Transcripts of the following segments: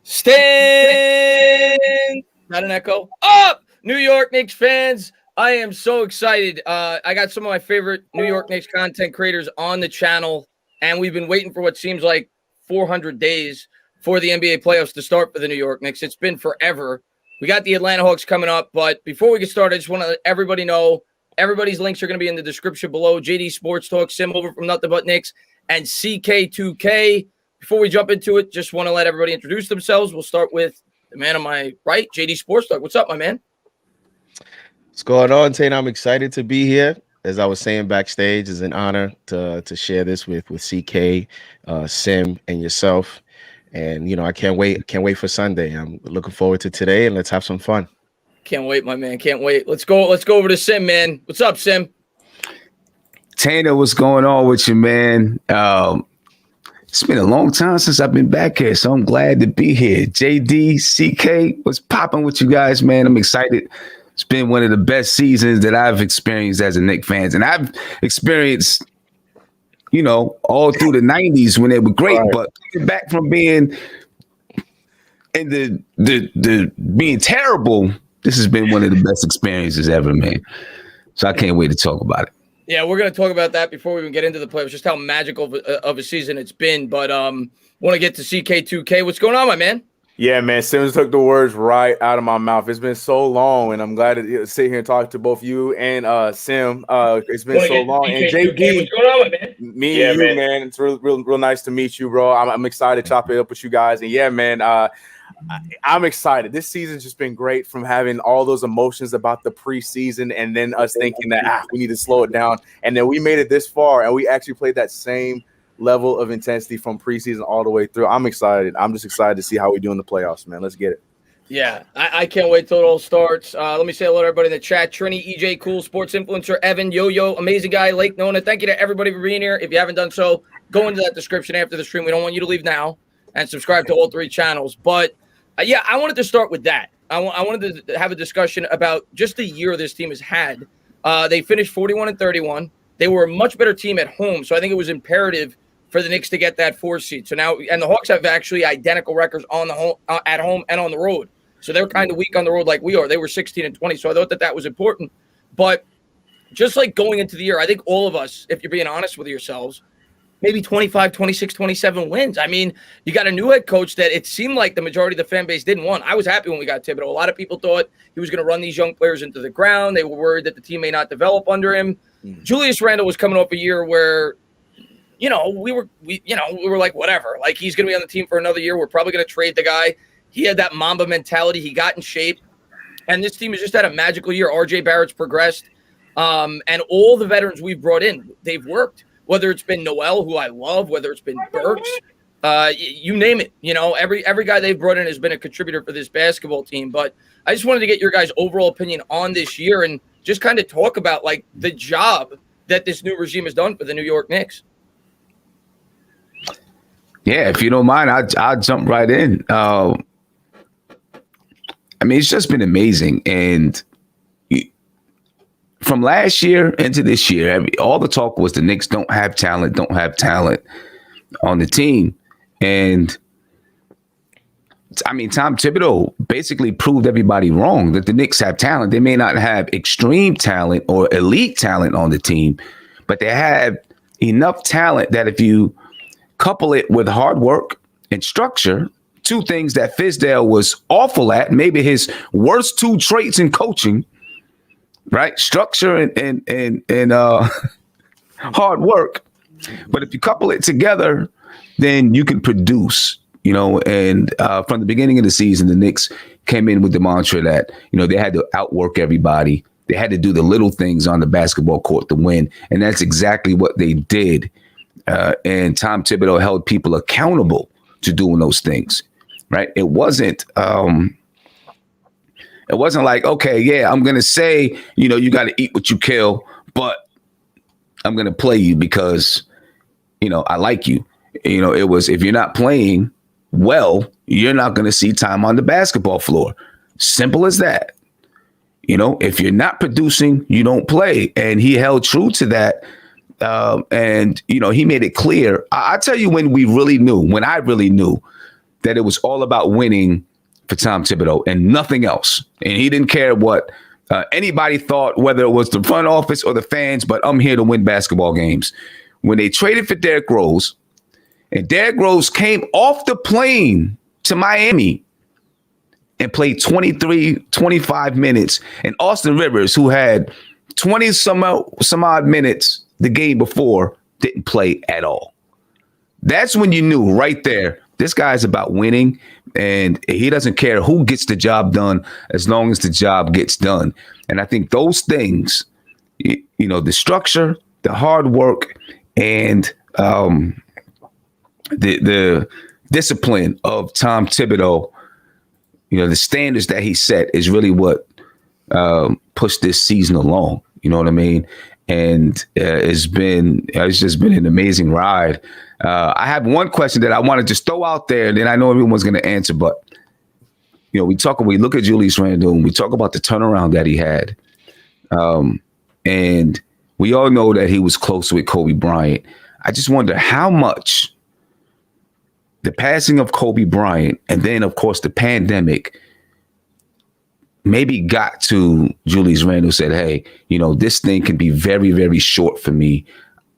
Stand! Not an echo. Up! New York Knicks fans, I am so excited. I got some of my favorite New York Knicks content creators on the channel, and we've been waiting for what seems like 400 days for the NBA playoffs to start for the New York Knicks. It's been forever. We got the Atlanta Hawks coming up, but before we get started, I just want to let everybody know everybody's links are going to be in the description below. JD Sports Talk, Sim over from Nothing But Knicks, and CK2K. Before we jump into it, just want to let everybody introduce themselves. We'll start with the man on my right, JD Sports Talk. What's up, my man? What's going on, Tate? I'm excited to be here. As I was saying backstage, it's an honor to share this with CK, Sim, and yourself. And I can't wait for Sunday. I'm looking forward to today, and let's have some fun. Can't wait, my man. Can't wait. Let's go over to Sim, man. What's up, Sim? Tanner, what's going on with you, man? It's been a long time since I've been back here, so I'm glad to be here. JD, CK, what's popping with you guys, man? I'm excited. It's been one of the best seasons that I've experienced as a Knicks fan. And I've experienced, all through the 90s when they were great. Right. But back from being in the being terrible, this has been one of the best experiences ever, man. So I can't wait to talk about it. Yeah, we're going to talk about that before we even get into the playoffs, just how magical of a season it's been. But want to get to CK2K. What's going on, my man? Yeah, man, Sims took the words right out of my mouth. It's been so long, and I'm glad to sit here and talk to both you and Sim. It's been so long. And JD, what's going on, man? Me and you, man. It's real nice to meet you, bro. I'm excited to chop it up with you guys. And yeah, man, I'm excited. This season's just been great, from having all those emotions about the preseason and then us thinking that we need to slow it down. And then we made it this far, and we actually played that same level of intensity from preseason all the way through. I'm excited. I'm just excited to see how we do in the playoffs, man. Let's get it. Yeah, I can't wait till it all starts. Let me say hello to everybody in the chat. Trini, EJ, Cool, Sports Influencer, Evan, Yo-Yo, Amazing Guy, Lake Nona. Thank you to everybody for being here. If you haven't done so, go into that description after the stream. We don't want you to leave now, and subscribe to all three channels. But yeah, I wanted to start with that. I wanted to have a discussion about just the year this team has had. They finished 41-31. They were a much better team at home, so I think it was imperative for the Knicks to get that 4 seed. So now, and the Hawks have actually identical records on the home, at home and on the road. So they're kind of weak on the road like we are. They were 16-20, so I thought that was important. But just like going into the year, I think all of us, if you're being honest with yourselves, maybe 25, 26, 27 wins. I mean, you got a new head coach that it seemed like the majority of the fan base didn't want. I was happy when we got Thibodeau. A lot of people thought he was going to run these young players into the ground. They were worried that the team may not develop under him. Julius Randle was coming off a year where, we were like, whatever. Like, he's going to be on the team for another year. We're probably going to trade the guy. He had that Mamba mentality. He got in shape. And this team has just had a magical year. RJ Barrett's progressed. And all the veterans we've brought in, they've worked. Whether it's been Noel, who I love, whether it's been Burks, you name it. Every guy they've brought in has been a contributor for this basketball team. But I just wanted to get your guys' overall opinion on this year and just kind of talk about, like, the job that this new regime has done for the New York Knicks. Yeah, if you don't mind, I'll jump right in. I mean, it's just been amazing. And from last year into this year, all the talk was the Knicks don't have talent on the team. And I mean, Tom Thibodeau basically proved everybody wrong, that the Knicks have talent. They may not have extreme talent or elite talent on the team, but they have enough talent that if you couple it with hard work and structure, two things that Fizdale was awful at, maybe his worst two traits in coaching, right? Structure and hard work. But if you couple it together, then you can produce, and from the beginning of the season, the Knicks came in with the mantra that, they had to outwork everybody. They had to do the little things on the basketball court to win. And that's exactly what they did. And Tom Thibodeau held people accountable to doing those things, right? It wasn't like, okay, yeah, I'm going to say, you got to eat what you kill, but I'm going to play you because, I like you. It was, if you're not playing well, you're not going to see time on the basketball floor. Simple as that. If you're not producing, you don't play. And he held true to that. And he made it clear. I tell you when I really knew that it was all about winning for Tom Thibodeau and nothing else. And he didn't care what anybody thought, whether it was the front office or the fans, but I'm here to win basketball games. When they traded for Derrick Rose, and Derrick Rose came off the plane to Miami and played 25 minutes, and Austin Rivers, who had 20 some odd minutes the game before, didn't play at all. That's when you knew right there, this guy's about winning, and he doesn't care who gets the job done as long as the job gets done. And I think those things, the structure, the hard work, and the discipline of Tom Thibodeau, the standards that he set is really what pushed this season along. You know what I mean? And it's just been an amazing ride. I have one question that I want to just throw out there, and then I know everyone's going to answer. But we look at Julius Randle, and we talk about the turnaround that he had, and we all know that he was close with Kobe Bryant. I just wonder how much the passing of Kobe Bryant, and then of course the pandemic, maybe got to Julius Randle, said, hey, this thing can be very, very short for me.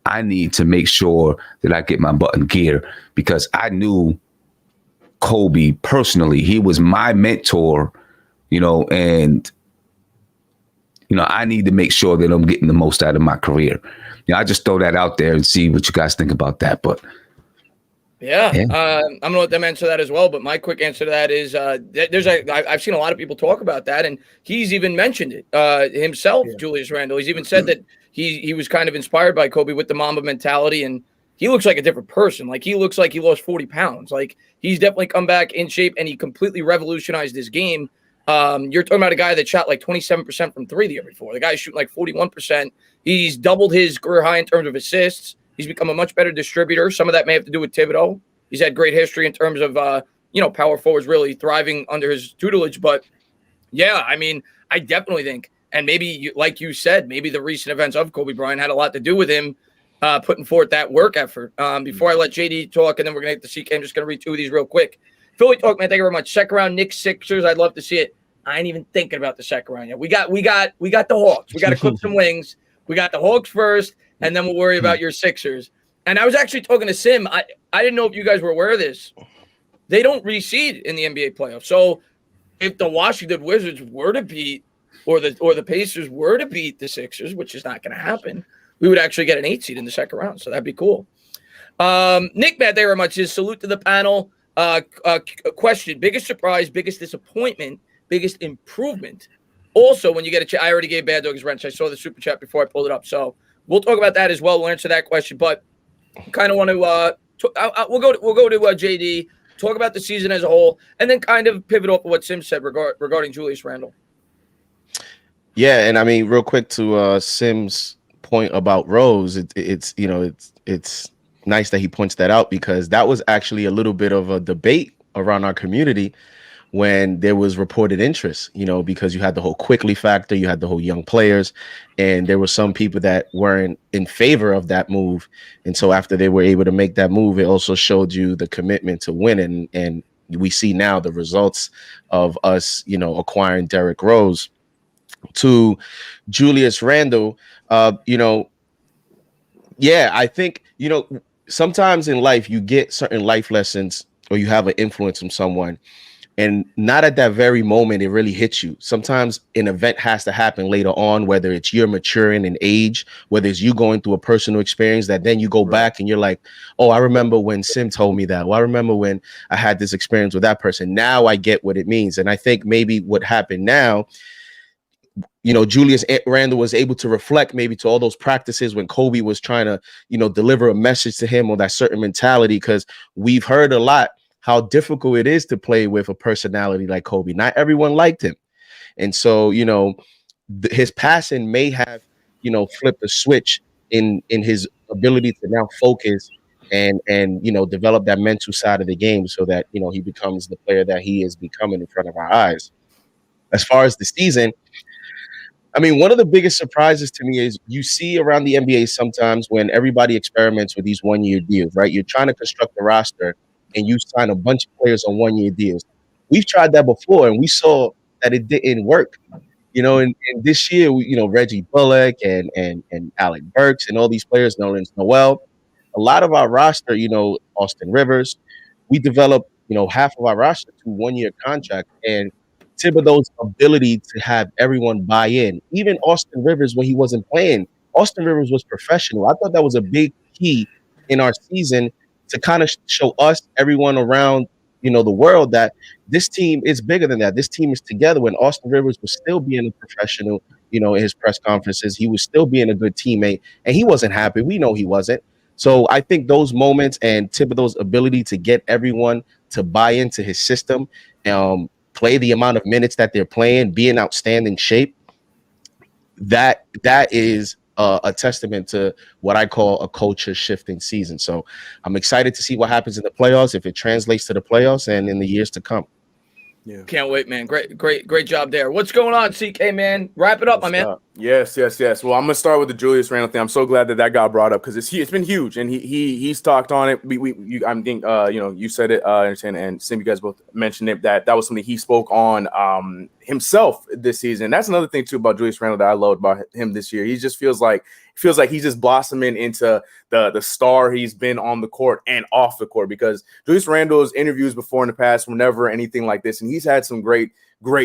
I need to make sure that I get my butt in gear, because I knew Kobe personally. He was my mentor, and, I need to make sure that I'm getting the most out of my career. I just throw that out there and see what you guys think about that. But yeah. I'm going to let them answer that as well. But my quick answer to that is I've seen a lot of people talk about that, and he's even mentioned it himself, Julius Randle. He's even said that he was kind of inspired by Kobe with the Mamba mentality, and he looks like a different person. Like, he looks like he lost 40 pounds. Like, he's definitely come back in shape, and he completely revolutionized his game. You're talking about a guy that shot like 27% from three the year before. The guy's shooting like 41%. He's doubled his career high in terms of assists. He's become a much better distributor. Some of that may have to do with Thibodeau. He's had great history in terms of, power forwards really thriving under his tutelage. But, yeah, I mean, I definitely think, and maybe, like you said, maybe the recent events of Kobe Bryant had a lot to do with him putting forth that work effort. Before I let JD talk, and then we're going to get to CK, I'm just going to read two of these real quick. Philly talk, man, thank you very much. Second round, Knicks, Sixers. I'd love to see it. I ain't even thinking about the second round yet. We got the Hawks. We got to clip some wings. We got the Hawks first, and then we'll worry about your Sixers. And I was actually talking to Sim. I didn't know if you guys were aware of this. They don't reseed in the NBA playoffs. So if the Washington Wizards were to beat, or the Pacers were to beat the Sixers, which is not going to happen, we would actually get an 8 seed in the second round. So that'd be cool. Nick, thank you very much. His salute to the panel. Question: biggest surprise, biggest disappointment, biggest improvement. Also, when you get a chance, I already gave Bad Dog his wrench. I saw the super chat before I pulled it up. So we'll talk about that as well. We'll answer that question. But kind of want to we'll go to JD, talk about the season as a whole, and then kind of pivot off of what Sim said regarding Julius Randle. Yeah, and I mean, real quick to Sim's point about Rose, it's nice that he points that out, because that was actually a little bit of a debate around our community when there was reported interest, because you had the whole Quickly factor, you had the whole young players, and there were some people that weren't in favor of that move. And so after they were able to make that move, it also showed you the commitment to win. And we see now the results of us, acquiring Derrick Rose. To Julius Randle, I think, sometimes in life you get certain life lessons, or you have an influence from someone, and not at that very moment it really hits you. Sometimes an event has to happen later on, whether it's you're maturing in age, whether it's you going through a personal experience, that then you go back and you're like, oh, I remember when Sim told me that. Well, I remember when I had this experience with that person. Now I get what it means. And I think maybe what happened now, Julius Randle was able to reflect maybe to all those practices when Kobe was trying to, deliver a message to him, or that certain mentality, because we've heard a lot how difficult it is to play with a personality like Kobe. Not everyone liked him. And so, his passing may have, flipped a switch in his ability to now focus and develop that mental side of the game, so that, he becomes the player that he is becoming in front of our eyes. As far as the season, I mean, one of the biggest surprises to me is you see around the NBA sometimes when everybody experiments with these one-year deals, right? You're trying to construct a roster, and you sign a bunch of players on 1-year deals. We've tried that before, and we saw that it didn't work. And this year, Reggie Bullock and Alec Burks and all these players, Nerlens Noel, a lot of our roster, Austin Rivers, we developed, half of our roster to 1-year contract. And Thibodeau's ability to have everyone buy in, even Austin Rivers when he wasn't playing, Austin Rivers was professional. I thought that was a big key in our season to kind of show us, everyone around, the world, that this team is bigger than that. This team is together. When Austin Rivers was still being a professional, in his press conferences, he was still being a good teammate, and he wasn't happy. We know he wasn't. So I think those moments and Thibodeau's ability to get everyone to buy into his system, play the amount of minutes that they're playing, be in outstanding shape, that is a testament to what I call a culture shifting season. So I'm excited to see what happens in the playoffs, if it translates to the playoffs and in the years to come. Yeah. Can't wait, man. Great job there. What's going on, CK, man? Wrap it up, my man. Yes. Well, I'm gonna start with the Julius Randle thing. I'm so glad that got brought up because it's been huge, and he's talked on it. I think you said it, and Sim, you guys both mentioned it, that was something he spoke on himself this season. That's another thing too about Julius Randle that I love about him this year. He just feels like he's just blossoming into the star he's been on the court and off the court, because Julius Randle's interviews before in the past were never anything like this, and he's had some great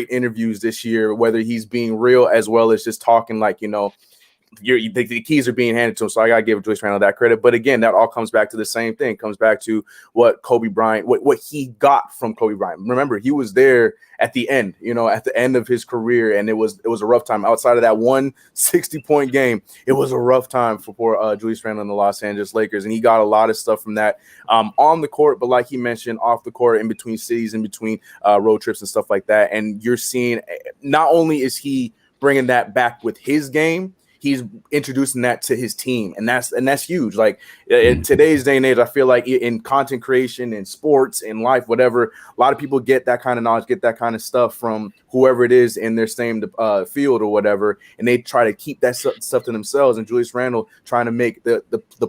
interviews this year, whether he's being real as well as just talking like, the keys are being handed to him. So I got to give Julius Randle that credit. But again, that all comes back to the same thing. It comes back to what Kobe Bryant, what he got from Kobe Bryant. Remember, he was there at the end, at the end of his career, and it was a rough time. Outside of that 160-point game, it was a rough time for Julius Randle and the Los Angeles Lakers, and he got a lot of stuff from that on the court, but like he mentioned, off the court, in between cities, in between road trips and stuff like that. And you're seeing, not only is he bringing that back with his game, he's introducing that to his team, and that's huge. Like in today's day and age, I feel like in content creation, in sports, in life, whatever, a lot of people get that kind of knowledge, get that kind of stuff from whoever it is in their same field or whatever, and they try to keep that stuff to themselves. And Julius Randle trying to make the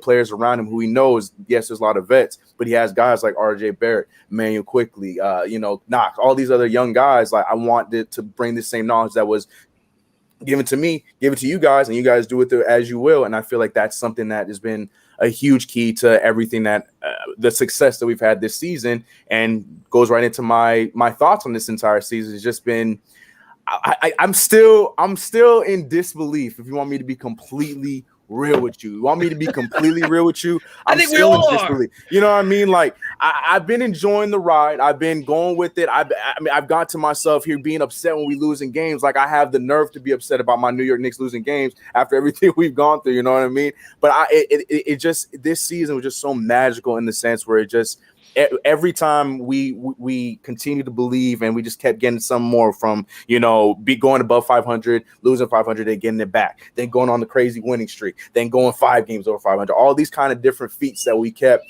players around him, who he knows, yes, there's a lot of vets, but he has guys like RJ Barrett, Emmanuel Quickly, Knox, all these other young guys. Like, I want to bring the same knowledge that was given to me, give it to you guys, and you guys do it as you will. And I feel like that's something that has been a huge key to everything that the success that we've had this season, and goes right into my thoughts on this entire season. It's just been, I'm still in disbelief. If you want me to be completely real with you. You want me to be completely real with you? I think we all are. You know what I mean? Like, I've been enjoying the ride. I've been going with it. I've got to myself here being upset when we lose in games. Like, I have the nerve to be upset about my New York Knicks losing games after everything we've gone through. You know what I mean? But it just, this season was just so magical in the sense where it just, every time we continue to believe, and we just kept getting some more from, be going above 500, losing 500, and getting it back, then going on the crazy winning streak, then going 5 games over 500, all these kind of different feats that we kept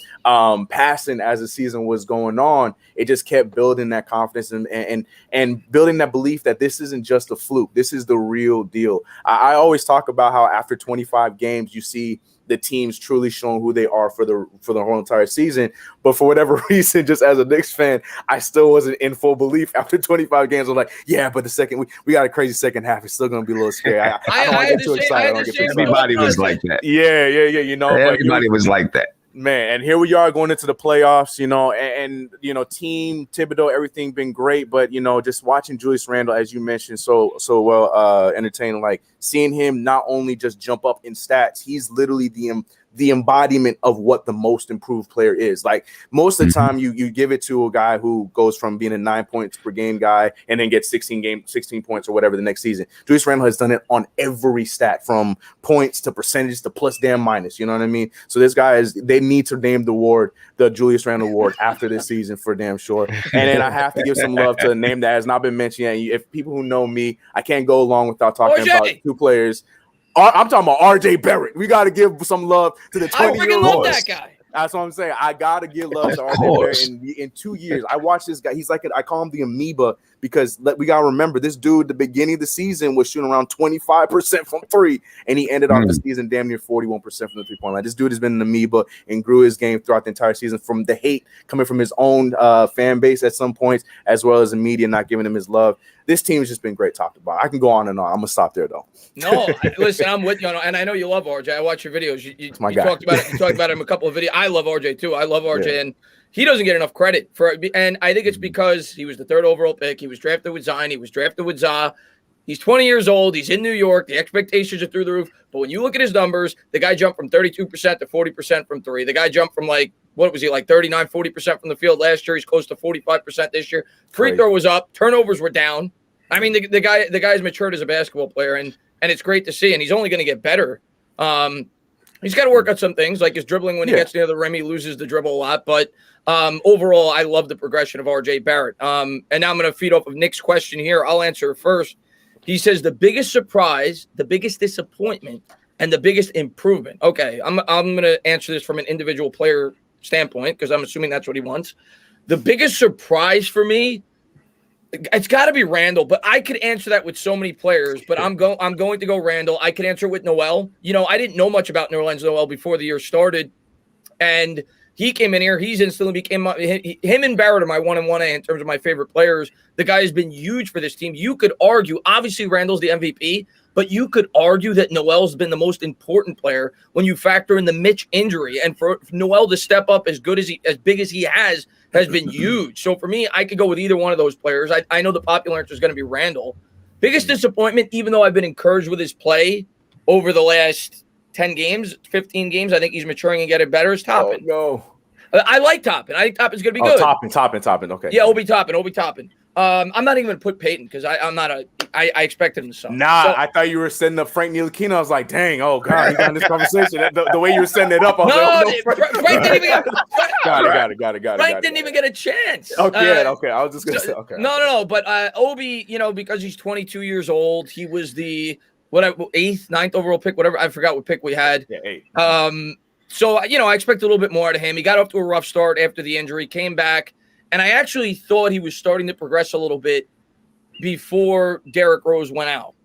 passing as the season was going on. It just kept building that confidence and building that belief that this isn't just a fluke. This is the real deal. I always talk about how after 25 games, you see the teams truly showing who they are for the whole entire season. But for whatever reason, just as a Knicks fan, I still wasn't in full belief after 25 games. I'm like, yeah, but the second we got a crazy second half. It's still going to be a little scary. I don't want to get too excited. Everybody was like that. Yeah. Everybody was like that. Man, and here we are going into the playoffs, and team Thibodeau, everything been great, but just watching Julius Randle, as you mentioned, so well entertaining, like seeing him not only just jump up in stats, he's literally the embodiment of what the most improved player is. Like, most of the time you give it to a guy who goes from being a 9 points per game guy and then gets 16 points or whatever the next season. Julius Randle has done it on every stat, from points to percentage to plus damn minus. You know what I mean? So this guy they need to name the award the Julius Randle Award after this season for damn sure. And then I have to give some love to a name that has not been mentioned yet. If people who know me, I can't go along without talking about two players. I'm talking about RJ Barrett. We got to give some love to the 20-year-old. I freaking love that guy. That's what I'm saying. I gotta give love to RJ Barrett. In 2 years, I watched this guy. He's like I call him the amoeba because we gotta remember this dude. At the beginning of the season was shooting around 25% from three, and he ended off the season damn near 41% from the 3-point line. This dude has been an amoeba and grew his game throughout the entire season, from the hate coming from his own fan base at some points, as well as the media not giving him his love. This team has just been great top to bottom. I can go on and on. I'm gonna stop there though. No, listen, I'm with you, and I know you love RJ. I watch your videos. You talked about it. You talked about him a couple of videos. I love RJ too. I love RJ, and he doesn't get enough credit for it. And I think it's because he was the 3rd overall pick. He was drafted with Zion. He was drafted with Za. He's 20 years old. He's in New York. The expectations are through the roof. But when you look at his numbers, the guy jumped from 32% to 40% from three. The guy jumped from what was he, 39, 40% from the field last year. He's close to 45% this year. Free throw was up. Turnovers were down. I mean, the guy's matured as a basketball player, and it's great to see. And he's only going to get better. He's got to work on some things, like his dribbling. When he gets near the rim, he loses the dribble a lot. But overall, I love the progression of RJ Barrett. And now I'm going to feed off of Nick's question here. I'll answer it first. He says the biggest surprise, the biggest disappointment, and the biggest improvement. Okay, I'm going to answer this from an individual player standpoint because I'm assuming that's what he wants. The biggest surprise for me, it's got to be Randall, but I could answer that with so many players. But I'm going to go Randall. I could answer it with Noel. You know, I didn't know much about Nerlens Noel before the year started, and he came in here. He's instantly became him and Barrett are my 1 and 1A in terms of my favorite players. The guy has been huge for this team. You could argue, obviously Randall's the MVP, but you could argue that Noel's been the most important player when you factor in the Mitch injury. And for Noel to step up as big as he has been huge. So for me, I could go with either one of those players. I know the popular answer is going to be Randall. Biggest disappointment, even though I've been encouraged with his play over the last 10 games, 15 games, I think he's maturing and getting better, is Toppin. Oh, no. I like Toppin. I think Toppin's going to be good. Toppin. Okay. Yeah, Obi Toppin. I'm not even going to put Peyton because I expected him to suck. I thought you were setting up Frank Ntilikina. I was like, dang, oh God, he got in this conversation. The way you were setting it up, I was Frank didn't even got it. Frank didn't even get a chance. Okay. I was just gonna say okay. No. But Obi, because he's 22 years old, he was the 8th, 9th overall pick, whatever. I forgot what pick we had. Yeah, 8. So I expect a little bit more out of him. He got off to a rough start after the injury, came back. And I actually thought he was starting to progress a little bit before Derrick Rose went out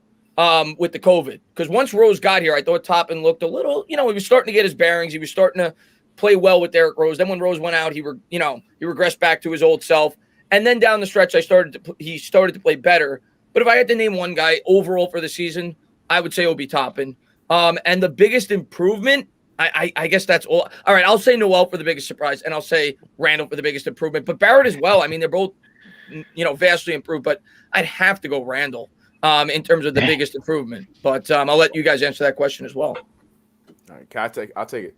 with the COVID. Because once Rose got here, I thought Toppin looked a little, he was starting to get his bearings. He was starting to play well with Derrick Rose. Then when Rose went out, he regressed back to his old self. And then down the stretch, he started to play better. But if I had to name one guy overall for the season, I would say Obi Toppin. And the biggest improvement, I guess that's all. All right, I'll say Noel for the biggest surprise, and I'll say Randall for the biggest improvement. But Barrett as well. I mean, they're both, vastly improved. But I'd have to go Randall in terms of the biggest improvement. But I'll let you guys answer that question as well. All right, I'll take it.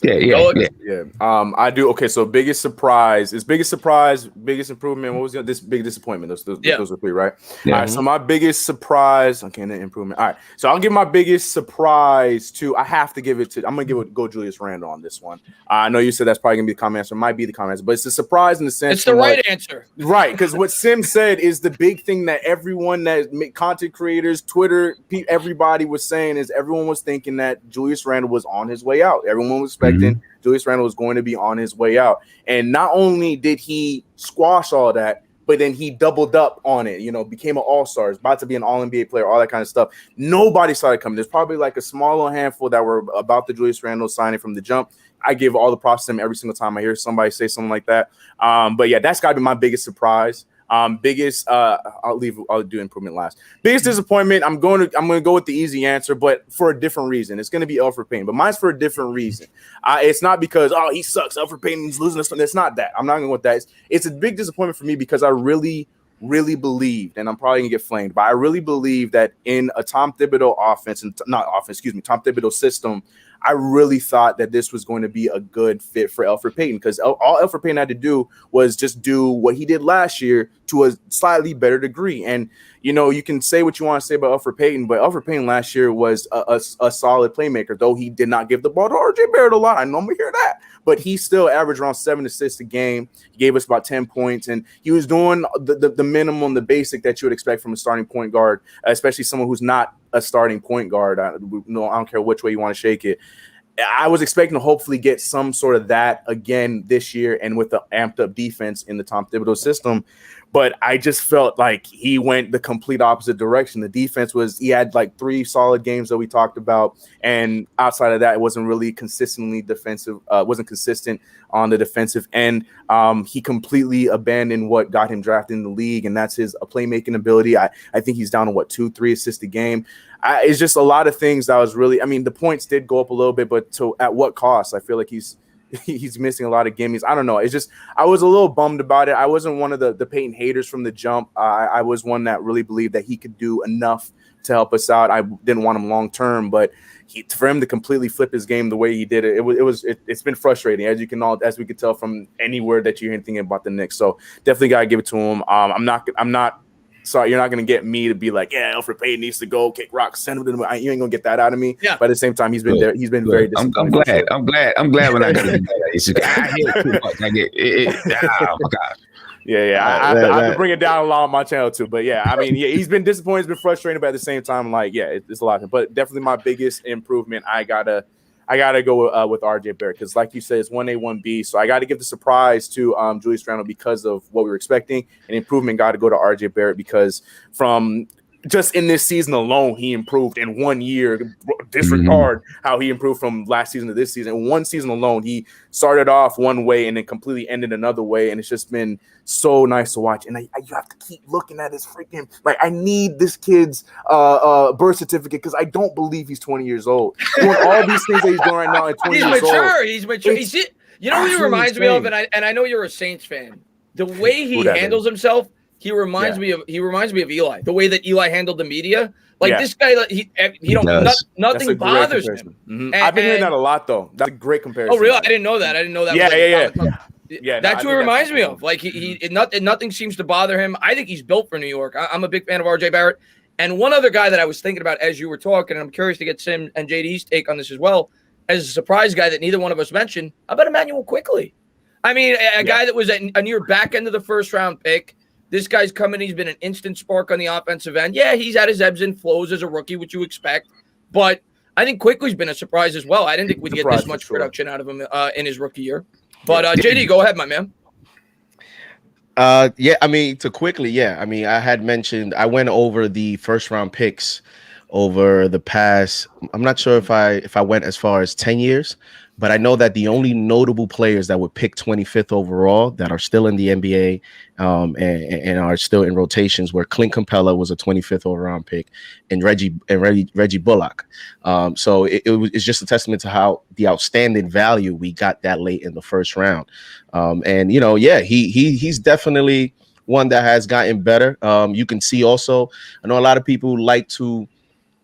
Yeah. I do. Okay, so biggest surprise, biggest improvement. What was this big disappointment? Those were 3, right? Yeah. All right, so my biggest surprise. Okay, the improvement. All right, so I'll give my biggest surprise to. I have to give it to. I'm gonna go Julius Randle on this one. I know you said that's probably gonna be the common answer. Might be the common answer, but it's a surprise in the sense. It's the right answer, right? Because what Sim said is the big thing that everyone content creators, Twitter, everybody was saying is everyone was thinking that Julius Randle was on his way out. Everyone was expecting Julius Randle was going to be on his way out. And not only did he squash all that, but then he doubled up on it, became an all-star, is about to be an all-NBA player, all that kind of stuff. Nobody saw it coming. There's probably like a small little handful that were about the Julius Randle signing from the jump. I give all the props to him every single time I hear somebody say something like that. But yeah, that's got to be my biggest surprise. I'll do improvement last. Biggest disappointment, I'm going to go with the easy answer, but for a different reason. It's going to be Elfrid Payton, but mine's for a different reason. It's not because he sucks. Elfrid Payton's losing this one. It's not that. I'm not going with that. It's a big disappointment for me because I really believed, and I'm probably gonna get flamed, but I really believe that in a Tom Thibodeau Tom Thibodeau system, I really thought that this was going to be a good fit for Elfrid Payton because all Elfrid Payton had to do was just do what he did last year to a slightly better degree. And, you can say what you want to say about Elfrid Payton, but Elfrid Payton last year was a solid playmaker, though he did not give the ball to RJ Barrett a lot. I normally hear that, but he still averaged around 7 assists a game. He gave us about 10 points, and he was doing the minimum, the basic that you would expect from a starting point guard, especially someone who's not a starting point guard. I don't care which way you want to shake it. I was expecting to hopefully get some sort of that again this year, and with the amped up defense in the Tom Thibodeau system. But I just felt like he went the complete opposite direction. The defense he had like 3 solid games that we talked about. And outside of that, it wasn't really consistently defensive, wasn't consistent on the defensive end. He completely abandoned what got him drafted in the league, and that's his playmaking ability. I think he's down to 2-3 assists a game. It's just a lot of things that was really, I mean, the points did go up a little bit, but at what cost? I feel like he's missing a lot of gimmies. I don't know. It's just, I was a little bummed about it. I wasn't one of the Peyton haters from the jump. I was one that really believed that he could do enough to help us out. I didn't want him long term, but for him to completely flip his game the way he did it's been frustrating, as we could tell from anywhere that you hear anything about the Knicks. So definitely gotta give it to him. I'm not. Sorry, you're not going to get me to be like, yeah, Elfrid Payton needs to go, kick rocks, send him to the. You ain't going to get that out of me. Yeah. But at the same time, he's been there. He's been very disappointed. I'm glad when I got it. I hear it too much. I get it. Oh my God. Yeah. I have to bring it down a lot on my channel too. But yeah, I mean, yeah, he's been disappointed, he's been frustrated, but at the same time, like, yeah, it's a lot. But definitely my biggest improvement, I gotta go with RJ Barrett, because like you said, it's 1A, 1B. So I got to give the surprise to Julius Randle because of what we were expecting. And improvement got to go to RJ Barrett because from just in this season alone, he improved in 1 year. Disregard how he improved from last season to this season. In 1 season alone, he started off one way and then completely ended another way. And it's just been so nice to watch. And you have to keep looking at his freaking, like, I need this kid's birth certificate because I don't believe he's 20 years old. Doing all these things that he's doing right now at 20 years old. He's mature. You know what he reminds me of? And I know you're a Saints fan. The way he handles himself, he reminds me of Eli. The way that Eli handled the media, this guy, nothing bothers him. I've been hearing that a lot, though. That's a great comparison. Oh, really? I didn't know that. Yeah. That's who he reminds me of. Like nothing seems to bother him. I think he's built for New York. I'm a big fan of RJ Barrett. And one other guy that I was thinking about as you were talking, and I'm curious to get Sim and JD's take on this as well, as a surprise guy that neither one of us mentioned. How about Emmanuel Quickley? I mean, a guy that was a near back end of the first round pick. This guy's coming. He's been an instant spark on the offensive end. Yeah, he's had his ebbs and flows as a rookie, which you expect. But I think Quickley's been a surprise as well. I didn't think we'd get this much production out of him in his rookie year. But JD, go ahead, my man. Yeah, I mean, to Quickley, I mean, I had mentioned, I went over the first round picks over the past, I'm not sure if I went as far as 10 years, but I know that the only notable players that would pick 25th overall that are still in the NBA and are still in rotations where Clint Capella was a 25th overall pick and Reggie Bullock. So it's just a testament to how the outstanding value we got that late in the first round. And he's definitely one that has gotten better. You can see also, I know a lot of people like to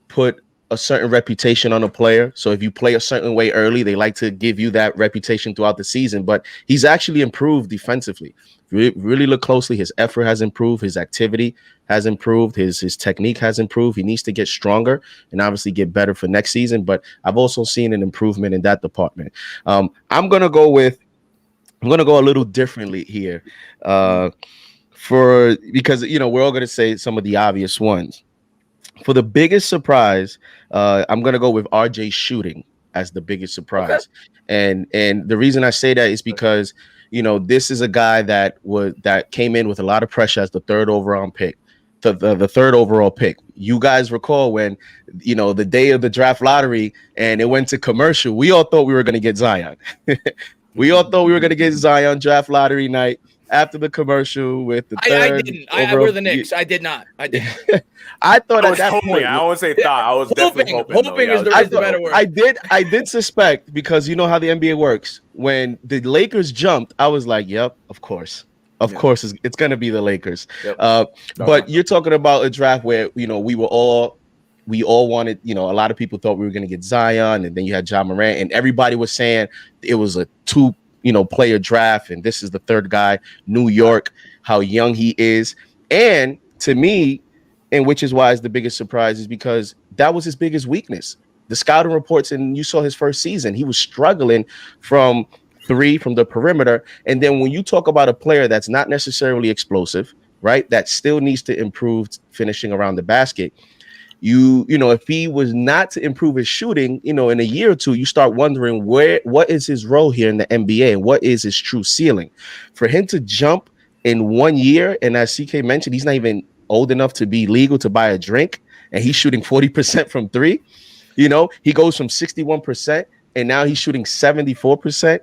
put a certain reputation on a player. So if you play a certain way early, they like to give you that reputation throughout the season, but he's actually improved defensively. Really look closely. His effort has improved. His activity has improved. His technique has improved. He needs to get stronger and obviously get better for next season. But I've also seen an improvement in that department. I'm going to go a little differently here because we're all going to say some of the obvious ones. For the biggest surprise, I'm going to go with RJ shooting as the biggest surprise. Okay. And the reason I say that is because, this is a guy that came in with a lot of pressure as the third overall pick. The third overall pick. You guys recall when, the day of the draft lottery and it went to commercial, we all thought we were going to get Zion. We all thought we were going to get Zion draft lottery night. After the commercial with the third, I didn't. I were the Knicks. I did not. I didn't. I thought at that point. I won't say thought. I was definitely hoping. Hoping is the better word. I did suspect, because you know how the NBA works. When the Lakers jumped, I was like, "Yep, of course, it's going to be the Lakers." Yep. But you're talking about a draft where we all wanted. A lot of people thought we were going to get Zion, and then you had Ja Morant, and everybody was saying it was a player draft, and this is the third guy. New York, how young he is, and to me, and which is why it's the biggest surprise, is because that was his biggest weakness. The scouting reports, and you saw his first season, he was struggling from the perimeter. And then when you talk about a player that's not necessarily explosive, right, that still needs to improve finishing around the basket, if he was not to improve his shooting, in a year or two, you start wondering what is his role here in the NBA and what is his true ceiling. For him to jump in 1 year, and as CK mentioned, he's not even old enough to be legal to buy a drink, and he's shooting 40% from three. He goes from 61%, and now he's shooting 74%.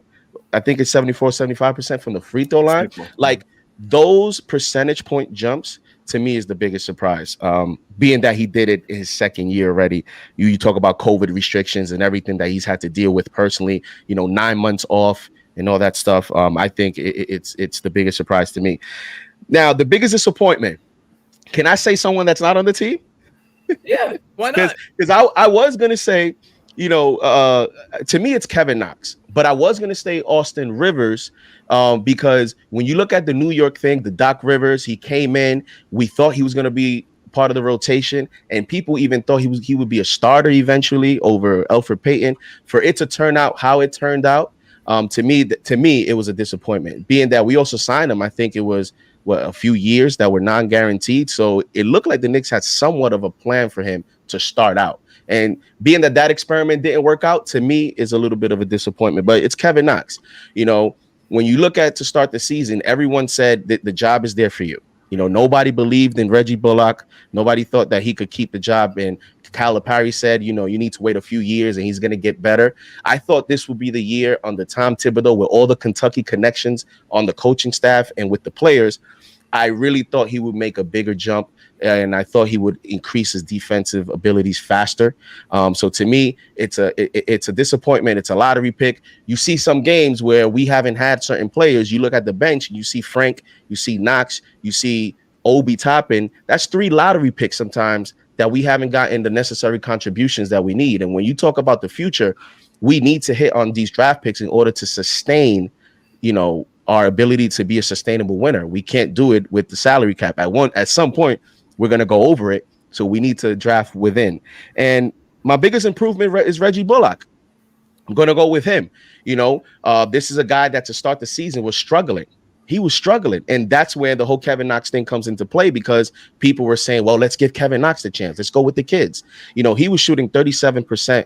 I think it's 74, 75% from the free throw line. Like, those percentage point jumps to me is the biggest surprise. Being that he did it in his second year already. You talk about COVID restrictions and everything that he's had to deal with personally, 9 months off and all that stuff. I think it's the biggest surprise to me. Now, the biggest disappointment. Can I say someone that's not on the team? Yeah, why not? Because I was gonna say, to me it's Kevin Knox, but I was gonna say Austin Rivers, because when you look at the New York thing, the Doc Rivers, he came in, we thought he was gonna be part of the rotation, and people even thought he would be a starter eventually over Elfrid Payton. For it to turn out how it turned out, to me it was a disappointment. Being that we also signed him, I think it was a few years that were non-guaranteed. So it looked like the Knicks had somewhat of a plan for him to start out. And being that experiment didn't work out, to me is a little bit of a disappointment. But it's Kevin Knox. When you look at to start the season, everyone said that the job is there for you. Nobody believed in Reggie Bullock. Nobody thought that he could keep the job. And Calipari said, you need to wait a few years and he's going to get better. I thought this would be the year under Tom Thibodeau with all the Kentucky connections on the coaching staff and with the players. I really thought he would make a bigger jump, and I thought he would increase his defensive abilities faster. So to me, it's a disappointment. It's a lottery pick. You see some games where we haven't had certain players. You look at the bench, you see Frank, you see Knox, you see Obi Toppin. That's 3 lottery picks sometimes that we haven't gotten the necessary contributions that we need. And when you talk about the future, we need to hit on these draft picks in order to sustain, our ability to be a sustainable winner. We can't do it with the salary cap. At some point, we're going to go over it. So we need to draft within. And my biggest improvement is Reggie Bullock. I'm going to go with him. This is a guy that to start the season was struggling. He was struggling. And that's where the whole Kevin Knox thing comes into play, because people were saying, well, let's give Kevin Knox the chance. Let's go with the kids. He was shooting 37%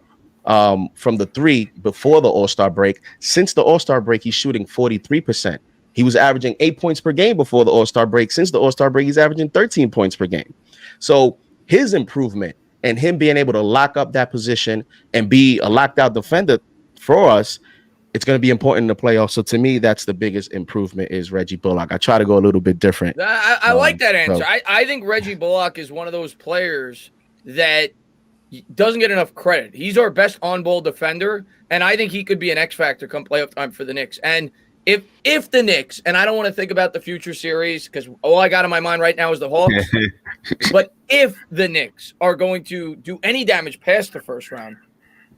from the 3 before the All-Star break. Since the All-Star break, he's shooting 43%. He was averaging 8 points per game before the All-Star break. Since the All-Star break, he's averaging 13 points per game. So his improvement and him being able to lock up that position and be a locked out defender for us, it's going to be important in the playoffs. So to me, that's the biggest improvement is Reggie Bullock. I try to go a little bit different. I like that answer. I think Reggie Bullock is one of those players that doesn't get enough credit. He's our best on-ball defender, and I think he could be an X factor come playoff time for the Knicks. And if the Knicks, and I don't want to think about the future series because all I got in my mind right now is the Hawks, but if the Knicks are going to do any damage past the first round,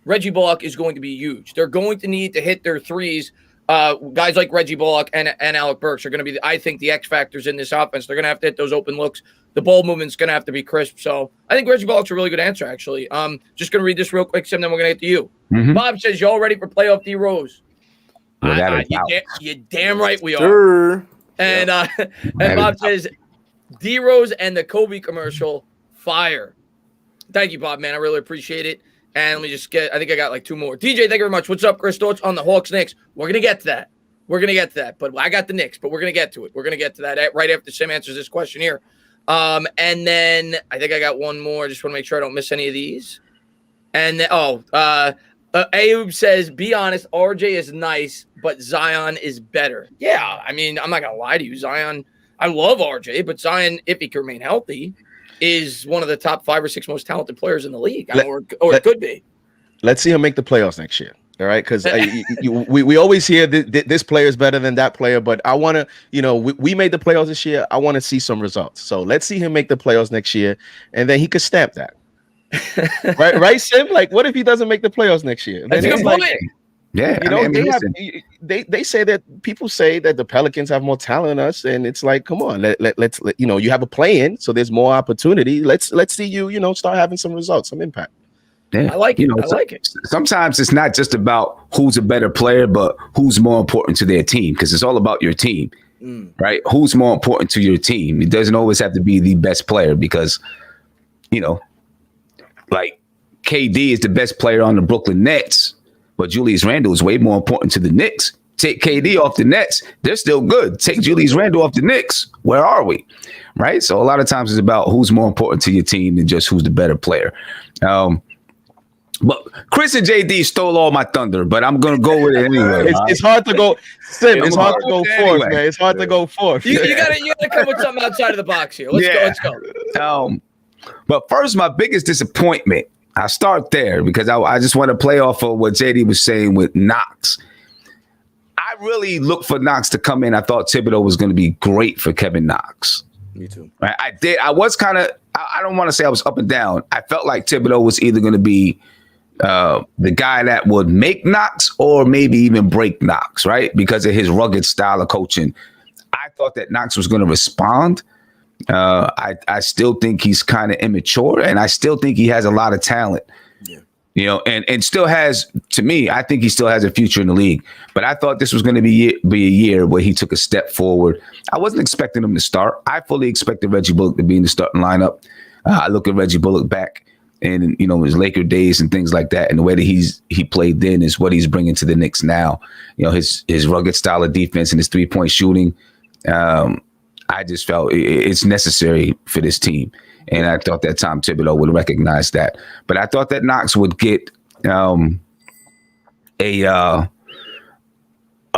Reggie Bullock is going to be huge. They're going to need to hit their threes. Guys like Reggie Bullock and Alec Burks are going to be, I think, the X factors in this offense. They're going to have to hit those open looks. The ball movement's going to have to be crisp. So I think Reggie Bullock's a really good answer, actually. Just going to read this real quick, Sim, then we're going to get to you. Mm-hmm. Bob says, y'all ready for playoff D Rose? You're damn right we are. Sure. And Bob says, D Rose and the Kobe commercial, fire. Thank you, Bob, man. I really appreciate it. And let me just I think I got like 2 more. DJ, thank you very much. What's up, Chris? Thoughts on the Hawks Knicks? We're going to get to that. But I got the Knicks, but we're going to get to it. We're going to get to that right after Sim answers this question here. And then I think I got 1 more. Just want to make sure I don't miss any of these. And then, Ayub says, be honest, RJ is nice, but Zion is better. Yeah, I mean, I'm not going to lie to you. Zion, I love RJ, but Zion, if he can remain healthy, is one of the top 5 or 6 most talented players in the league, or it could be. Let's see him make the playoffs next year. All right, because we always hear this player is better than that player, but I want to, we made the playoffs this year. I want to see some results. So let's see him make the playoffs next year, and then he could stamp that. right, Sim? Like, what if he doesn't make the playoffs next year? That's a good point. Yeah, they say that people say that the Pelicans have more talent than us, and it's like, come on, let's you have a play-in, so there's more opportunity. Let's see you start having some results, some impact. Yeah. I like it. I like it. Sometimes it's not just about who's a better player, but who's more important to their team, because it's all about your team, right? Who's more important to your team? It doesn't always have to be the best player, because like KD is the best player on the Brooklyn Nets, but Julius Randle is way more important to the Knicks. Take KD off the Nets, they're still good. Take Julius Randle off the Knicks, where are we? Right? So a lot of times it's about who's more important to your team than just who's the better player. But Chris and JD stole all my thunder, but I'm going to go with it anyway. It's hard to go, Sim. It's hard to go fourth, man. It's hard to go fourth. You gotta come with something outside of the box here. Let's go. But first, my biggest disappointment. I start there because I just want to play off of what JD was saying with Knox. I really looked for Knox to come in. I thought Thibodeau was going to be great for Kevin Knox. Me too. Right? I did. I was kind of. I don't want to say I was up and down. I felt like Thibodeau was either going to be the guy that would make Knox or maybe even break Knox, right? Because of his rugged style of coaching. I thought that Knox was going to respond. I still think he's kind of immature, and I still think he has a lot of talent. Yeah. You know, and still has, to me, I think he still has a future in the league. But I thought this was going to be a year where he took a step forward. I wasn't expecting him to start. I fully expected Reggie Bullock to be in the starting lineup. I look at Reggie Bullock back and, you know, his Laker days and things like that. And the way that he played then is what he's bringing to the Knicks now. You know, his rugged style of defense and his 3-point shooting. I just felt it's necessary for this team. And I thought that Tom Thibodeau would recognize that. But I thought that Knox would get a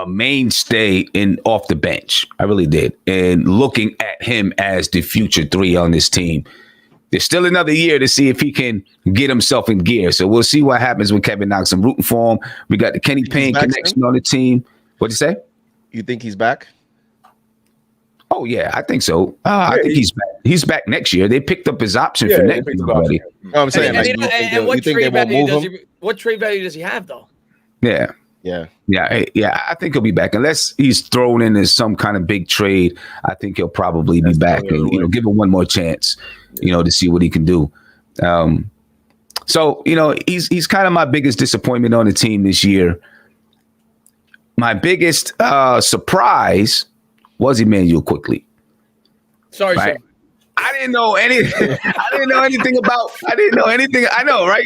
mainstay off the bench. I really did. And looking at him as the future 3 on this team. There's still another year to see if he can get himself in gear. So we'll see what happens with Kevin Knox. I'm rooting for him. We got the Kenny Payne connection on the team. What'd you say? You think he's back? Oh, yeah, I think so. I think he's back. He's back next year. They picked up his option for next year already. No, I'm saying, what trade value does he have, though? Yeah. I think he'll be back unless he's thrown in as some kind of big trade. I think he'll probably be back and give him one more chance, to see what he can do. So he's kind of my biggest disappointment on the team this year. My biggest surprise was Emmanuel Quickly. Sorry, right? sir. I didn't know anything. I didn't know anything. I know, right?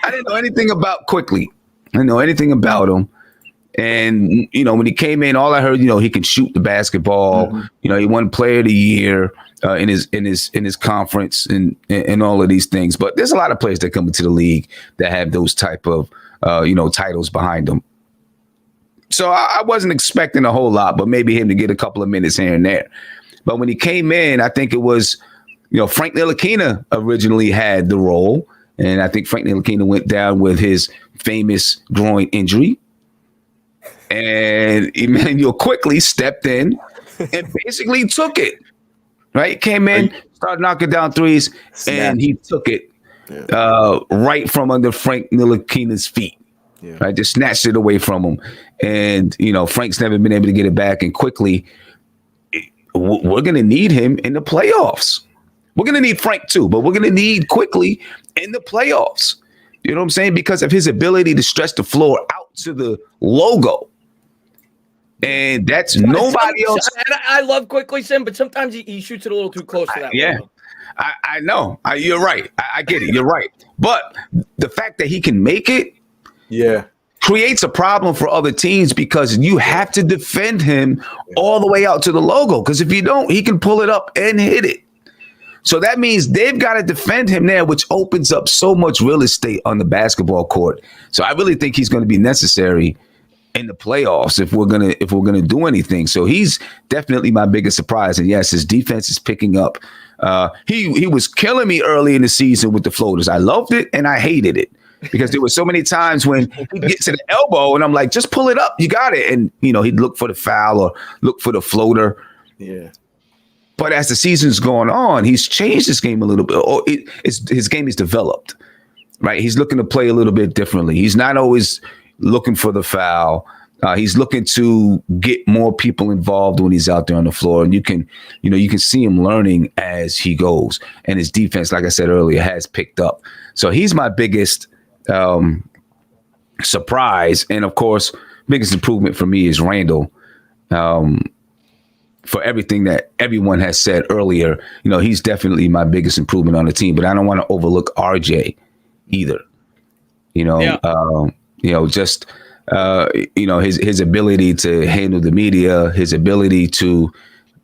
I didn't know anything about Quickly. I didn't know anything about him. And, when he came in, all I heard, he can shoot the basketball. Mm-hmm. He won Player of the Year in his conference and all of these things. But there's a lot of players that come into the league that have those type of, titles behind them. So I wasn't expecting a whole lot, but maybe him to get a couple of minutes here and there. But when he came in, I think it was, Frank Ntilikina originally had the role. And I think Frank Ntilikina went down with his famous groin injury. And Emmanuel Quickly stepped in and basically took it. Right? Came in, started knocking down threes, and he took it right from under Frank Ntilikina's feet. Yeah. Right, just snatched it away from him, and Frank's never been able to get it back. And Quickly, we're going to need him in the playoffs. We're going to need Frank too, but we're going to need Quickly in the playoffs. You know what I'm saying? Because of his ability to stretch the floor out to the logo, and that's nobody else. I love Quickly, Sim, but sometimes he shoots it a little too close to that. Logo. I know. You're right. I get it. You're right. But the fact that he can make it. Yeah. Creates a problem for other teams because you have to defend him all the way out to the logo. Because if you don't, he can pull it up and hit it. So that means they've got to defend him there, which opens up so much real estate on the basketball court. So I really think he's going to be necessary in the playoffs if we're gonna do anything. So he's definitely my biggest surprise. And yes, his defense is picking up. He was killing me early in the season with the floaters. I loved it and I hated it. Because there were so many times when he gets to the elbow and I'm like, just pull it up. You got it. And, he'd look for the foul or look for the floater. Yeah. But as the season's going on, he's changed his game a little bit. His game is developed, right? He's looking to play a little bit differently. He's not always looking for the foul. He's looking to get more people involved when he's out there on the floor. And you can see him learning as he goes. And his defense, like I said earlier, has picked up. So he's my biggest surprise, and of course, biggest improvement for me is Randle. For everything that everyone has said earlier, he's definitely my biggest improvement on the team. But I don't want to overlook RJ either. You know, Yeah. His ability to handle the media, his ability to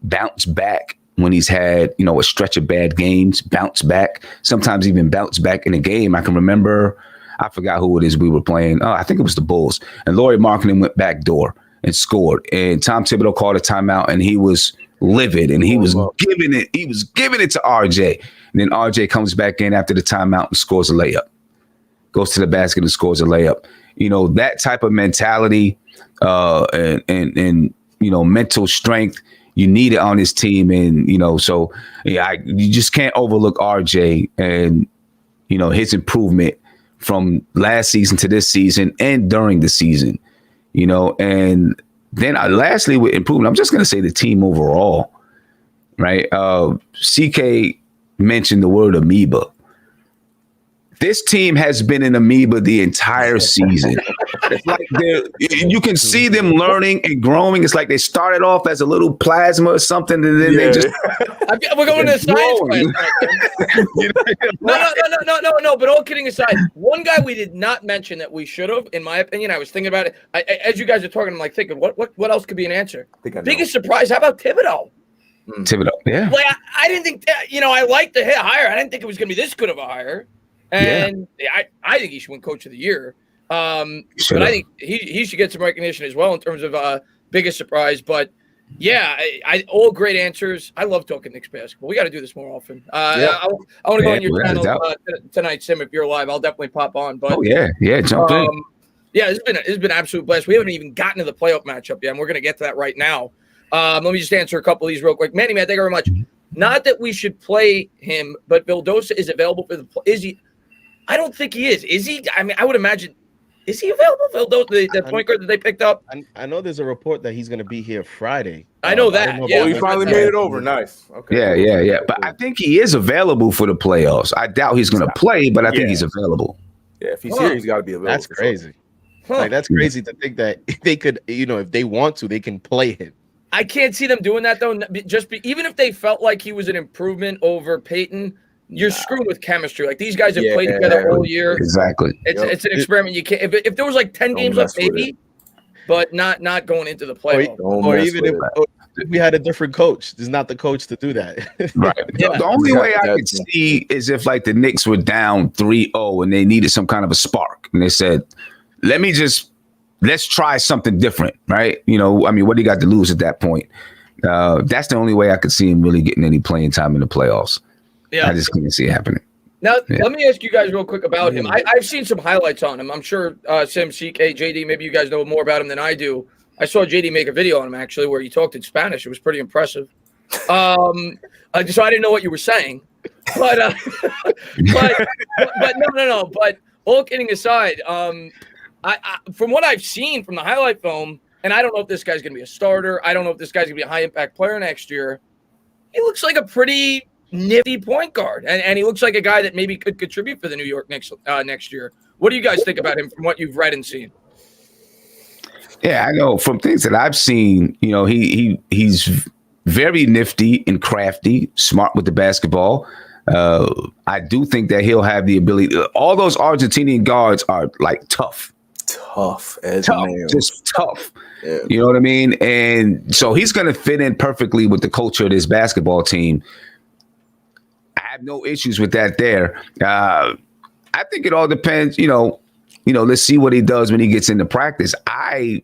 bounce back when he's had, a stretch of bad games, bounce back, sometimes even bounce back in a game. I can remember, I forgot who it is we were playing. Oh, I think it was the Bulls. And Lauri Markkanen went backdoor and scored. And Tom Thibodeau called a timeout, and he was livid, and he was giving it to RJ. And then RJ comes back in after the timeout and scores a layup. Goes to the basket and scores a layup. That type of mentality and mental strength, you need it on his team. And, you just can't overlook RJ and, his improvement from last season to this season and during the season, and then lastly with improvement, I'm just going to say the team overall, right? CK mentioned the word amoeba. This team has been an amoeba the entire season. It's like you can see them learning and growing. It's like they started off as a little plasma or something, and then they just we're going to science class. No. But all kidding aside, one guy we did not mention that we should have, in my opinion, I was thinking about it. As you guys are talking, I'm like thinking, what else could be an answer? Biggest surprise? How about Thibodeau? Thibodeau, yeah. Like I didn't think that. I liked the hire. I didn't think it was going to be this good of a hire. And I think he should win Coach of the Year. But I think he should get some recognition as well in terms of biggest surprise. But yeah, all great answers. I love talking Knicks basketball. We got to do this more often. I want to go on your channel tonight, Sim. If you're live, I'll definitely pop on. But jump in. Yeah, it's been an absolute blast. We haven't even gotten to the playoff matchup yet, and we're going to get to that right now. Let me just answer a couple of these real quick. Manny, man, thank you very much. Not that we should play him, but Vildosa is available for is he? I don't think he is. Is he? I mean, I would imagine. Is he available? The point guard that they picked up? I know there's a report that he's going to be here Friday. I know that. He finally made it over. Nice. Okay. Yeah. But I think he is available for the playoffs. I doubt he's going to play, but I think he's available. Yeah, if he's here, he's got to be available. That's crazy. Like, that's crazy to think that they could, if they want to, they can play him. I can't see them doing that, though. Even if they felt like he was an improvement over Peyton, you're screwed with chemistry. Like, these guys have played together all year. Exactly. It's an experiment. You can't if there was like 10 games left, maybe, but not going into the playoffs. Or even if we had a different coach. There's not the coach to do that. Right. The only way I could see is if like the Knicks were down 3-0 and they needed some kind of a spark. And they said, let's try something different, right? What do you got to lose at that point? That's the only way I could see him really getting any playing time in the playoffs. Yeah, I just can't see it happening. Now, let me ask you guys real quick about him. I've seen some highlights on him. I'm sure Sim, CK, JD, maybe you guys know more about him than I do. I saw JD make a video on him, actually, where he talked in Spanish. It was pretty impressive. So I didn't know what you were saying. But no. But all kidding aside, I from what I've seen from the highlight film, and I don't know if this guy's going to be a starter. I don't know if this guy's going to be a high-impact player next year. He looks like a pretty nifty point guard, and he looks like a guy that maybe could contribute for the New York Knicks next year. What do you guys think about him from what you've read and seen? Yeah, I know from things that I've seen, he's very nifty and crafty, smart with the basketball. I do think that he'll have the ability. All those Argentinian guards are like tough as nails. Just tough. Yeah. You know what I mean? And so he's going to fit in perfectly with the culture of this basketball team. I have no issues with that there. I think it all depends, let's see what he does when he gets into practice.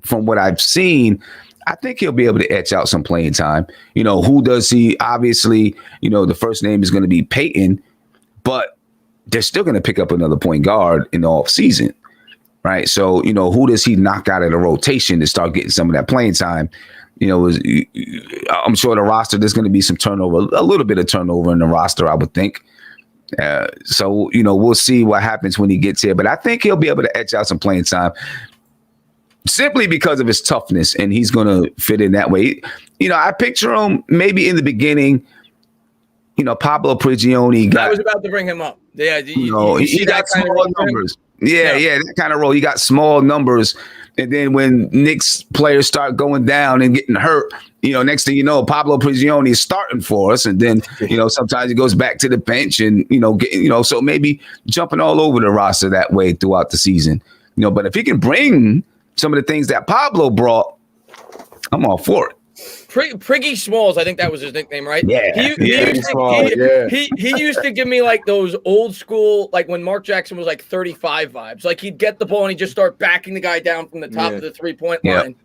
From what I've seen, I think he'll be able to etch out some playing time. Who does he? Obviously, the first name is going to be Peyton, but they're still going to pick up another point guard in the offseason, right? So, who does he knock out of the rotation to start getting some of that playing time? I'm sure the roster, there's going to be some turnover, a little bit of turnover in the roster, I would think. So, we'll see what happens when he gets here. But I think he'll be able to etch out some playing time simply because of his toughness, and he's going to fit in that way. I picture him maybe in the beginning, Pablo Prigioni. I was about to bring him up. Yeah, he got small numbers. Yeah, that kind of role. He got small numbers, And then when Knicks players start going down and getting hurt, next thing you know, Pablo Prigioni is starting for us. And then, sometimes he goes back to the bench and, so maybe jumping all over the roster that way throughout the season. But if he can bring some of the things that Pablo brought, I'm all for it. Priggy Smalls, I think that was his nickname, right? Yeah. He used to give me like those old school, like when Mark Jackson was like 35 vibes. Like he'd get the ball and he'd just start backing the guy down from the top of the 3-point line.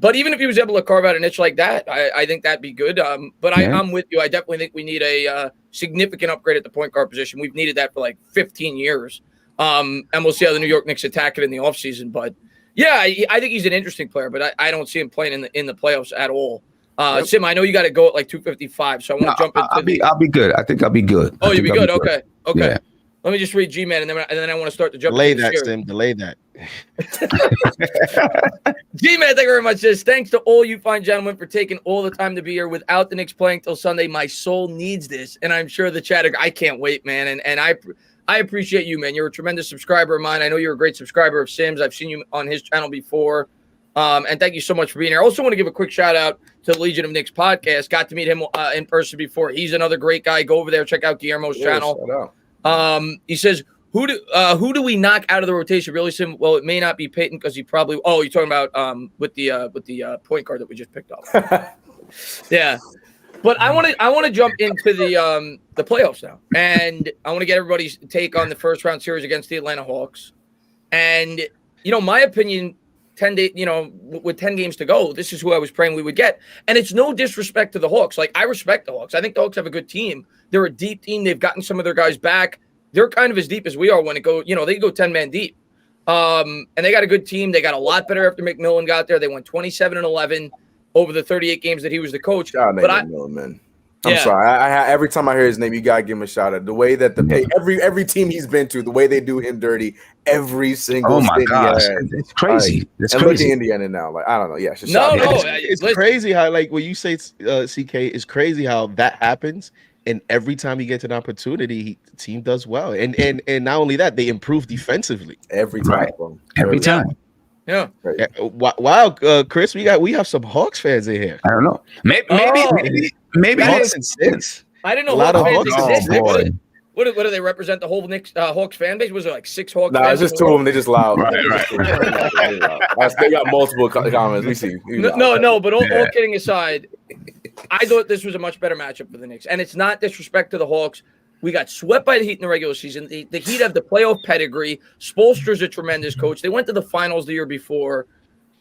But even if he was able to carve out a niche like that, I think that'd be good. But I'm with you. I definitely think we need a significant upgrade at the point guard position. We've needed that for like 15 years. And we'll see how the New York Knicks attack it in the offseason. But yeah, I think he's an interesting player, but I don't see him playing in the playoffs at all. Sim, I know you got to go at like 255, so I want to jump into. I'll be good. I think I'll be good. Oh, you'll be good. Okay. Yeah. Let me just read G-Man, and then I want to start the jump. Delay that, Sim. Delay that. G-Man, thank you very much. Says, thanks to all you fine gentlemen for taking all the time to be here. Without the Knicks playing till Sunday, my soul needs this, and I'm sure the chat. I can't wait, man, and I appreciate you, man. You're a tremendous subscriber of mine. I know you're a great subscriber of Sim's. I've seen you on his channel before. And thank you so much for being here. I also want to give a quick shout out to the Legion of Knicks podcast. Got to meet him in person before. He's another great guy. Go over there, check out Guillermo's channel. He says, who do we knock out of the rotation? Really, Sim? Well, it may not be Peyton because he probably. Oh, you're talking about with the point guard that we just picked up. Yeah. But I want to jump into the playoffs now, and I want to get everybody's take on the first round series against the Atlanta Hawks. And my opinion, with 10 games to go, this is who I was praying we would get. And it's no disrespect to the Hawks. Like, I respect the Hawks. I think the Hawks have a good team. They're a deep team. They've gotten some of their guys back. They're kind of as deep as we are when it go. They go 10-man deep. And they got a good team. They got a lot better after McMillan got there. They went 27-11. Over the 38 games that he was the coach. Man. I'm sorry. I every time I hear his name, you gotta give him a shout out. The way that every team he's been to, the way they do him dirty, every single. Oh my gosh, it's crazy. It's and crazy. Look at Indiana now. Like I don't know. Yeah, it's crazy how when you say CK, it's crazy how that happens. And every time he gets an opportunity, the team does well. And not only that, they improve defensively every time. Right. Every time. Yeah. Wow, Chris, we have some Hawks fans in here. I don't know. Maybe Hawks and 6. I didn't know a lot of Hawks Hawks. exist. What do they represent? The whole Knicks Hawks fan base? Was there like 6 Hawks? Nah, it's just 2 of them. They just loud. Right. They got multiple comments. We see. No. But all kidding aside, I thought this was a much better matchup for the Knicks, and it's not disrespect to the Hawks. We got swept by the Heat in the regular season. The Heat have the playoff pedigree. Spoelstra's a tremendous coach. They went to the finals the year before.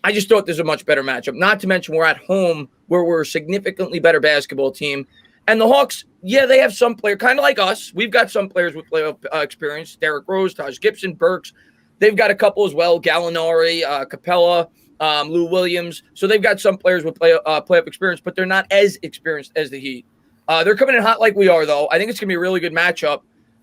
I just thought this was a much better matchup. Not to mention we're at home where we're a significantly better basketball team. And the Hawks, they have some player, kind of like us. We've got some players with playoff experience. Derrick Rose, Taj Gibson, Burks. They've got a couple as well. Gallinari, Capella, Lou Williams. So they've got some players with playoff experience, but they're not as experienced as the Heat. They're coming in hot like we are, though. I think it's going to be a really good matchup.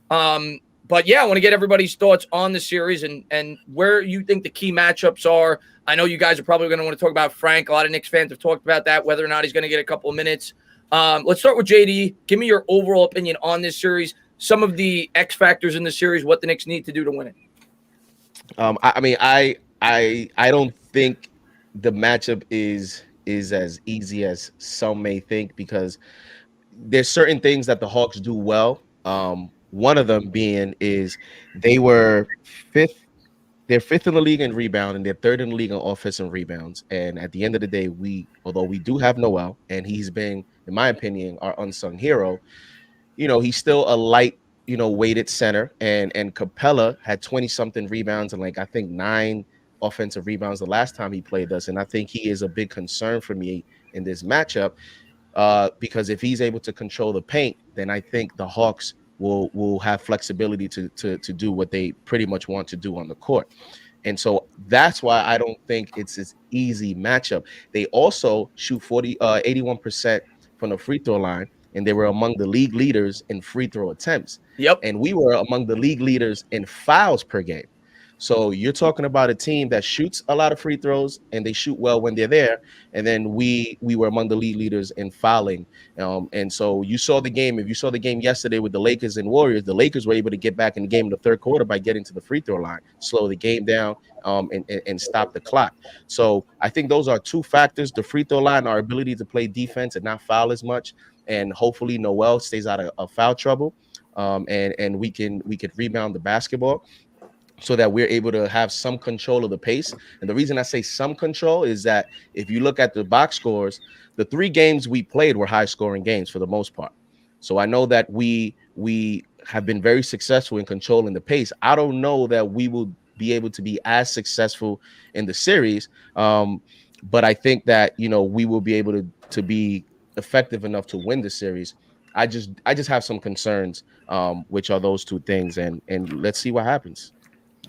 But, I want to get everybody's thoughts on the series and where you think the key matchups are. I know you guys are probably going to want to talk about Frank. A lot of Knicks fans have talked about that, whether or not he's going to get a couple of minutes. Let's start with JD. Give me your overall opinion on this series, some of the X factors in the series, what the Knicks need to do to win it. I don't think the matchup is as easy as some may think because – there's certain things that the Hawks do well. One of them being is they were fifth. They're fifth in the league in rebound, and they're third in the league in offensive rebounds. And at the end of the day, although we do have Noel, and he's been, in my opinion, our unsung hero, he's still a light, weighted center. And Capella had 20-something rebounds and I think 9 offensive rebounds the last time he played us. And I think he is a big concern for me in this matchup. Because if he's able to control the paint, then I think the Hawks will have flexibility to do what they pretty much want to do on the court. And so that's why I don't think it's this easy matchup. They also shoot 81% from the free throw line, and they were among the league leaders in free throw attempts. Yep. And we were among the league leaders in fouls per game. So you're talking about a team that shoots a lot of free throws and they shoot well when they're there. And then we were among the league leaders in fouling. And so you saw the game. If you saw the game yesterday with the Lakers and Warriors, the Lakers were able to get back in the game in the third quarter by getting to the free throw line, slow the game down, and stop the clock. So I think those are two factors: the free throw line, our ability to play defense and not foul as much, and hopefully Noel stays out of foul trouble, and we could rebound the basketball, so that we're able to have some control of the pace. And the reason I say some control is that if you look at the box scores, the 3 games we played were high scoring games for the most part. So I know that we have been very successful in controlling the pace. I don't know that we will be able to be as successful in the series, but I think that, you know, we will be able to be effective enough to win the series. I just have some concerns, which are those 2 things, and let's see what happens.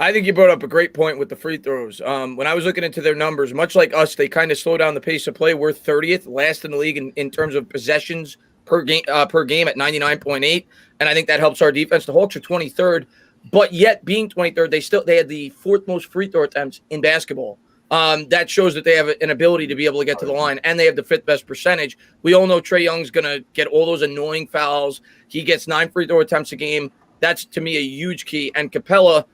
I think you brought up a great point with the free throws. When I was looking into their numbers, much like us, they kind of slow down the pace of play. We're 30th, last in the league in terms of possessions per game at 99.8, and I think that helps our defense. The Hawks are 23rd, but yet being 23rd, they had the 4th most free throw attempts in basketball. That shows that they have an ability to be able to get to the line, and they have the 5th best percentage. We all know Trae Young's going to get all those annoying fouls. He gets 9 free throw attempts a game. That's, to me, a huge key. And Capella,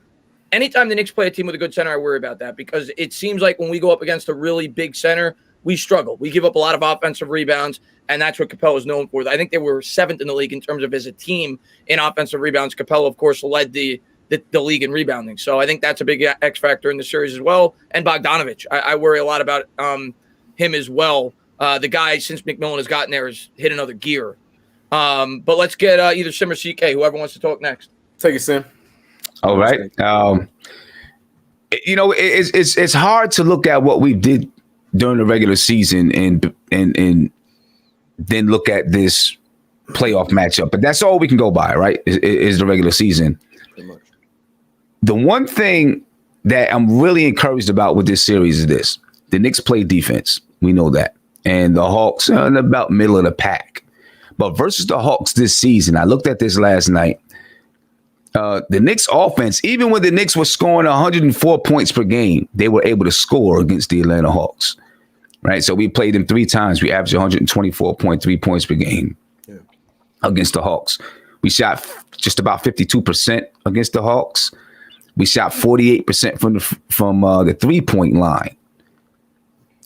anytime the Knicks play a team with a good center, I worry about that, because it seems like when we go up against a really big center, we struggle. We give up a lot of offensive rebounds, and that's what Capella is known for. I think they were 7th in the league in terms of as a team in offensive rebounds. Capella, of course, led the league in rebounding. So I think that's a big X factor in the series as well. And Bogdanovich, I worry a lot about him as well. The guy, since McMillan has gotten there, has hit another gear. But let's get either Sim or CK, whoever wants to talk next. Take it, Sim. All right. You know, it's hard to look at what we did during the regular season and then look at this playoff matchup. But that's all we can go by, right? Is the regular season. The one thing that I'm really encouraged about with this series is this: the Knicks play defense. We know that, and the Hawks are in about middle of the pack. But versus the Hawks this season, I looked at this last night. The Knicks offense, even when the Knicks were scoring 104 points per game, they were able to score against the Atlanta Hawks, right? So we played them 3 times. We averaged 124.3 points per game against the Hawks. We shot just about 52% against the Hawks. We shot 48% from the 3-point line,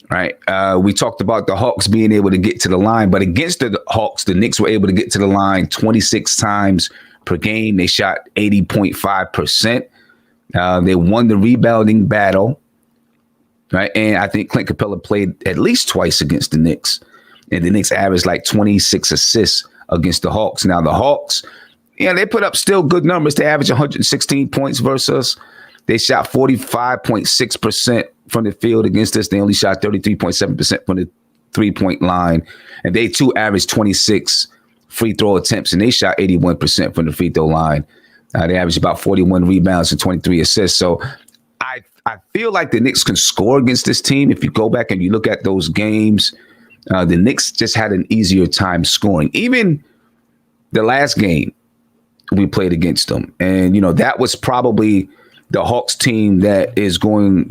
right? We talked about the Hawks being able to get to the line, but against the Hawks, the Knicks were able to get to the line 26 times per game. They shot 80.5%. They won the rebounding battle, right? And I think Clint Capella played at least twice against the Knicks, and the Knicks averaged like 26 assists against the Hawks. Now the Hawks, they put up still good numbers. They averaged 116 points versus us. They shot 45.6% from the field against us. They only shot 33.7% from the 3-point line, and they too averaged 26 free throw attempts, and they shot 81% from the free throw line. They averaged about 41 rebounds and 23 assists. So I feel like the Knicks can score against this team. If you go back and you look at those games, the Knicks just had an easier time scoring. Even the last game we played against them, and that was probably the Hawks team that is going.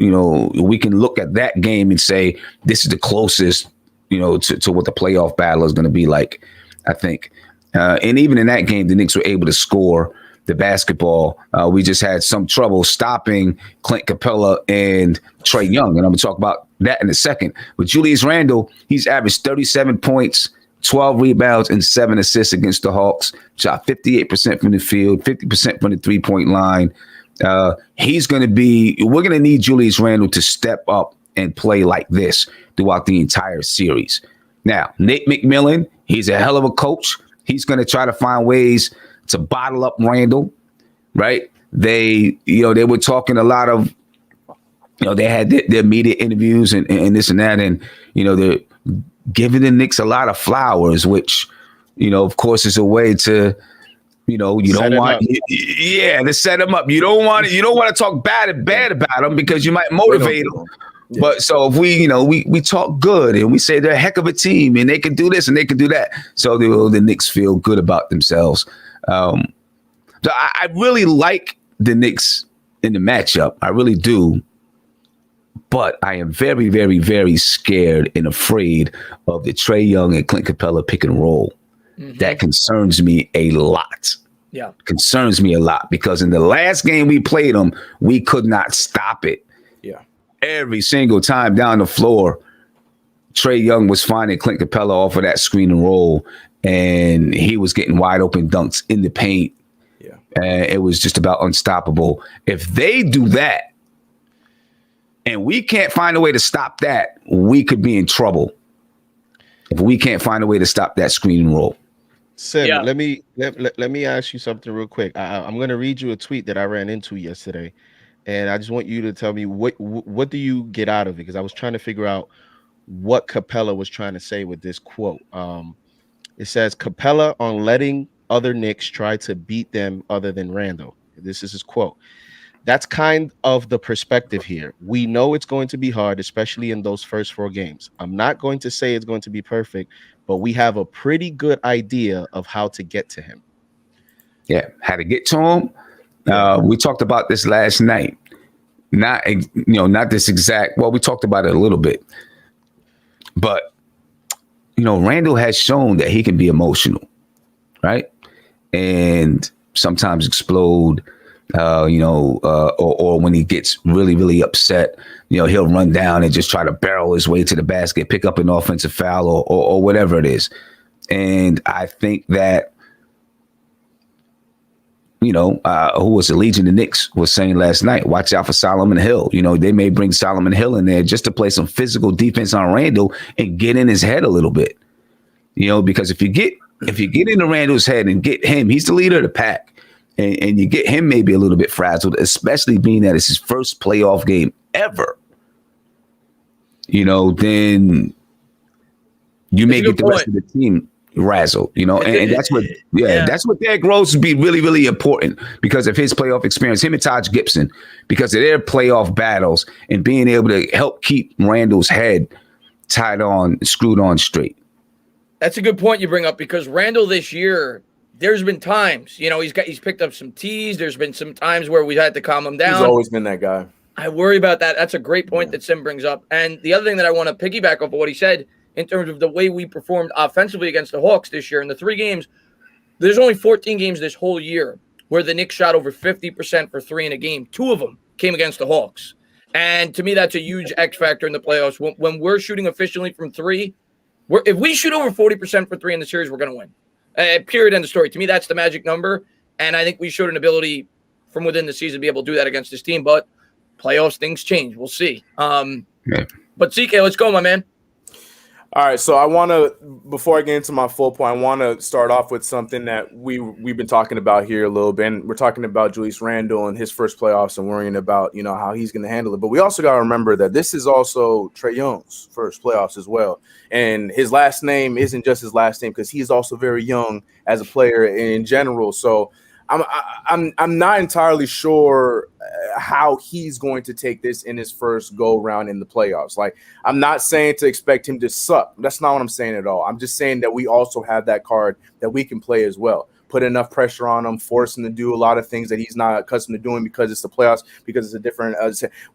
We can look at that game and say this is the closest, to what the playoff battle is going to be like, I think. And even in that game, the Knicks were able to score the basketball. We just had some trouble stopping Clint Capella and Trae Young. And I'm going to talk about that in a second. With Julius Randle, he's averaged 37 points, 12 rebounds, and 7 assists against the Hawks. Shot 58% from the field, 50% from the 3-point line. We're going to need Julius Randle to step up and play like this throughout the entire series. Now, Nate McMillan, he's a hell of a coach. He's going to try to find ways to bottle up Randle, right? They were talking a lot of, they had their media interviews and this and that. And, they're giving the Knicks a lot of flowers, which, of course, is a way to, you don't want, to set them up. You don't want to talk bad about them because you might motivate them. Yeah. But so if we talk good and we say they're a heck of a team and they can do this and they can do that, so the Knicks feel good about themselves. So I really like the Knicks in the matchup. I really do. But I am very, very, very scared and afraid of the Trae Young and Clint Capella pick and roll. That concerns me a lot. Yeah. Concerns me a lot because in the last game we played them, we could not stop it. Yeah. Every single time down the floor, Trae Young was finding Clint Capella off of that screen and roll, and he was getting wide open dunks in the paint. Yeah. And it was just about unstoppable. If they do that, and we can't find a way to stop that, we could be in trouble. If we can't find a way to stop that screen and roll. Sim, let me ask you something real quick. I'm going to read you a tweet that I ran into yesterday, and I just want you to tell me what do you get out of it? Because I was trying to figure out what Capella was trying to say with this quote. It says Capella on letting other Knicks try to beat them other than Randall. This is his quote. That's kind of the perspective here. We know it's going to be hard, especially in those first 4 games. I'm not going to say it's going to be perfect, but we have a pretty good idea of how to get to him. Yeah, how to get to him. We talked about this last night. Not this exact. Well, we talked about it a little bit, but Randall has shown that he can be emotional, right? And sometimes explode. Or when he gets really, really upset, he'll run down and just try to barrel his way to the basket, pick up an offensive foul or whatever it is. And I think that, who was the Legion of Knicks was saying last night, watch out for Solomon Hill. They may bring Solomon Hill in there just to play some physical defense on Randall and get in his head a little bit, because if you get into Randall's head and get him, he's the leader of the pack. And you get him maybe a little bit frazzled, especially being that it's his first playoff game ever. Then you may get the rest of the team razzled, and that's what, that's what Derrick Rose would be really, really important because of his playoff experience, him and Taj Gibson, because of their playoff battles and being able to help keep Randall's head screwed on straight. That's a good point you bring up because Randall this year, there's been times, he's picked up some tees. There's been some times where we've had to calm him down. He's always been that guy. I worry about that. That's a great point that Sim brings up. And the other thing that I want to piggyback off of what he said in terms of the way we performed offensively against the Hawks this year in the 3 games, there's only 14 games this whole year where the Knicks shot over 50% for 3 in a game. 2 of them came against the Hawks. And to me, that's a huge X factor in the playoffs. When we're shooting efficiently from 3, if we shoot over 40% for 3 in the series, we're going to win. Period, end of story. To me, that's the magic number. And I think we showed an ability from within the season to be able to do that against this team. But playoffs, things change. We'll see. But CK, let's go, my man. All right, so I want to, before I get into my full point, I want to start off with something that we've been talking about here a little bit. And we're talking about Julius Randle and his first playoffs and worrying about, how he's going to handle it. But we also got to remember that this is also Trae Young's first playoffs as well. And his last name isn't just his last name because he's also very young as a player in general. So I'm not entirely sure how he's going to take this in his first go round in the playoffs. Like, I'm not saying to expect him to suck. That's not what I'm saying at all. I'm just saying that we also have that card that we can play as well. Put enough pressure on him, force him to do a lot of things that he's not accustomed to doing because it's the playoffs, because it's a different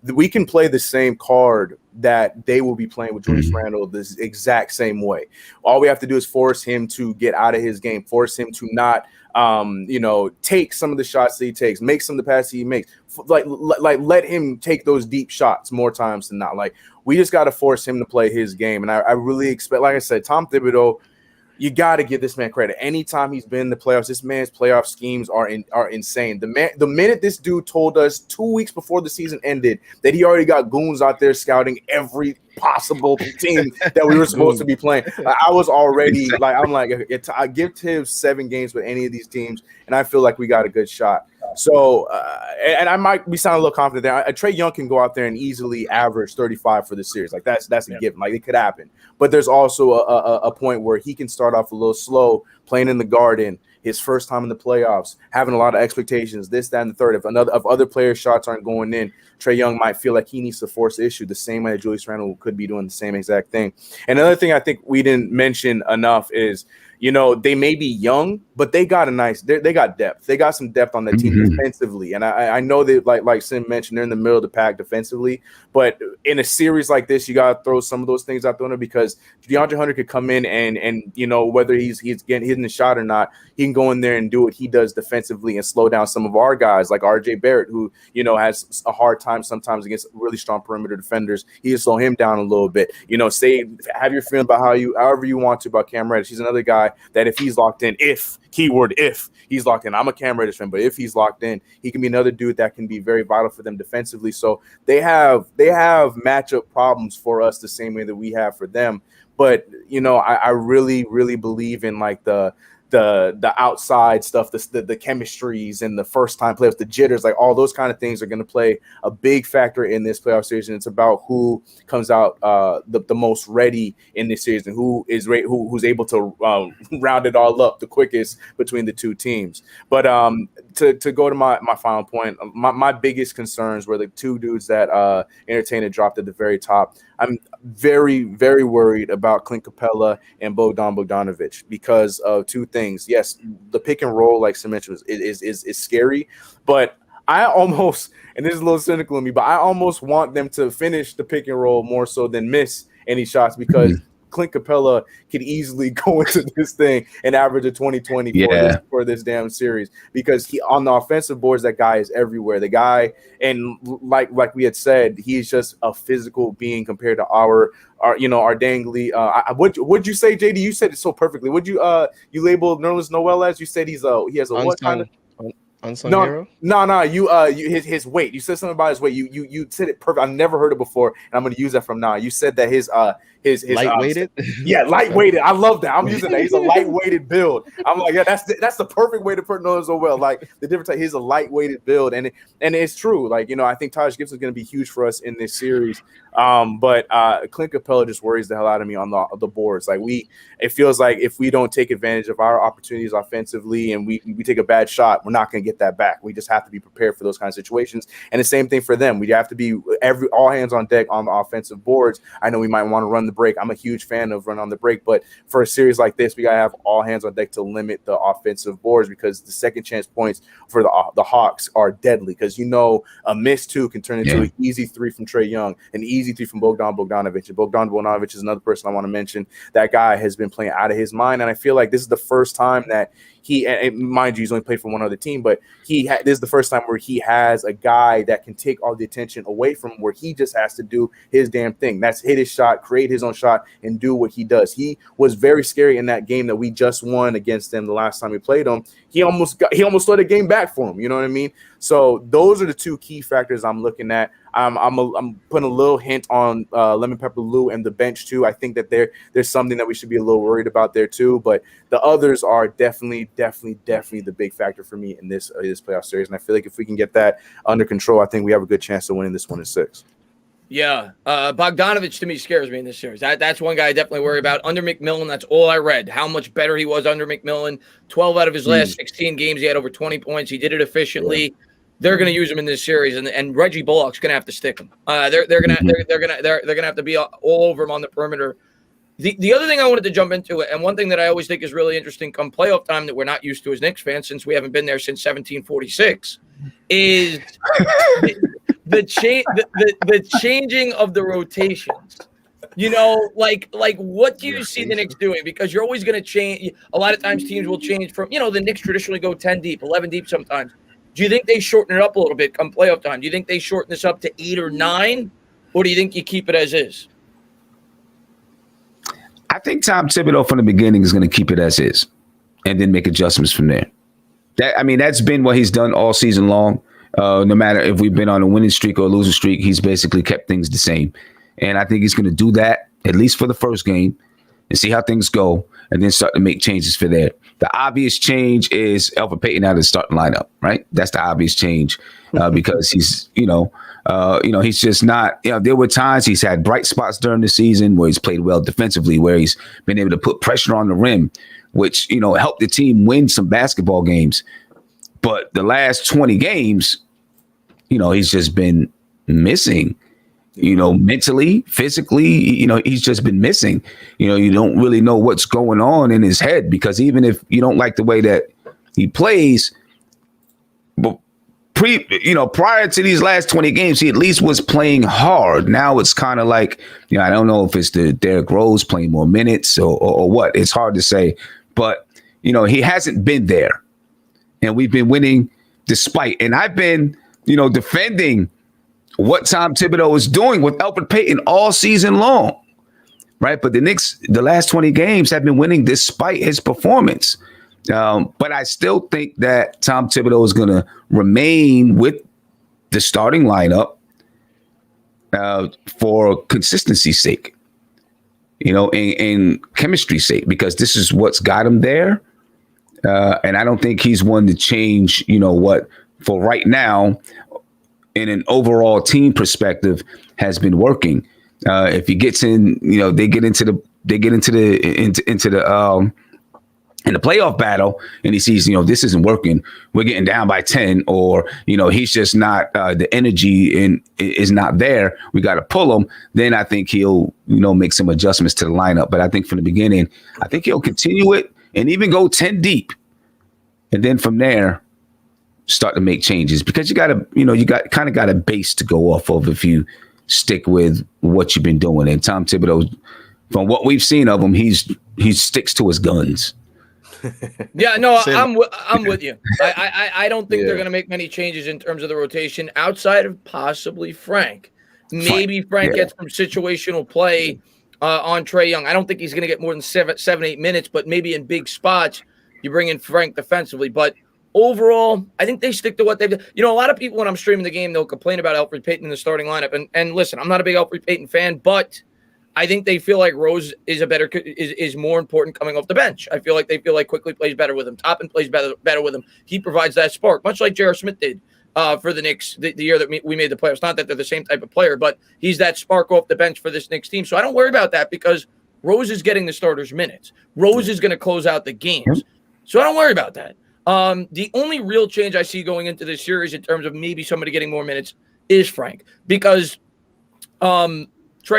we can play the same card that they will be playing with Julius Randle this exact same way. All we have to do is force him to get out of his game, force him to not take some of the shots that he takes, make some of the passes he makes, like let him take those deep shots more times than not. Like, we just got to force him to play his game. And I really expect, like I said, Tom Thibodeau, you got to give this man credit. Anytime he's been in the playoffs, this man's playoff schemes are insane. The minute this dude told us 2 weeks before the season ended that he already got goons out there scouting every possible team that we were supposed to be playing, I was already like, I'm like, I give Tibbs 7 games with any of these teams, and I feel like we got a good shot. So, and I might be sounding a little confident there. Trae Young can go out there and easily average 35 for the series. Like, that's a given. Like, it could happen. But there's also a point where he can start off a little slow, playing in the Garden, his first time in the playoffs, having a lot of expectations, this, that, and the third. If other players' shots aren't going in, Trae Young might feel like he needs to force the issue the same way that Julius Randle could be doing the same exact thing. And another thing I think we didn't mention enough is, they may be young, but they got they got depth. They got some depth on the team defensively. And I know that like Sim mentioned, they're in the middle of the pack defensively. But in a series like this, you got to throw some of those things out there because DeAndre Hunter could come in and whether he's hitting the shot or not, he can go in there and do what he does defensively and slow down some of our guys like RJ Barrett, who, has a hard time sometimes against really strong perimeter defenders. He can slow him down a little bit. Have your feeling about however you want to about Cam Reddish. He's another guy that if he's locked in, if he's locked in, I'm a Cam Reddish fan, but if he's locked in, he can be another dude that can be very vital for them defensively. So they have matchup problems for us the same way that we have for them. But I really, really believe in like the outside stuff, the chemistries and the first time playoffs, the jitters, like all those kind of things are going to play a big factor in this playoff series. And it's about who comes out the most ready in this series and who's able to round it all up the quickest between the two teams. But to go to my final point, my biggest concerns were the two dudes that Entertainer dropped at the very top. I'm very, very worried about Clint Capella and Bogdan Bogdanovic because of two things. Yes, the pick and roll, like Sim mentioned, is scary, but I almost, and this is a little cynical of me, but I almost want them to finish the pick and roll more so than miss any shots because Clint Capella could easily go into this thing and average a 20-20 for this damn series because he on the offensive boards, that guy is everywhere. The guy, and like we had said, he's just a physical being compared to our dangly. What'd you say, JD? You said it so perfectly. Would you label Nerlens Noel as? You said he has a unsung, what kind of unsung hero? No. You his weight. You said something about his weight. You said it perfect. I've never heard it before, and I'm going to use that from now. You said that his light-weighted. Light-weighted. I love that. I'm using that. He's a light-weighted build. I'm like, that's the perfect way to put Noah so well. Like the difference, he's a light-weighted build, and it's true. Like I think Taj Gibson's going to be huge for us in this series. But Clint Capella just worries the hell out of me on the boards. Like it feels like if we don't take advantage of our opportunities offensively and we take a bad shot, we're not going to get that back. We just have to be prepared for those kind of situations. And the same thing for them. We have to be all hands on deck on the offensive boards. I know we might want to run the break. I'm a huge fan of run on the break, but for a series like this, we got to have all hands on deck to limit the offensive boards because the second chance points for the Hawks are deadly because a miss two can turn into an easy three from Trae Young, an easy three from Bogdan Bogdanovic. And Bogdan Bogdanovic is another person I want to mention. That guy has been playing out of his mind, and I feel like this is the first time that mind you, he's only played for one other team, but this is the first time where he has a guy that can take all the attention away from where he just has to do his damn thing. That's hit his shot, create his own shot, and do what he does. He was very scary in that game that we just won against them the last time we played him. He almost let a game back for him. You know what I mean? So those are the two key factors I'm looking at. I'm putting a little hint on Lemon Pepper Lou and the bench too. I think that there's something that we should be a little worried about there too. But the others are definitely the big factor for me in this playoff series. And I feel like if we can get that under control, I think we have a good chance of winning this one in 6. Yeah, Bogdanovic to me scares me in this series. That's one guy I definitely worry about. Under McMillan, that's all I read. How much better he was under McMillan. 12 out of his last 16 games, he had over 20 points. He did it efficiently. Yeah. They're going to use him in this series, and Reggie Bullock's going to have to stick him. They're going to have to be all over him on the perimeter. The other thing I wanted to jump into, and one thing that I always think is really interesting come playoff time that we're not used to as Knicks fans since we haven't been there since 1746, is the changing of the rotations. Like what do you see the Knicks doing? Because you're always going to change. A lot of times teams will change from, the Knicks traditionally go 10 deep, 11 deep sometimes. Do you think they shorten it up a little bit come playoff time? Do you think they shorten this up to 8 or 9? Or do you think you keep it as is? I think Tom Thibodeau from the beginning is going to keep it as is and then make adjustments from there. That's been what he's done all season long. No matter if we've been on a winning streak or a losing streak, he's basically kept things the same. And I think he's going to do that, at least for the first game, and see how things go, and then start to make changes for there. The obvious change is Elfrid Payton out of the starting lineup, right? That's the obvious change because he's, he's just not, there were times he's had bright spots during the season where he's played well defensively, where he's been able to put pressure on the rim, which, helped the team win some basketball games. But the last 20 games, he's just been missing. mentally, physically, he's just been missing. You don't really know what's going on in his head, because even if you don't like the way that he plays, but prior to these last 20 games, he at least was playing hard. Now it's kind of like, I don't know if it's the Derrick Rose playing more minutes or what. It's hard to say, but he hasn't been there, and we've been winning despite. And I've been, defending what Tom Thibodeau is doing with Elfrid Payton all season long, right? But the Knicks, the last 20 games, have been winning despite his performance. But I still think that Tom Thibodeau is going to remain with the starting lineup for consistency's sake, and chemistry's sake, because this is what's got him there. And I don't think he's one to change, what for right now, in an overall team perspective, has been working. If he gets in, they get into the playoff battle, and he sees, this isn't working, we're getting down by 10, or, he's just not, the energy is not there, we got to pull him, then I think he'll, make some adjustments to the lineup. But I think from the beginning, I think he'll continue it and even go 10 deep. And then from there, start to make changes, because you got a base to go off of if you stick with what you've been doing. And Tom Thibodeau, from what we've seen of him, he sticks to his guns. Yeah, no, I'm with you. I don't think they're going to make many changes in terms of the rotation outside of possibly Frank. Maybe Frank gets some situational play on Trae Young. I don't think he's going to get more than 7-8 minutes, but maybe in big spots you bring in Frank defensively. But overall, I think they stick to what they've done. A lot of people, when I'm streaming the game, they'll complain about Elfrid Payton in the starting lineup. And listen, I'm not a big Elfrid Payton fan, but I think they feel like Rose is more important coming off the bench. I feel like they feel like Quickly plays better with him. Toppin plays better with him. He provides that spark, much like J.R. Smith did for the Knicks the year that we made the playoffs. Not that they're the same type of player, but he's that spark off the bench for this Knicks team. So I don't worry about that, because Rose is getting the starters minutes. Rose is going to close out the games. So I don't worry about that. The only real change I see going into this series in terms of maybe somebody getting more minutes is Frank, because Trae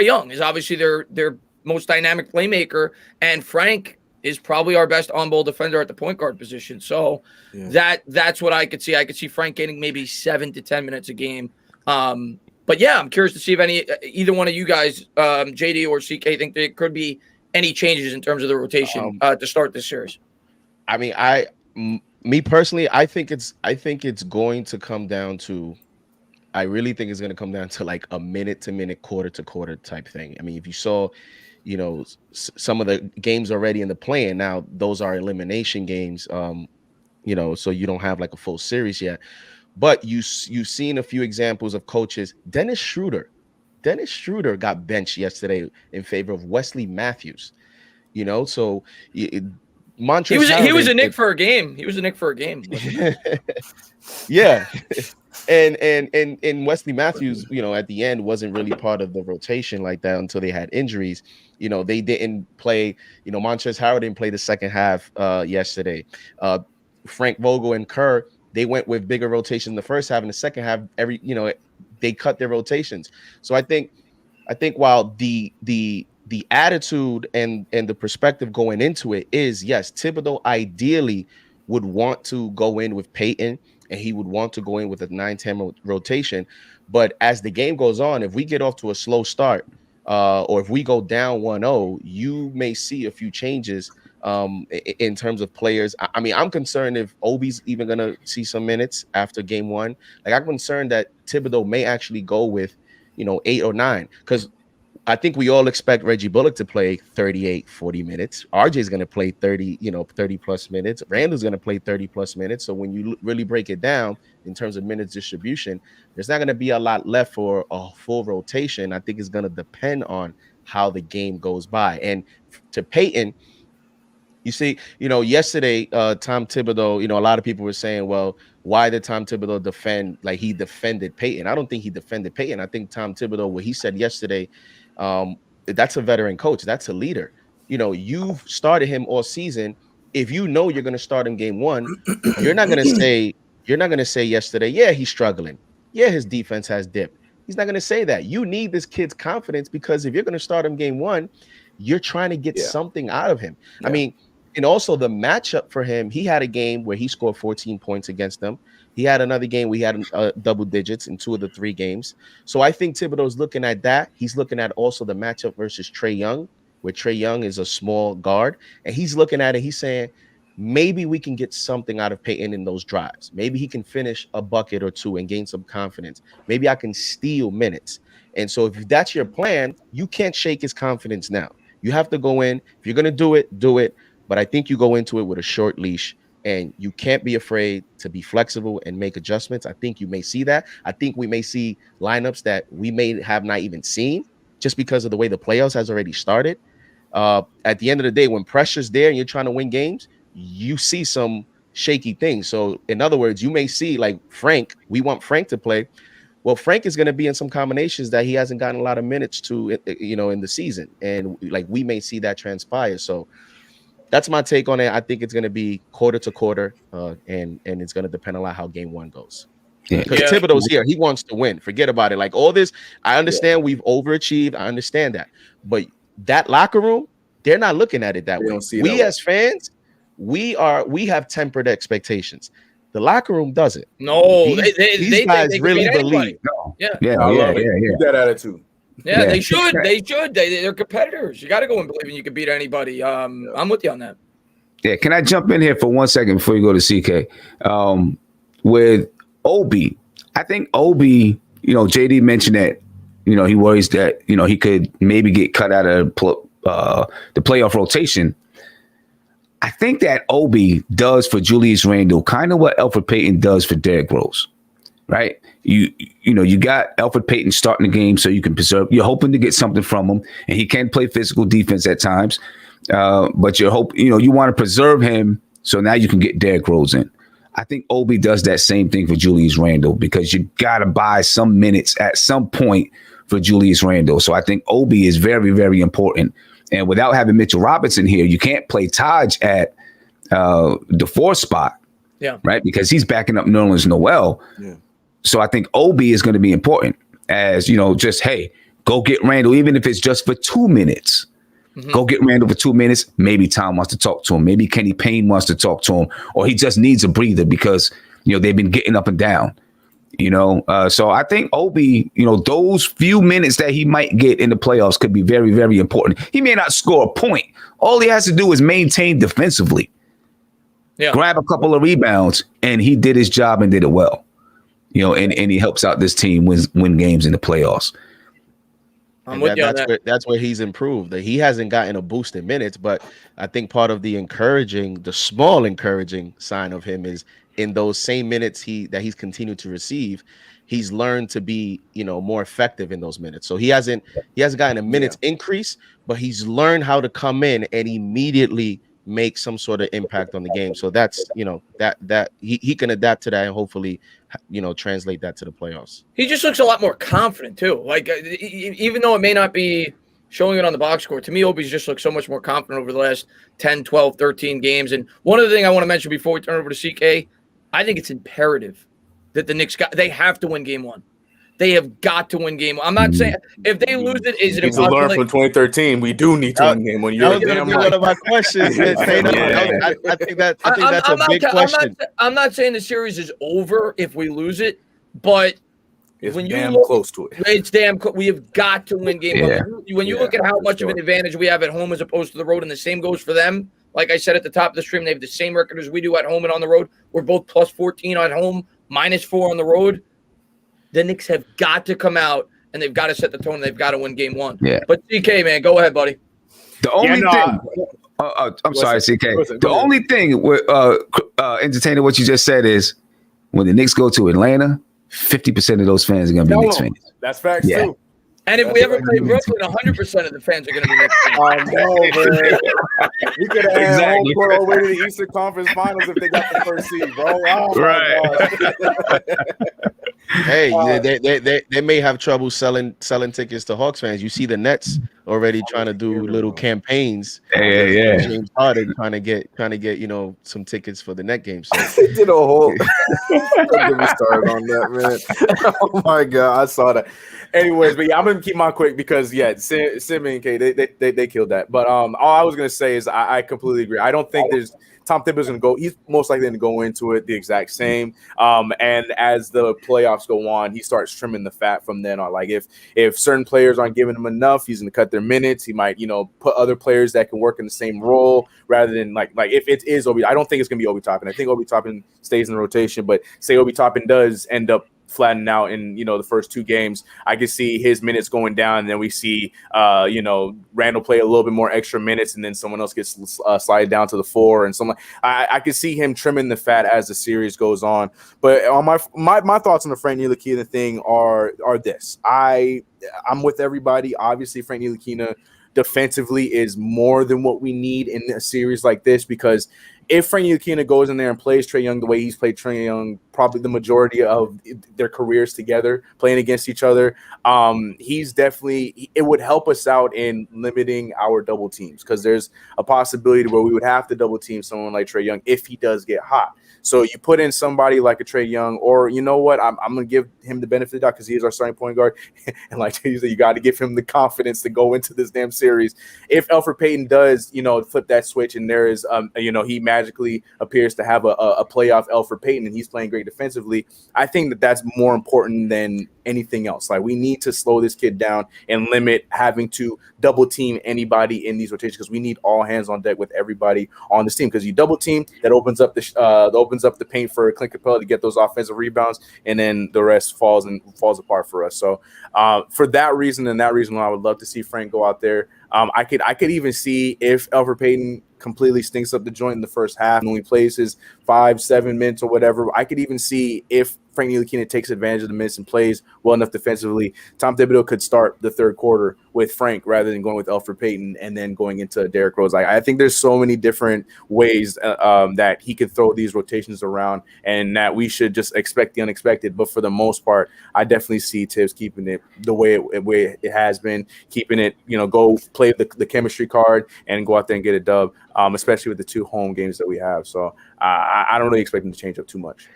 Young is obviously their most dynamic playmaker, and Frank is probably our best on-ball defender at the point guard position. So that's what I could see. I could see Frank getting maybe 7 to 10 minutes a game. But yeah, I'm curious to see if either one of you guys, JD or CK, think there could be any changes in terms of the rotation to start this series. I mean, me personally, I think it's going to come down to, I really think it's going to come down to like a minute to minute, quarter to quarter type thing. I mean, if you saw, some of the games already in the play-in, now those are elimination games, so you don't have like a full series yet. But you've seen a few examples of coaches. Dennis Schroeder got benched yesterday in favor of Wesley Matthews. So Montrezl he was a Knick for a game. He was a Knick for a game. Yeah. And Wesley Matthews, at the end wasn't really part of the rotation like that until they had injuries. They didn't play, Montrezl Harrell didn't play the second half yesterday. Frank Vogel and Kerr, they went with bigger rotation in the first half. In the second half, they cut their rotations. So I think while the attitude and the perspective going into it is, yes, Thibodeau ideally would want to go in with Payton, and he would want to go in with a 9-10 rotation. But as the game goes on, if we get off to a slow start, or if we go down 1-0, you may see a few changes in terms of players. I mean, I'm concerned if Obi's even going to see some minutes after game one. Like, I'm concerned that Thibodeau may actually go with, 8 or 9, because I think we all expect Reggie Bullock to play 38, 40 minutes. RJ's going to play 30 plus minutes. Randall's going to play 30 plus minutes. So when you really break it down in terms of minutes distribution, there's not going to be a lot left for a full rotation. I think it's going to depend on how the game goes by. And to Payton, you see, yesterday, Tom Thibodeau, a lot of people were saying, well, why did Tom Thibodeau defend? Like, he defended Payton. I don't think he defended Payton. I think Tom Thibodeau, what he said yesterday, that's a veteran coach. That's a leader. You've started him all season. If you're going to start him game one, you're not going to say yesterday, yeah, he's struggling. Yeah, his defense has dipped. He's not going to say that. You need this kid's confidence because if you're going to start him game one, you're trying to get something out of him. I mean, and also the matchup for him, he had a game where he scored 14 points against them. He had another game where he had double digits in 2 of the 3 games. So I think Thibodeau's looking at that. He's looking at also the matchup versus Trae Young, where Trae Young is a small guard. And he's looking at it. He's saying, maybe we can get something out of Peyton in those drives. Maybe he can finish a bucket or 2 and gain some confidence. Maybe I can steal minutes. And so if that's your plan, you can't shake his confidence now. You have to go in. If you're going to do it, do it. But I think you go into it with a short leash, and you can't be afraid to be flexible and make adjustments. I think you may see that. I think we may see lineups that we may have not even seen just because of the way the playoffs has already started. At the end of the day, when pressure's there and you're trying to win games, you see some shaky things. So in other words, you may see like Frank, we want Frank to play. Well, Frank is going to be in some combinations that he hasn't gotten a lot of minutes to, in the season. And like, we may see that transpire. So that's my take on it. I think it's going to be quarter to quarter, and it's going to depend a lot how game one goes. Because Thibodeau's here. He wants to win. Forget about it. Like all this, I understand we've overachieved. I understand that. But that locker room, they're not looking at it that way. We as fans, we have tempered expectations. The locker room doesn't. No, these guys really believe. No. Keep that attitude. Yeah, they should. They should. They're competitors. You got to go and believe you can beat anybody. I'm with you on that. Yeah, can I jump in here for 1 second before you go to CK? With Obi, I think Obi, JD mentioned that, he worries that, he could maybe get cut out of the playoff rotation. I think that Obi does for Julius Randle kind of what Elfrid Payton does for Derrick Rose, right? You got Elfrid Payton starting the game so you can preserve. You're hoping to get something from him, and he can play physical defense at times. But you want to preserve him so now you can get Derrick Rose in. I think Obi does that same thing for Julius Randle because you got to buy some minutes at some point for Julius Randle. So I think Obi is very, very important. And without having Mitchell Robinson here, you can't play Taj at the 4th spot, right? Because he's backing up Nerlens Noel. Yeah. So I think Obi is going to be important as, just, hey, go get Randle, even if it's just for 2 minutes. Mm-hmm. Go get Randle for 2 minutes. Maybe Tom wants to talk to him. Maybe Kenny Payne wants to talk to him, or he just needs a breather because, they've been getting up and down, So I think Obi, those few minutes that he might get in the playoffs could be very, very important. He may not score a point. All he has to do is maintain defensively, grab a couple of rebounds, and he did his job and did it well. And he helps out this team win games in the playoffs. That's where he's improved. He hasn't gotten a boost in minutes, but I think part of the small encouraging sign of him is in those same minutes that he's continued to receive, he's learned to be, more effective in those minutes. So he hasn't gotten a minutes increase, but he's learned how to come in and immediately make some sort of impact on the game. So that's, that he can adapt to that and hopefully, translate that to the playoffs. He just looks a lot more confident too. Like even though it may not be showing it on the box score, to me, Obi's just looked so much more confident over the last 10, 12, 13 games. And one other thing I want to mention before we turn over to CK, I think it's imperative that the Knicks they have to win game one. They have got to win game one. I'm not saying if they lose it, is it impossible? To learn from 2013 we do need to win game one. That was going to be one of my questions. I think that's a big question. I'm not saying the series is over if we lose it, but it's when damn you look, close to it. It's damn close. We have got to win game one. When you look at how much of an advantage we have at home as opposed to the road, and the same goes for them. Like I said at the top of the stream, they have the same record as we do at home and on the road. We're both plus 14 at home, minus 4 on the road. The Knicks have got to come out and they've got to set the tone. They've got to win game one. Yeah. But CK, man, go ahead, buddy. The only thing, I'm sorry, CK. The only thing with entertaining what you just said is when the Knicks go to Atlanta, 50% of those fans are going to be Knicks fans. That's facts too. And if we ever play Brooklyn, 100% of the fans are going to be Knicks fans. I know, man. We could have had home court all the way to the Eastern Conference Finals if they got the first seed, bro. Oh, right. Hey, they may have trouble selling tickets to Hawks fans. You see the Nets already trying to do little campaigns with Yeah. James Harden trying to get some tickets for the net game. So They did a whole. Don't get me started on that, man. Oh my god, I saw that. Anyways, but yeah, I'm gonna keep mine quick because Sim and K they killed that. But all I was gonna say is I completely agree. I don't think there's Tom Thibodeau's gonna go. He's most likely gonna go into it the exact same. And as the playoffs go on, he starts trimming the fat from then on. Like if certain players aren't giving him enough, he's gonna cut their minutes. He might put other players that can work in the same role rather than like if it is Obi. I don't think it's gonna be Obi Toppin. I think Obi Toppin stays in the rotation, but say Obi Toppin does end up flattening out in the first two games, I can see his minutes going down, and then we see Randall play a little bit more extra minutes, and then someone else gets slided down to the 4, and someone I can see him trimming the fat as the series goes on. But on my thoughts on the Frank Ntilikina thing are this: I'm with everybody. Obviously, Frank Ntilikina defensively is more than what we need in a series like this, because if Frank Ntilikina goes in there and plays Trae Young the way he's played Trae Young probably the majority of their careers together, playing against each other, it would help us out in limiting our double teams, because there's a possibility where we would have to double team someone like Trae Young if he does get hot. So you put in somebody like a Trae Young, or you know what, I'm going to give him the benefit of the doubt because he is our starting point guard. And like you said, you got to give him the confidence to go into this damn series. If Elfrid Payton does, flip that switch, and there is, he magically appears to have a playoff Elfrid Payton, and he's playing great defensively, I think that that's more important than anything else. Like, we need to slow this kid down and limit having to double team anybody in these rotations, because we need all hands on deck with everybody on this team. Because you double team, that opens up the paint for Clint Capella to get those offensive rebounds, and then the rest falls apart for us. So for that reason and that reason, I would love to see Frank go out there. I could even see if Elfrid Payton completely stinks up the joint in the first half and when he plays his 5-7 minutes or whatever, I could even see if Frank Ntilikina takes advantage of the minutes and plays well enough defensively, Tom Thibodeau could start the third quarter with Frank rather than going with Elfrid Payton and then going into Derrick Rose. I think there's so many different ways that he could throw these rotations around, and that we should just expect the unexpected. But for the most part, I definitely see Tibbs keeping it the way it has been, keeping it, go play the chemistry card and go out there and get a dub, especially with the 2 home games that we have. So I don't really expect him to change up too much.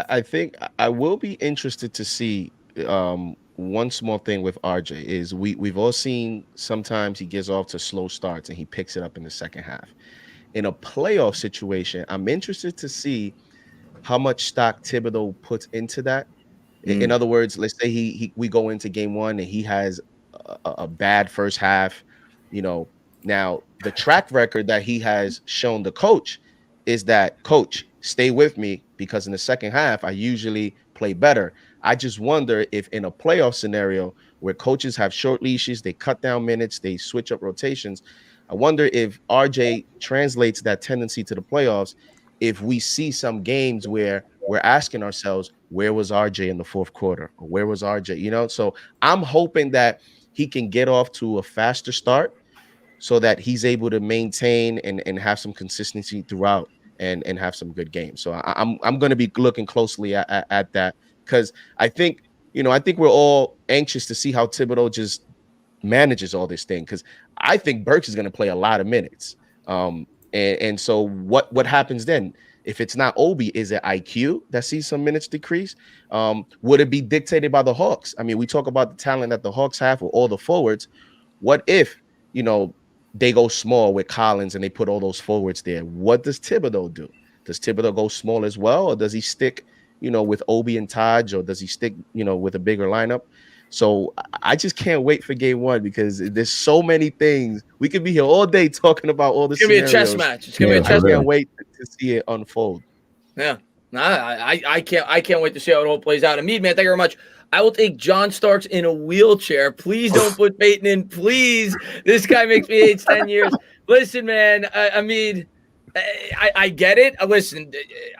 I think I will be interested to see one small thing with RJ is we've all seen sometimes he gets off to slow starts and he picks it up in the second half. In a playoff situation, I'm interested to see how much stock Thibodeau puts into that. In other words, let's say we go into game 1 and he has a bad first half. Now the track record that he has shown the coach is that, coach, stay with me, because in the second half, I usually play better. I just wonder if in a playoff scenario where coaches have short leashes, they cut down minutes, they switch up rotations, I wonder if RJ translates that tendency to the playoffs, if we see some games where we're asking ourselves, where was RJ in the fourth quarter? Or where was RJ? So I'm hoping that he can get off to a faster start so that he's able to maintain and have some consistency throughout and have some good games. So I'm going to be looking closely at that, because I think we're all anxious to see how Thibodeau just manages all this thing, because I think Burks is going to play a lot of minutes. And so what happens then? If it's not Obi, is it IQ that sees some minutes decrease? Would it be dictated by the Hawks? I mean, we talk about the talent that the Hawks have with all the forwards. What if, they go small with Collins and they put all those forwards there? What does Thibodeau do? Does Thibodeau go small as well? Or does he stick, with Obi and Taj, or does he stick, with a bigger lineup? So I just can't wait for game 1, because there's so many things. We could be here all day talking about all the scenarios. It's going to be a chess match. It's going to be a chess match. I can't wait to see it unfold. Yeah. I can't wait to see how it all plays out. And man, thank you very much. I will take John Starks in a wheelchair. Please don't put Peyton in. Please. This guy makes me age 10 years. Listen, man, I get it. Listen,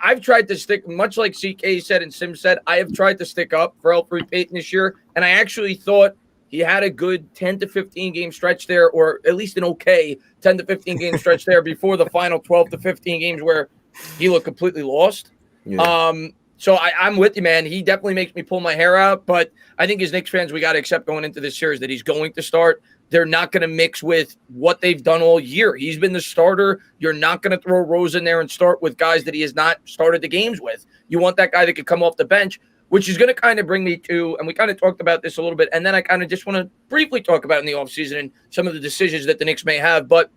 I've tried to stick, much like CK said and Sim said, I have tried to stick up for Elfrid Payton this year. And I actually thought he had a good 10 to 15 game stretch there, or at least an okay 10 to 15 game stretch there before the final 12 to 15 games where he looked completely lost. Yeah. So I'm with you, man. He definitely makes me pull my hair out. But I think as Knicks fans, we got to accept going into this series that he's going to start. They're not going to mix with what they've done all year. He's been the starter. You're not going to throw Rose in there and start with guys that he has not started the games with. You want that guy that could come off the bench, which is going to kind of bring me to, and we kind of talked about this a little bit, and then I kind of just want to briefly talk about in the offseason and some of the decisions that the Knicks may have. But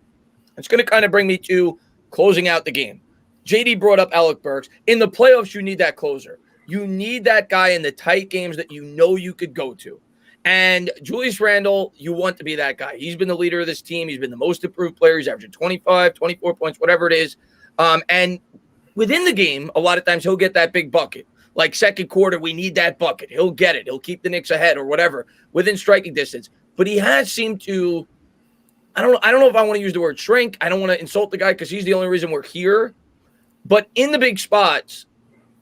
it's going to kind of bring me to closing out the game. JD brought up Alec Burks. In the playoffs, you need that closer. You need that guy in the tight games that you know you could go to. And Julius Randle, you want to be that guy. He's been the leader of this team. He's been the most improved player. He's averaging 25, 24 points, whatever it is. And within the game, a lot of times he'll get that big bucket. Like second quarter, we need that bucket. He'll get it. He'll keep the Knicks ahead or whatever within striking distance. But he has seemed to, I don't know if I want to use the word shrink. I don't want to insult the guy because he's the only reason we're here. But in the big spots,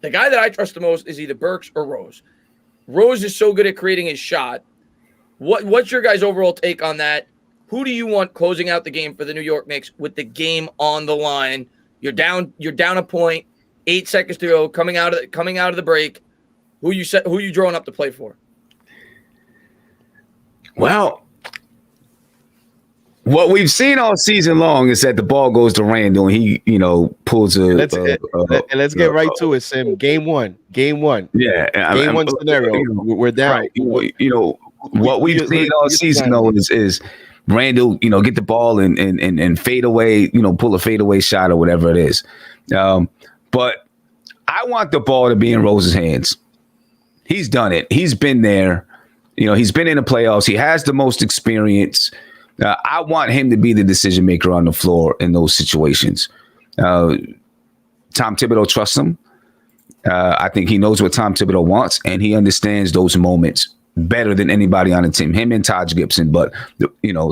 the guy that I trust the most is either Burks or Rose. Rose is so good at creating his shot. What's your guys' overall take on that? Who do you want closing out the game for the New York Knicks with the game on the line? You're down a point, 8 seconds to go, coming out of the break. Who you drawing up to play for? Well, what we've seen all season long is that the ball goes to Randle and he, pulls a. Let's get right to it, Sim. Game one. Yeah, game one scenario. We're down. Right. What we've seen all season though is Randle, get the ball and fade away, pull a fadeaway shot or whatever it is. But I want the ball to be in Rose's hands. He's done it. He's been there. He's been in the playoffs. He has the most experience. I want him to be the decision maker on the floor in those situations. Tom Thibodeau trusts him. I think he knows what Tom Thibodeau wants, and he understands those moments better than anybody on the team. Him and Taj Gibson, but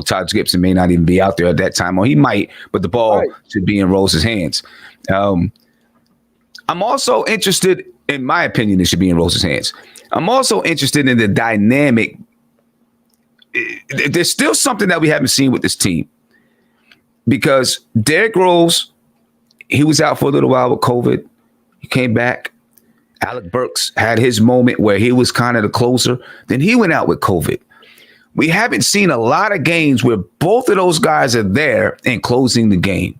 Taj Gibson may not even be out there at that time, or he might. But the ball should be in Rose's hands. I'm also interested, in my opinion, it should be in Rose's hands. I'm also interested in the dynamic. There's still something that we haven't seen with this team because Derrick Rose, he was out for a little while with COVID. He came back. Alec Burks had his moment where he was kind of the closer. Then he went out with COVID. We haven't seen a lot of games where both of those guys are there and closing the game.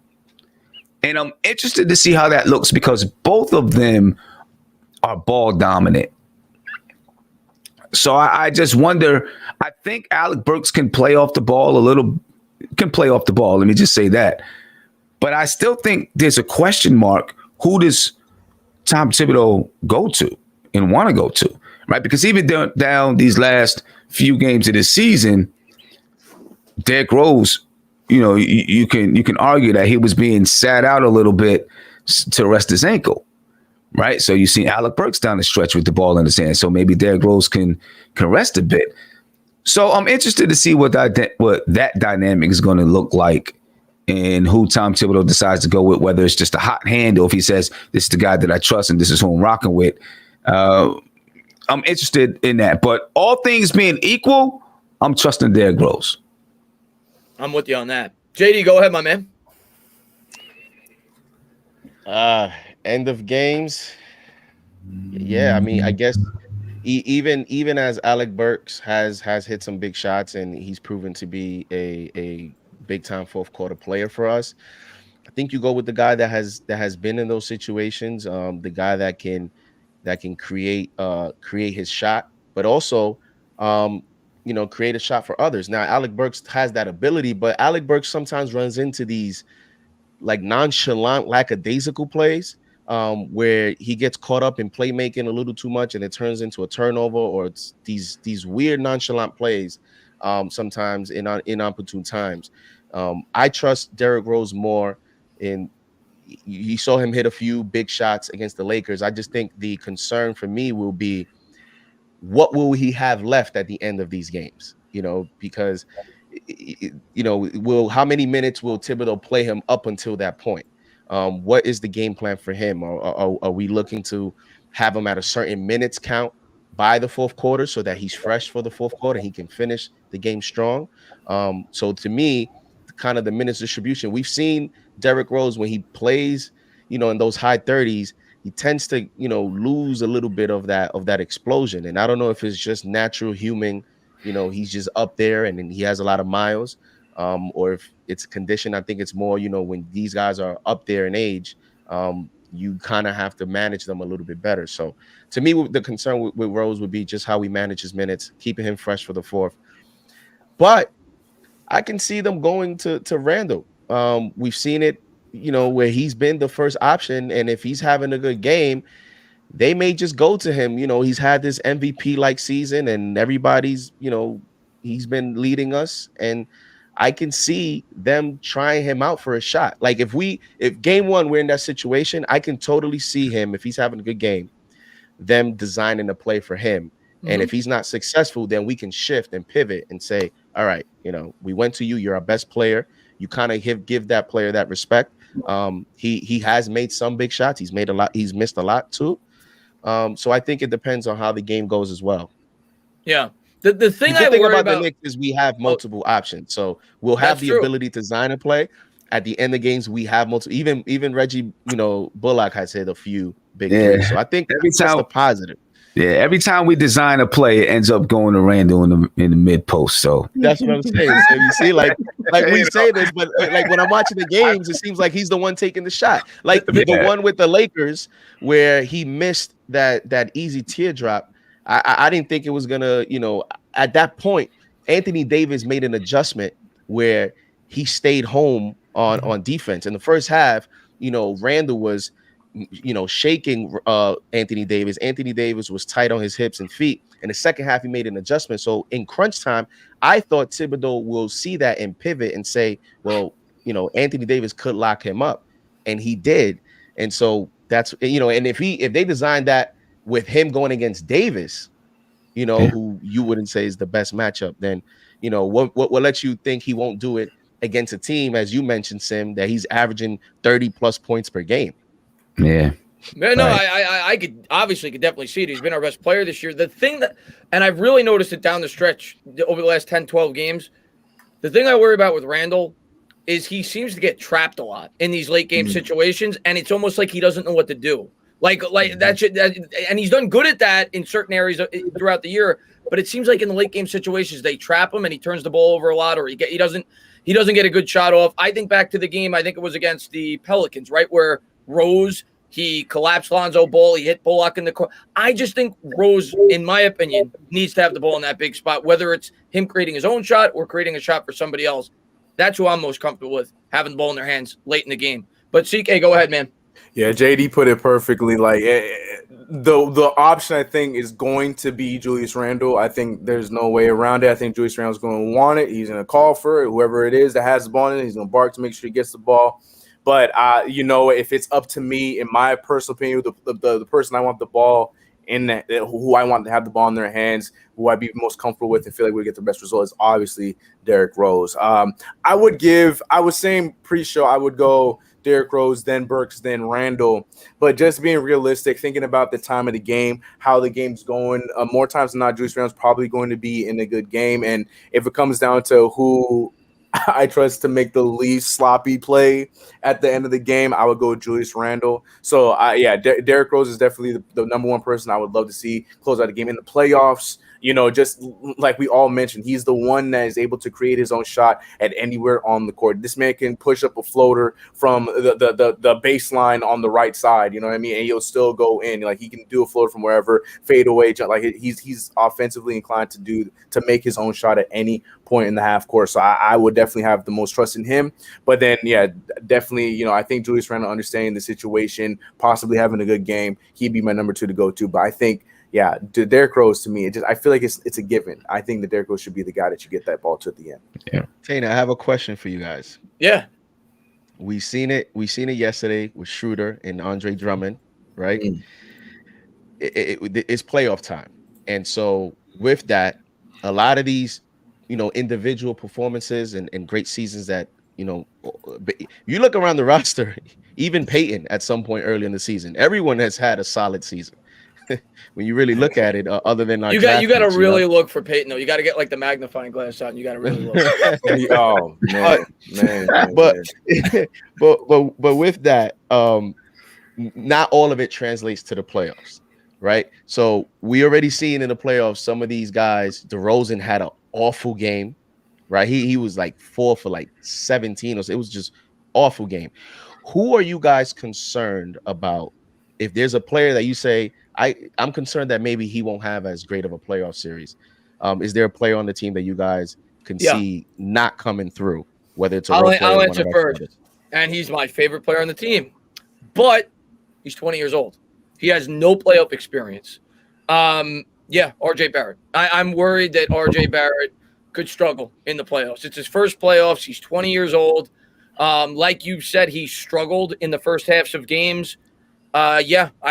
And I'm interested to see how that looks because both of them are ball dominant. So I just wonder, I think Alec Burks can play off the ball a little, let me just say that. But I still think there's a question mark. Who does Tom Thibodeau go to and want to go to, right? Because even down these last few games of this season, Derrick Rose, you can argue that he was being sat out a little bit to rest his ankle. Right. So you see Alec Burks down the stretch with the ball in his hand. So maybe Derrick Rose can rest a bit. So I'm interested to see what that dynamic is going to look like and who Tom Thibodeau decides to go with, whether it's just a hot hand or if he says, this is the guy that I trust and this is who I'm rocking with. I'm interested in that. But all things being equal, I'm trusting Derrick Rose. I'm with you on that. JD, go ahead, my man. End of games. Yeah, I mean, I guess even as Alec Burks has hit some big shots and he's proven to be a big time fourth quarter player for us, I think you go with the guy that has been in those situations, the guy that can create his shot, but also create a shot for others. Now, Alec Burks has that ability, but Alec Burks sometimes runs into these like nonchalant, lackadaisical plays where he gets caught up in playmaking a little too much and it turns into a turnover, or it's these weird nonchalant plays sometimes in inopportune times. I trust Derrick Rose more. You saw him hit a few big shots against the Lakers. I just think the concern for me will be what will he have left at the end of these games? Because how many minutes will Thibodeau play him up until that point? What is the game plan for him? Are we looking to have him at a certain minutes count by the fourth quarter so that he's fresh for the fourth quarter? He can finish the game strong. So to me, kind of the minutes distribution, we've seen Derrick Rose when he plays, in those high 30s, tends to, lose a little bit of that explosion. And I don't know if it's just natural human, he's just up there and then he has a lot of miles, or if it's a condition. I think it's more, when these guys are up there in age, you kind of have to manage them a little bit better. So to me, the concern with Rose would be just how we manage his minutes, keeping him fresh for the fourth. But I can see them going to Randall. We've seen it, where he's been the first option, and if he's having a good game, they may just go to him. He's had this MVP-like season, and everybody's, he's been leading us, and I can see them trying him out for a shot. Like if game one we're in that situation, I can totally see him, if he's having a good game, them designing a play for him. And if he's not successful, then we can shift and pivot and say, all right, we went to you. You're our best player. You kind of give that player that respect. He has made some big shots. He's made a lot. He's missed a lot too. So I think it depends on how the game goes as well. Yeah. The thing I worry worry about the Knicks is we have multiple options. So we'll have the ability to design a play. At the end of games, we have multiple. Even Reggie, Bullock has hit a few big threes. So I think that's a positive. Yeah, every time we design a play, it ends up going to Randall in the mid post. So that's what I'm saying. So you see, like we say this, but like when I'm watching the games, it seems like he's the one taking the shot. Like the one with the Lakers where he missed that easy teardrop. I didn't think it was gonna, at that point, Anthony Davis made an adjustment where he stayed home on defense. In the first half, Randall was, shaking Anthony Davis. Anthony Davis was tight on his hips and feet. In the second half, he made an adjustment. So in crunch time, I thought Thibodeau will see that and pivot and say, well, Anthony Davis could lock him up. And he did. And so that's, and if they designed that with him going against Davis, who you wouldn't say is the best matchup, then, what lets you think he won't do it against a team, as you mentioned, Sim, that he's averaging 30 plus points per game. Yeah. No, I could definitely see it. He's been our best player this year. The thing and I've really noticed it down the stretch over the last 10, 12 games. The thing I worry about with Randall is he seems to get trapped a lot in these late game situations, and it's almost like he doesn't know what to do. Like and he's done good at that in certain areas throughout the year. But it seems like in the late game situations, they trap him and he turns the ball over a lot, or he doesn't get a good shot off. I think back to the game, I think it was against the Pelicans, right, where Rose, he collapsed Lonzo Ball, he hit Bullock in the court. I just think Rose, in my opinion, needs to have the ball in that big spot, whether it's him creating his own shot or creating a shot for somebody else. That's who I'm most comfortable with, having the ball in their hands late in the game. But CK, go ahead, man. Yeah, JD put it perfectly. Like the option, I think, is going to be Julius Randle. I think there's no way around it. I think Julius Randle's going to want it. He's going to call for it. Whoever it is that has the ball in it, he's going to bark to make sure he gets the ball. But if it's up to me, in my personal opinion, the person I want the ball in that, who I want to have the ball in their hands, who I'd be most comfortable with and feel like we get the best result, is obviously Derrick Rose. I was saying pre-show I would go Derrick Rose, then Burks, then Randall. But just being realistic, thinking about the time of the game, how the game's going, more times than not, Julius Randle's probably going to be in a good game. And if it comes down to who I trust to make the least sloppy play at the end of the game, I would go with Julius Randle. So, Derrick Rose is definitely the number one person I would love to see close out the game in the playoffs. Just like we all mentioned, he's the one that is able to create his own shot at anywhere on the court. This man can push up a floater from the baseline on the right side, you know what I mean? And he'll still go in. Like, he can do a floater from wherever, fade away. Like, he's offensively inclined to make his own shot at any point in the half court. So I would definitely have the most trust in him. But then, definitely, I think Julius Randle understanding the situation, possibly having a good game, he'd be my number 2 to go to. But I think, Derrick Rose, to me, I feel like it's a given. I think that Derrick Rose should be the guy that you get that ball to at the end. Yeah. Tana, I have a question for you guys. Yeah. We seen it yesterday with Schroeder and Andre Drummond, right? It's playoff time. And so with that, a lot of these, individual performances and great seasons that, you look around the roster, even Peyton at some point early in the season, everyone has had a solid season. When you really look at it, other than our you got to really look for Peyton though. You got to get like the magnifying glass out, and you got to really look. Man. But with that, not all of it translates to the playoffs, right? So we already seen in the playoffs some of these guys. DeRozan had an awful game, right? He was like 4 for like 17 or so. It was just awful game. Who are you guys concerned about? If there's a player that you say, I'm concerned that maybe he won't have as great of a playoff series. Is there a player on the team that you guys can see not coming through, whether it's a role player I'll or one answer of our first. starters? And he's my favorite player on the team. But he's 20 years old. He has no playoff experience. RJ Barrett. I'm worried that RJ Barrett could struggle in the playoffs. It's his first playoffs. He's 20 years old. Like you said, he struggled in the first halves of games. I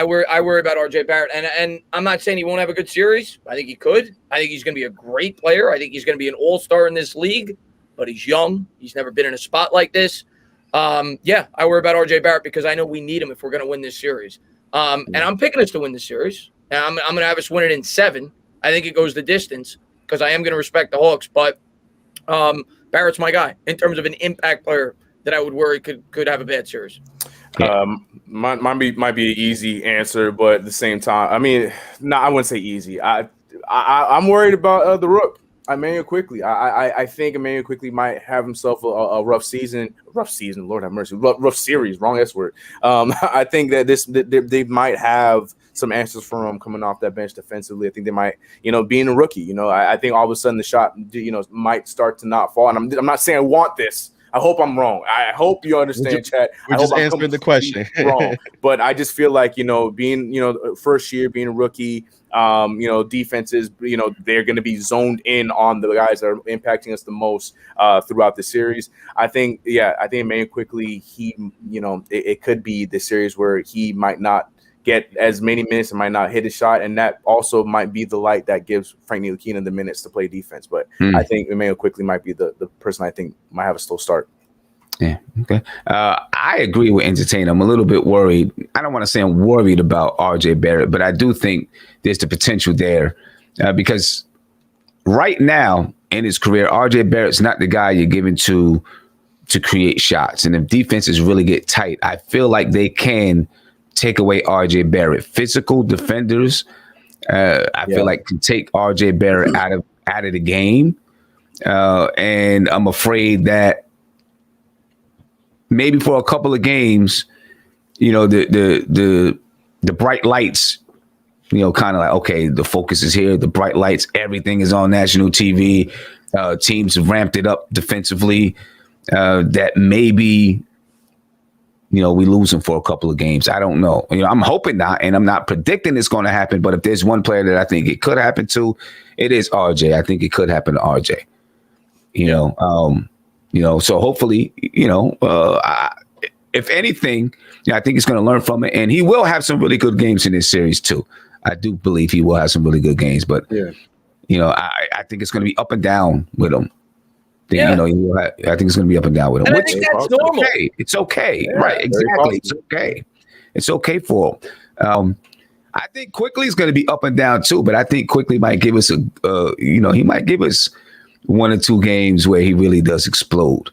worry about RJ Barrett. And I'm not saying he won't have a good series. I think he could. I think he's going to be a great player. I think he's going to be an all-star in this league. But he's young. He's never been in a spot like this. I worry about RJ Barrett because I know we need him if we're going to win this series. And I'm picking us to win this series. And I'm going to have us win it in 7. I think it goes the distance because I am going to respect the Hawks. But Barrett's my guy in terms of an impact player that I would worry could have a bad series. Might be an easy answer, but at the same time, I mean, I wouldn't say easy. I'm worried about the Rook. Emmanuel Quickley. I think Emmanuel Quickley might have himself a rough season. Rough season, Lord have mercy. Rough series. Wrong S word. I think that they might have some answers for him coming off that bench defensively. I think they might, being a rookie. I think all of a sudden the shot, might start to not fall. And I'm not saying I want this. I hope I'm wrong. I hope you understand, Chad. We're just answering the question. Wrong. But I just feel like, being, first year, being a rookie, defenses, they're going to be zoned in on the guys that are impacting us the most throughout the series. I think Emmanuel Quickley, it could be the series where he might not get as many minutes and might not hit a shot, and that also might be the light that gives Frank Ntilikina the minutes to play defense. But I think Emmanuel Quickley might be the person I think might have a slow start. Yeah. Okay. I agree with Entertain. I'm a little bit worried. I don't want to say I'm worried about RJ Barrett, but I do think there's the potential there because right now in his career, RJ Barrett's not the guy you're giving to create shots. And if defenses really get tight, I feel like they can take away RJ Barrett. Physical defenders, I feel like can take RJ Barrett out of the game. And I'm afraid that maybe for a couple of games, the bright lights, kind of like, okay, the focus is here, the bright lights, everything is on national TV. Teams have ramped it up defensively. That maybe, we lose them for a couple of games. I don't know. I'm hoping not, and I'm not predicting it's going to happen. But if there's one player that I think it could happen to, it is RJ. I think it could happen to RJ. So hopefully, if anything, I think he's going to learn from it, and he will have some really good games in this series too. I do believe he will have some really good games, but I think it's going to be up and down with him. I think it's going to be up and down with him. And I think that's normal. Okay. It's okay, right? Exactly. It's okay. It's okay for him. I think Quickley is going to be up and down too, but I think Quickley might give us he might give us 1 or 2 games where he really does explode.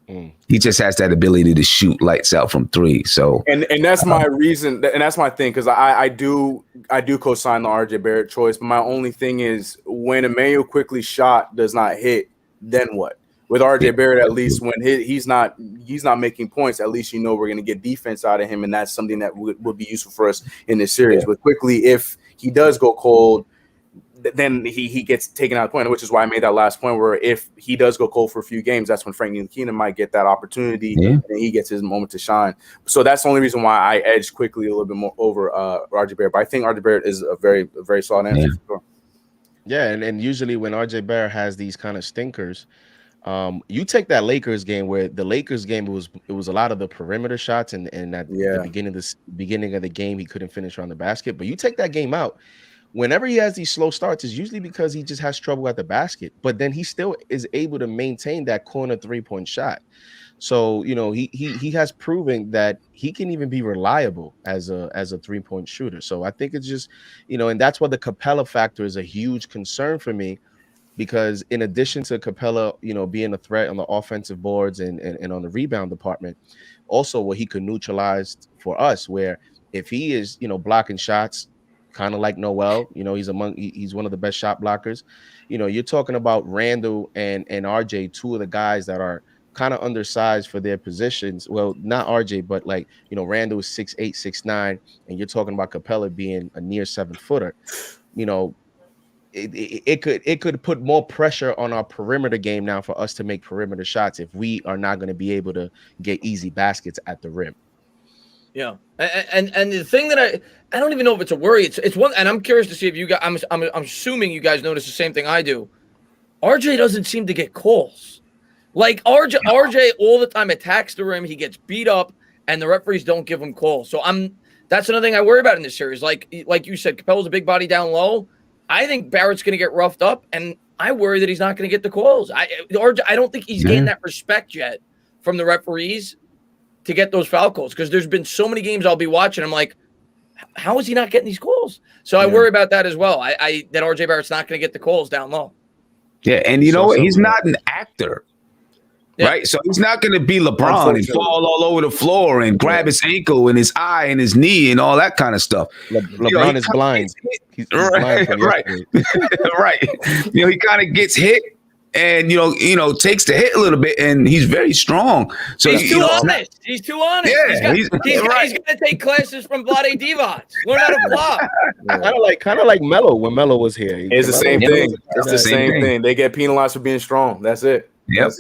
He just has that ability to shoot lights out from 3. So and that's my reason, and that's my thing, because I do co-sign the RJ Barrett choice. But my only thing is when Emmanuel Quickley's shot does not hit, then what? With RJ Barrett, at least when he's not making points, at least we're going to get defense out of him, and that's something that would be useful for us in this series. With Quickley, if he does go cold, then he gets taken out of the point, which is why I made that last point where if he does go cold for a few games, that's when Frank Ntilikina might get that opportunity and he gets his moment to shine. So that's the only reason why I edged Quickley a little bit more over RJ Barrett. But I think RJ Barrett is a very, very solid answer. Yeah, and usually when RJ Barrett has these kind of stinkers, you take that Lakers game where the Lakers game it was a lot of the perimeter shots and at the beginning of the game he couldn't finish around the basket. But you take that game out, whenever he has these slow starts, it's usually because he just has trouble at the basket. But then he still is able to maintain that corner 3-point shot. So he has proven that he can even be reliable as a 3-point shooter. So I think it's just and that's why the Capella factor is a huge concern for me. because in addition to Capella, being a threat on the offensive boards and on the rebound department, also what he could neutralize for us, where if he is, blocking shots, kind of like Noel, he's one of the best shot blockers. You're talking about Randall and RJ, two of the guys that are kind of undersized for their positions. Well, not RJ, but Randall is 6'8", 6'9", and you're talking about Capella being a near 7-footer. It could put more pressure on our perimeter game now for us to make perimeter shots if we are not going to be able to get easy baskets at the rim. Yeah, and the thing that I don't even know if it's a worry. It's one, and I'm curious to see if you guys. I'm assuming you guys notice the same thing I do. RJ doesn't seem to get calls. Like RJ all the time attacks the rim. He gets beat up, and the referees don't give him calls. So that's another thing I worry about in this series. Like you said, Capella's a big body down low. I think Barrett's going to get roughed up, and I worry that he's not going to get the calls. I don't think he's getting that respect yet from the referees to get those foul calls, because there's been so many games I'll be watching. I'm like, how is he not getting these calls? So I worry about that as well. That RJ Barrett's not going to get the calls down low. Yeah, and you know what? He's not an actor. Right, so he's not going to be LeBron and fall all over the floor and grab his ankle and his eye and his knee and all that kind of stuff. LeBron is blind. He's right, blind right. He kind of gets hit and takes the hit a little bit, and he's very strong. So he's too honest. He's too honest. Yeah, he's going to take classes from Vlade Divac. Learn how to block. Kind of like Melo when Melo was here. It's the same thing. It's the same thing. They get penalized for being strong. That's it. Yep.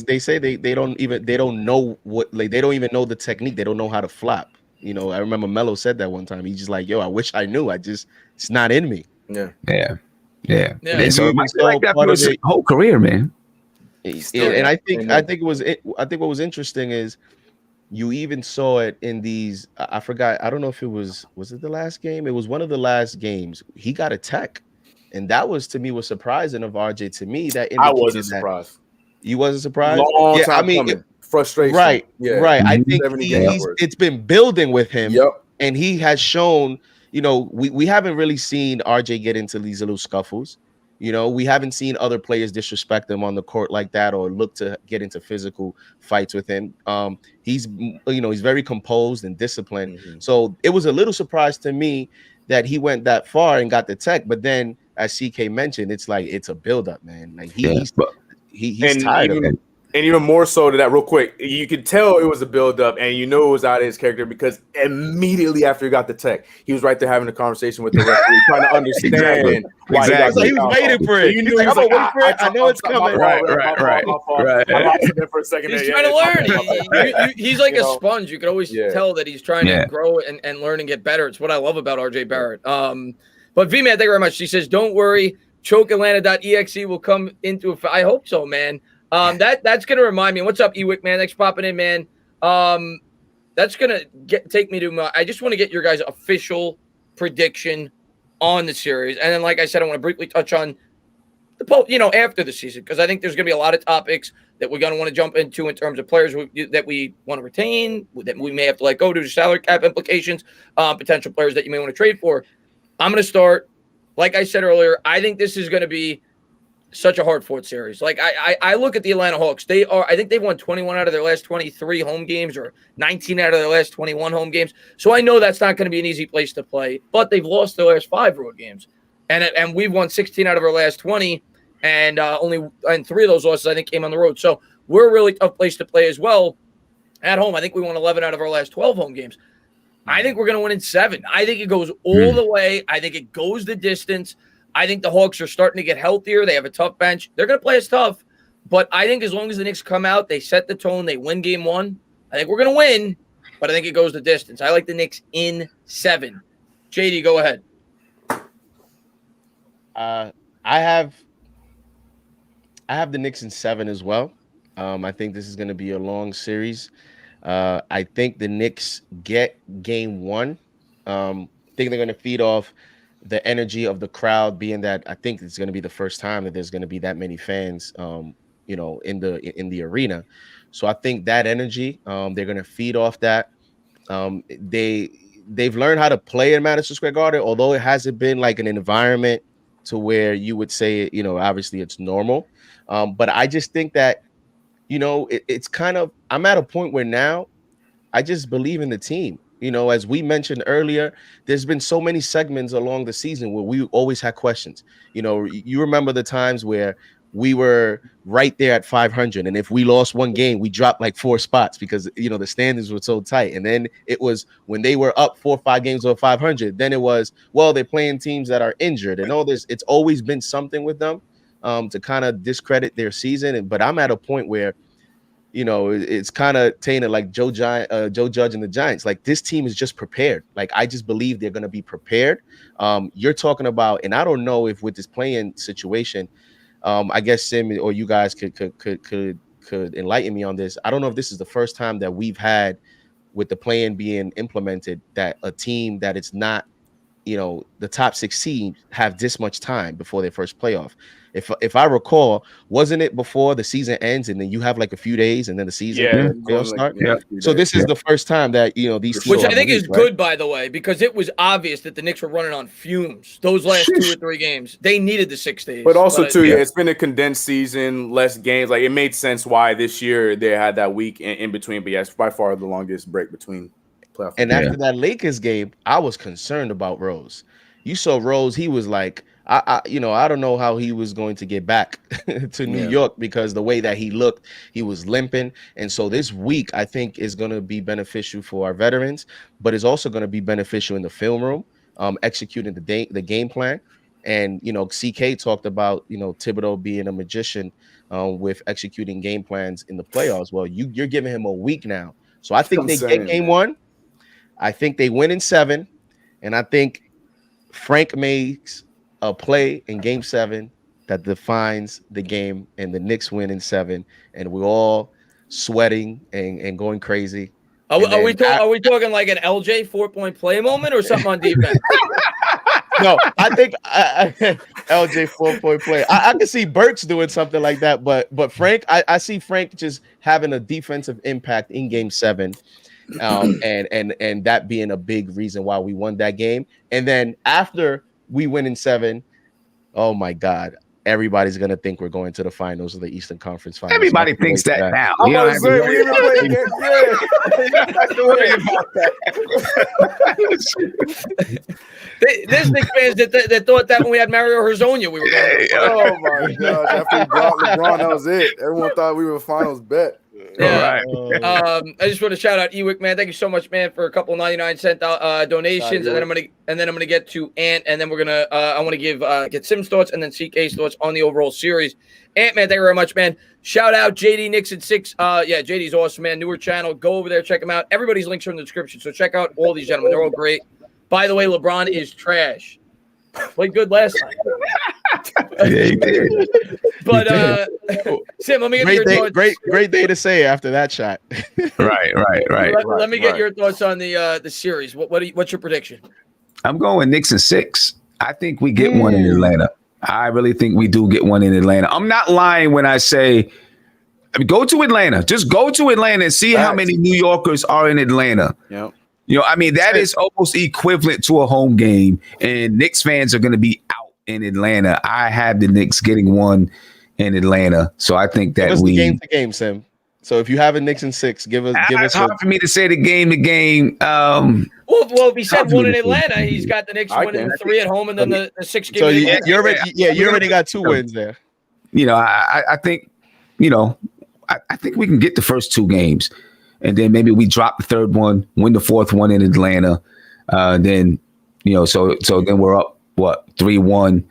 They say they don't know what, like, they don't even know the technique. They don't know how to flop. I remember Melo said that one time. He's just like, yo, I wish I knew. It's not in me. Yeah. So it might be like that for his whole career, man. And I think what was interesting is you even saw it in these. I forgot. I don't know if it was it the last game? It was one of the last games. He got a tech, and that was, to me, was surprising of RJ. To me, that I wasn't surprised. You wasn't surprised? Long time coming. Frustration. Right. I think it's been building with him. Yep. And he has shown, we haven't really seen RJ get into these little scuffles. We haven't seen other players disrespect him on the court like that or look to get into physical fights with him. He's very composed and disciplined. Mm-hmm. So it was a little surprise to me that he went that far and got the tech. But then, as CK mentioned, it's like it's a buildup, man. Like he's tired of it. And even more so to that, real quick, you could tell it was a buildup, and it was out of his character, because immediately after he got the tech, he was right there having a conversation with the referee, trying to understand why he was waiting for it. You knew he was like, wait for it. I know it's coming. Right. I lost it there for a second. He's trying to learn. He's like a sponge. You can always tell that he's trying to grow and learn and get better. It's what I love about RJ Barrett. But V-Man, thank you very much. She says, don't worry, chokeatlanta.exe will come into effect. I hope so, man. That's gonna remind me. What's up, Ewick, man? Thanks for popping in, man. That's gonna take me to I just want to get your guys' official prediction on the series, and then, like I said, I want to briefly touch on the after the season, because I think there's gonna be a lot of topics that we're gonna want to jump into in terms of players that we want to retain, that we may have to let go due to salary cap implications, potential players that you may want to trade for. I'm gonna start, like I said earlier. I think this is gonna be such a hard-fought series. Like I look at the Atlanta Hawks. I think they've won 21 out of their last 23 home games, or 19 out of their last 21 home games. So I know that's not going to be an easy place to play. But they've lost their last 5 road games, and we've won 16 out of our last 20, and 3 of those losses I think came on the road. So we're a really tough place to play as well. At home, I think we won 11 out of our last 12 home games. I think we're going to win in 7. I think it goes all the way. I think it goes the distance. I think the Hawks are starting to get healthier. They have a tough bench. They're going to play us tough. But I think as long as the Knicks come out, they set the tone, they win game 1, I think we're going to win. But I think it goes the distance. I like the Knicks in 7. JD, go ahead. I have the Knicks in 7 as well. I think this is going to be a long series. I think the Knicks get game 1. I think they're going to feed off the energy of the crowd, being that I think it's going to be the first time that there's going to be that many fans, in the arena. So I think that energy, they're going to feed off that. They've learned how to play in Madison Square Garden, although it hasn't been like an environment to where you would say, obviously it's normal. But I just think that, it's kind of, I'm at a point where now I just believe in the team. As we mentioned earlier, there's been so many segments along the season where we always had questions. You remember the times where we were right there at 500, and if we lost one game, we dropped like 4 spots because the standings were so tight. And then it was when they were up 4 or 5 games over 500, then it was, well, they're playing teams that are injured and all this. It's always been something with them to kind of discredit their season. But I'm at a point where it's kind of tainted like Joe Judge and the Giants. Like, this team is just prepared. Like, I just believe they're going to be prepared. You're talking about, and I don't know if with this playing situation, I guess Sim or you guys could enlighten me on this. I don't know if this is the first time that we've had, with the plan being implemented, that a team that it's not, the top 6 teams have this much time before their first playoff. If I recall, wasn't it before the season ends and then you have like a few days and then the season start? Yeah. So this is the first time that these teams, which I think is good, by the way, because it was obvious that the Knicks were running on fumes those last 2 or 3 games. They needed the 6 days. But also too, it's been a condensed season, less games. Like, it made sense why this year they had that week in between. But it's by far the longest break between playoff. And after that Lakers game, I was concerned about Rose. You saw Rose; he was like, I don't know how he was going to get back to New York, because the way that he looked, he was limping. And so this week, I think, is going to be beneficial for our veterans, but it's also going to be beneficial in the film room, executing the game plan. And, CK talked about, Thibodeau being a magician with executing game plans in the playoffs. Well, you're giving him a week now. So I think they get game 1. I think they win in 7. And I think Frank makes a play in game 7 that defines the game, and the Knicks win in 7, and we're all sweating and going crazy. Are we talking like an LJ 4-point play moment or something on defense? No, I think LJ 4-point play. I can see Burks doing something like that, but Frank, I see Frank just having a defensive impact in game 7. And that being a big reason why we won that game. And then after we win in 7, oh my God, everybody's gonna think we're going to the finals of the Eastern Conference Finals. Everybody thinks that now. I'm about to say, we even played against There's Knicks fans that thought that when we had Mario Hezonja, we were going. Oh my God! After we brought LeBron, that was it. Everyone thought we were a finals bet. Yeah. I just want to shout out Ewick, man. Thank you so much, man, for a couple 99-cent donations, and then I'm gonna get to Ant, and then we're gonna I want to get Sim's thoughts and then CK's thoughts on the overall series. Ant, man, thank you very much, man. Shout out JD Knicks at 6. JD's awesome, man. Newer channel. Go over there, check him out. Everybody's links are in the description, so check out all these gentlemen. They're all great. By the way, LeBron is trash. Played good last time. Yeah, he did. But Sim, let me get your thoughts. Great day to say after that shot. Right. Let me get your thoughts on the series. What's your prediction? I'm going Knicks in 6. I think we get one in Atlanta. I really think we do get one in Atlanta. I'm not lying when I say, go to Atlanta. Just go to Atlanta and see how many New Yorkers are in Atlanta. Yep. That is almost equivalent to a home game, and Knicks fans are going to be out in Atlanta. I have the Knicks getting one in Atlanta, so I think that the game to game, Sim. So if you have a Knicks in 6, give us. It's hard for me to say the game to game. Well, if he said one in Atlanta, he's got the Knicks winning 3 at home, and then the 6 game. So you already got 2 wins there. I think, I think we can get the first 2 games. And then maybe we drop the 3rd one, win the 4th one in Atlanta. Then, so then we're up, 3-1.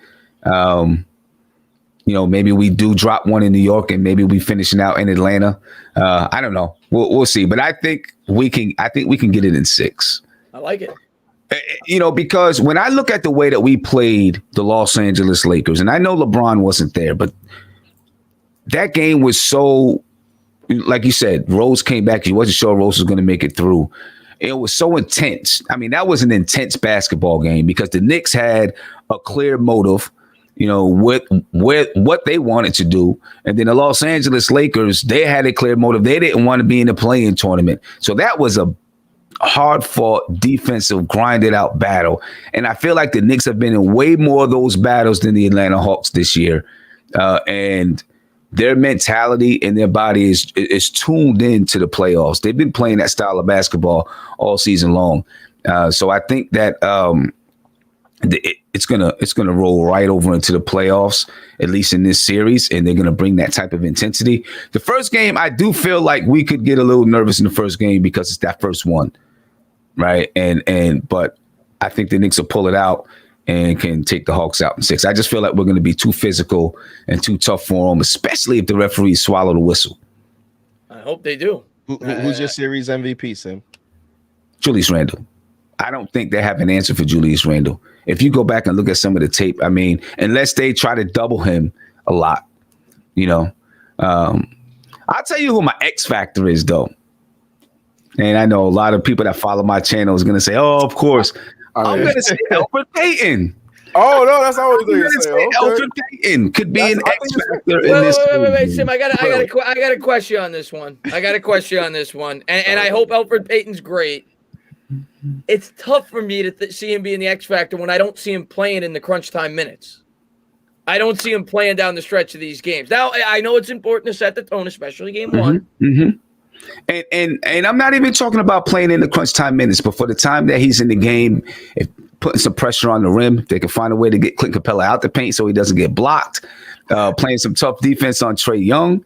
Maybe we do drop one in New York and maybe we finishing out in Atlanta. I don't know. We'll see. But I think we can get it in 6. I like it. Because when I look at the way that we played the Los Angeles Lakers, and I know LeBron wasn't there, but that game was so, like you said, Rose came back. He wasn't sure Rose was going to make it through. It was so intense. I mean, that was an intense basketball game because the Knicks had a clear motive, with what they wanted to do. And then the Los Angeles Lakers, they had a clear motive. They didn't want to be in the play-in tournament. So that was a hard-fought, defensive, grinded-out battle. And I feel like the Knicks have been in way more of those battles than the Atlanta Hawks this year. And their mentality and their body is tuned into the playoffs. They've been playing that style of basketball all season long. So I think that it's gonna roll right over into the playoffs, at least in this series, and they're gonna bring that type of intensity. The first game, I do feel like we could get a little nervous in the first game because it's that first one, right? But I think the Knicks will pull it out and can take the Hawks out in 6. I just feel like we're going to be too physical and too tough for them, especially if the referees swallow the whistle. I hope they do. Who's your series MVP, Sim? Julius Randle. I don't think they have an answer for Julius Randle. If you go back and look at some of the tape, I mean, unless they try to double him a lot, I'll tell you who my X factor is, though. And I know a lot of people that follow my channel is going to say, oh, of course. I'm going to say Elfrid Payton. Oh, no, that's always going to say. Elfrid Payton could be an X factor in this. Wait, Sim, I got a question on this one. And I hope Elfrid Payton's great. It's tough for me to see him being the X factor when I don't see him playing in the crunch time minutes. I don't see him playing down the stretch of these games. Now, I know it's important to set the tone, especially game one. Mm-hmm. And I'm not even talking about playing in the crunch time minutes, but for the time that he's in the game, if putting some pressure on the rim, if they can find a way to get Clint Capella out the paint so he doesn't get blocked, playing some tough defense on Trae Young.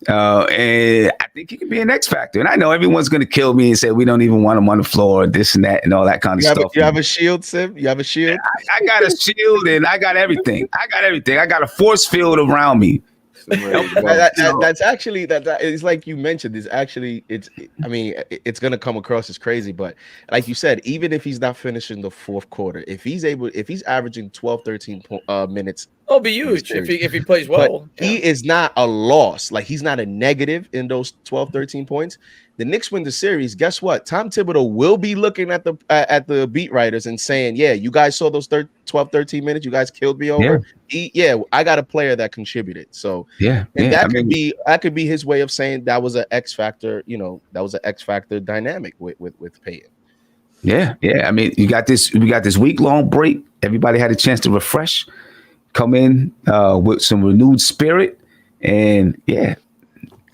And I think he can be an X factor. And I know everyone's going to kill me and say we don't even want him on the floor, this and that, and all that kind of stuff. You have a shield, Sim? You have a shield? I got a shield and I got everything. I got a force field around me. That's actually that it's like you mentioned. It's gonna come across as crazy, but like you said, even if he's not finishing the fourth quarter, if he's averaging 12-13 minutes, it'll be huge if he plays well. He is not a loss. Like, he's not a negative in those 12-13 points. The Knicks win the series. Guess what? Tom Thibodeau will be looking at the beat writers and saying, yeah, you guys saw those 12-13 minutes. You guys killed me over. Yeah. I got a player that contributed. So that could be his way of saying that was an X factor. That was an X factor dynamic with Payton. Yeah. I mean, we got this week-long break. Everybody had a chance to refresh, come in with some renewed spirit, and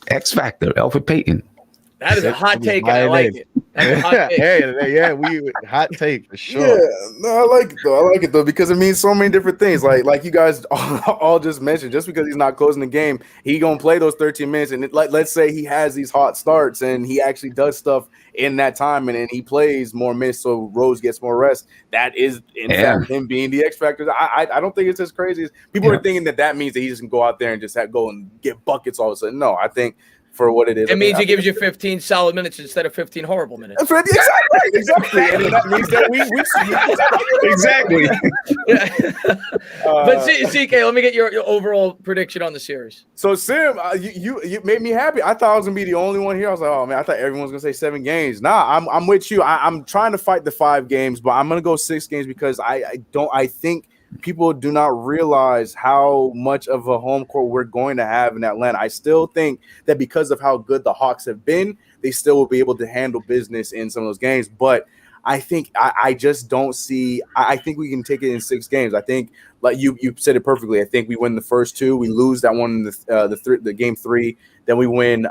X factor, Elfrid Payton. That is a hot take, and I like it. That's a hot take. Hot take for sure. Yeah, no, I like it though because it means so many different things. Like you guys all just mentioned, just because he's not closing the game, he gonna play those 13 minutes. And let's say he has these hot starts and he actually does stuff in that time, and he plays more minutes, so Rose gets more rest. That is in fact him being the X factor. I don't think it's as crazy as people are thinking that means that he just can go out there and just go and get buckets all of a sudden. No, I think. For what it is, it means he gives you 15 solid minutes instead of 15 horrible minutes. Exactly. And that means that we exactly. But CK, let me get your overall prediction on the series. So Sim, you made me happy. I thought I was gonna be the only one here. I was like, oh man, I thought everyone was gonna say 7 games. Nah, I'm with you. I'm trying to fight the 5 games, but I'm gonna go 6 games because I think people do not realize how much of a home court we're going to have in Atlanta. I still think that because of how good the Hawks have been, they still will be able to handle business in some of those games. But I think I just don't see – I think we can take it in 6 games. I think, like you said it perfectly. I think we win the first 2. We lose that one in the game 3. Then we win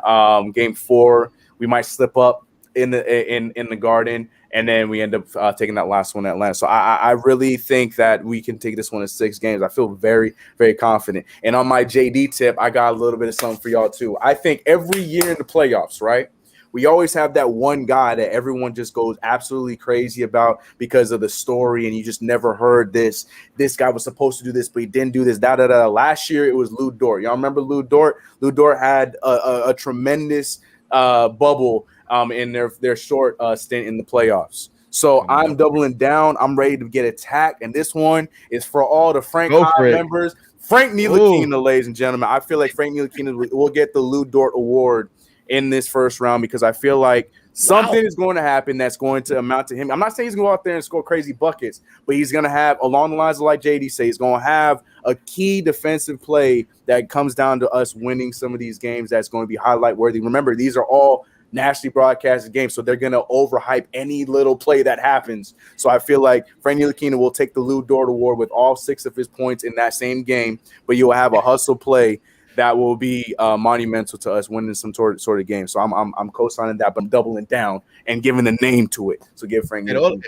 game 4. We might slip up in the Garden. And then we end up taking that last one at Atlanta. So I really think that we can take this one in 6 games. I feel very, very confident. And on my JD tip, I got a little bit of something for y'all too. I think every year in the playoffs, right, we always have that one guy that everyone just goes absolutely crazy about because of the story, and you just never heard this. This guy was supposed to do this, but he didn't do this. Last year, it was Lou Dort. Y'all remember Lou Dort? Lou Dort had a tremendous bubble in their short stint in the playoffs. So I'm doubling down. I'm ready to get attacked. And this one is for all the Frank High members. Frank Ntilikina, ladies and gentlemen. I feel like Frank Ntilikina will get the Lou Dort Award in this first round because I feel like something is going to happen that's going to amount to him. I'm not saying he's going to go out there and score crazy buckets, but he's going to have, along the lines of like JD say, he's going to have a key defensive play that comes down to us winning some of these games that's going to be highlight worthy. Remember, these are all nationally broadcasted game. So they're going to overhype any little play that happens. So I feel like Frank Ntilikina will take the Lou Dort Award with all 6 of his points in that same game, but you'll have a hustle play that will be monumental to us winning some sort of game. So I'm co-signing that, but I'm doubling down and giving the name to it. So give Frank. And all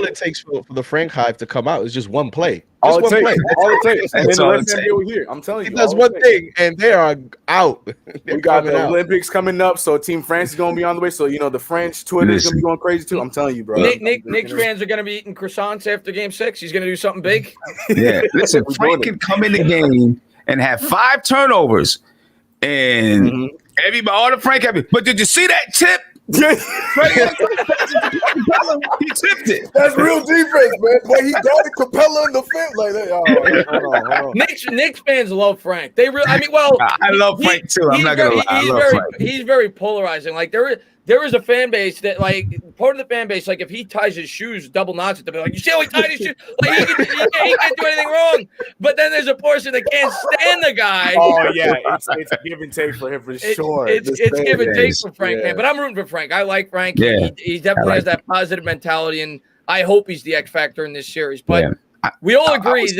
it takes for the Frank hive to come out is just one play. All it takes. And then the rest of them deal here. I'm telling you. He does one thing, and they are out. We got the Olympics coming up, so Team France is going to be on the way. So, the French Twitter is going to be going crazy too. I'm telling you, bro. Knicks fans are going to be eating croissants after Game 6. He's going to do something big. Yeah, listen, Frank can come in the game and have 5 turnovers, and everybody, all the Frank happy. But did you see that tip? He tipped it. That's real defense, man. Boy, he got Capella in the fence like that. Hold on. Knicks fans love Frank. They really. I mean, well, I love Frank too. I'm not gonna lie. I love Frank. He's very polarizing. Like there is a fan base that, like, part of the fan base, like, if he ties his shoes double knots, they'll be like, you see how he tied his shoes? Like, he can't do anything wrong. But then there's a portion that can't stand the guy. Oh yeah, it's give and take for him for sure. It's give and take for Frank, man. But I'm rooting for Frank. I like Frank. Yeah, he definitely has that positive mentality, and I hope he's the X factor in this series. But we all agree I was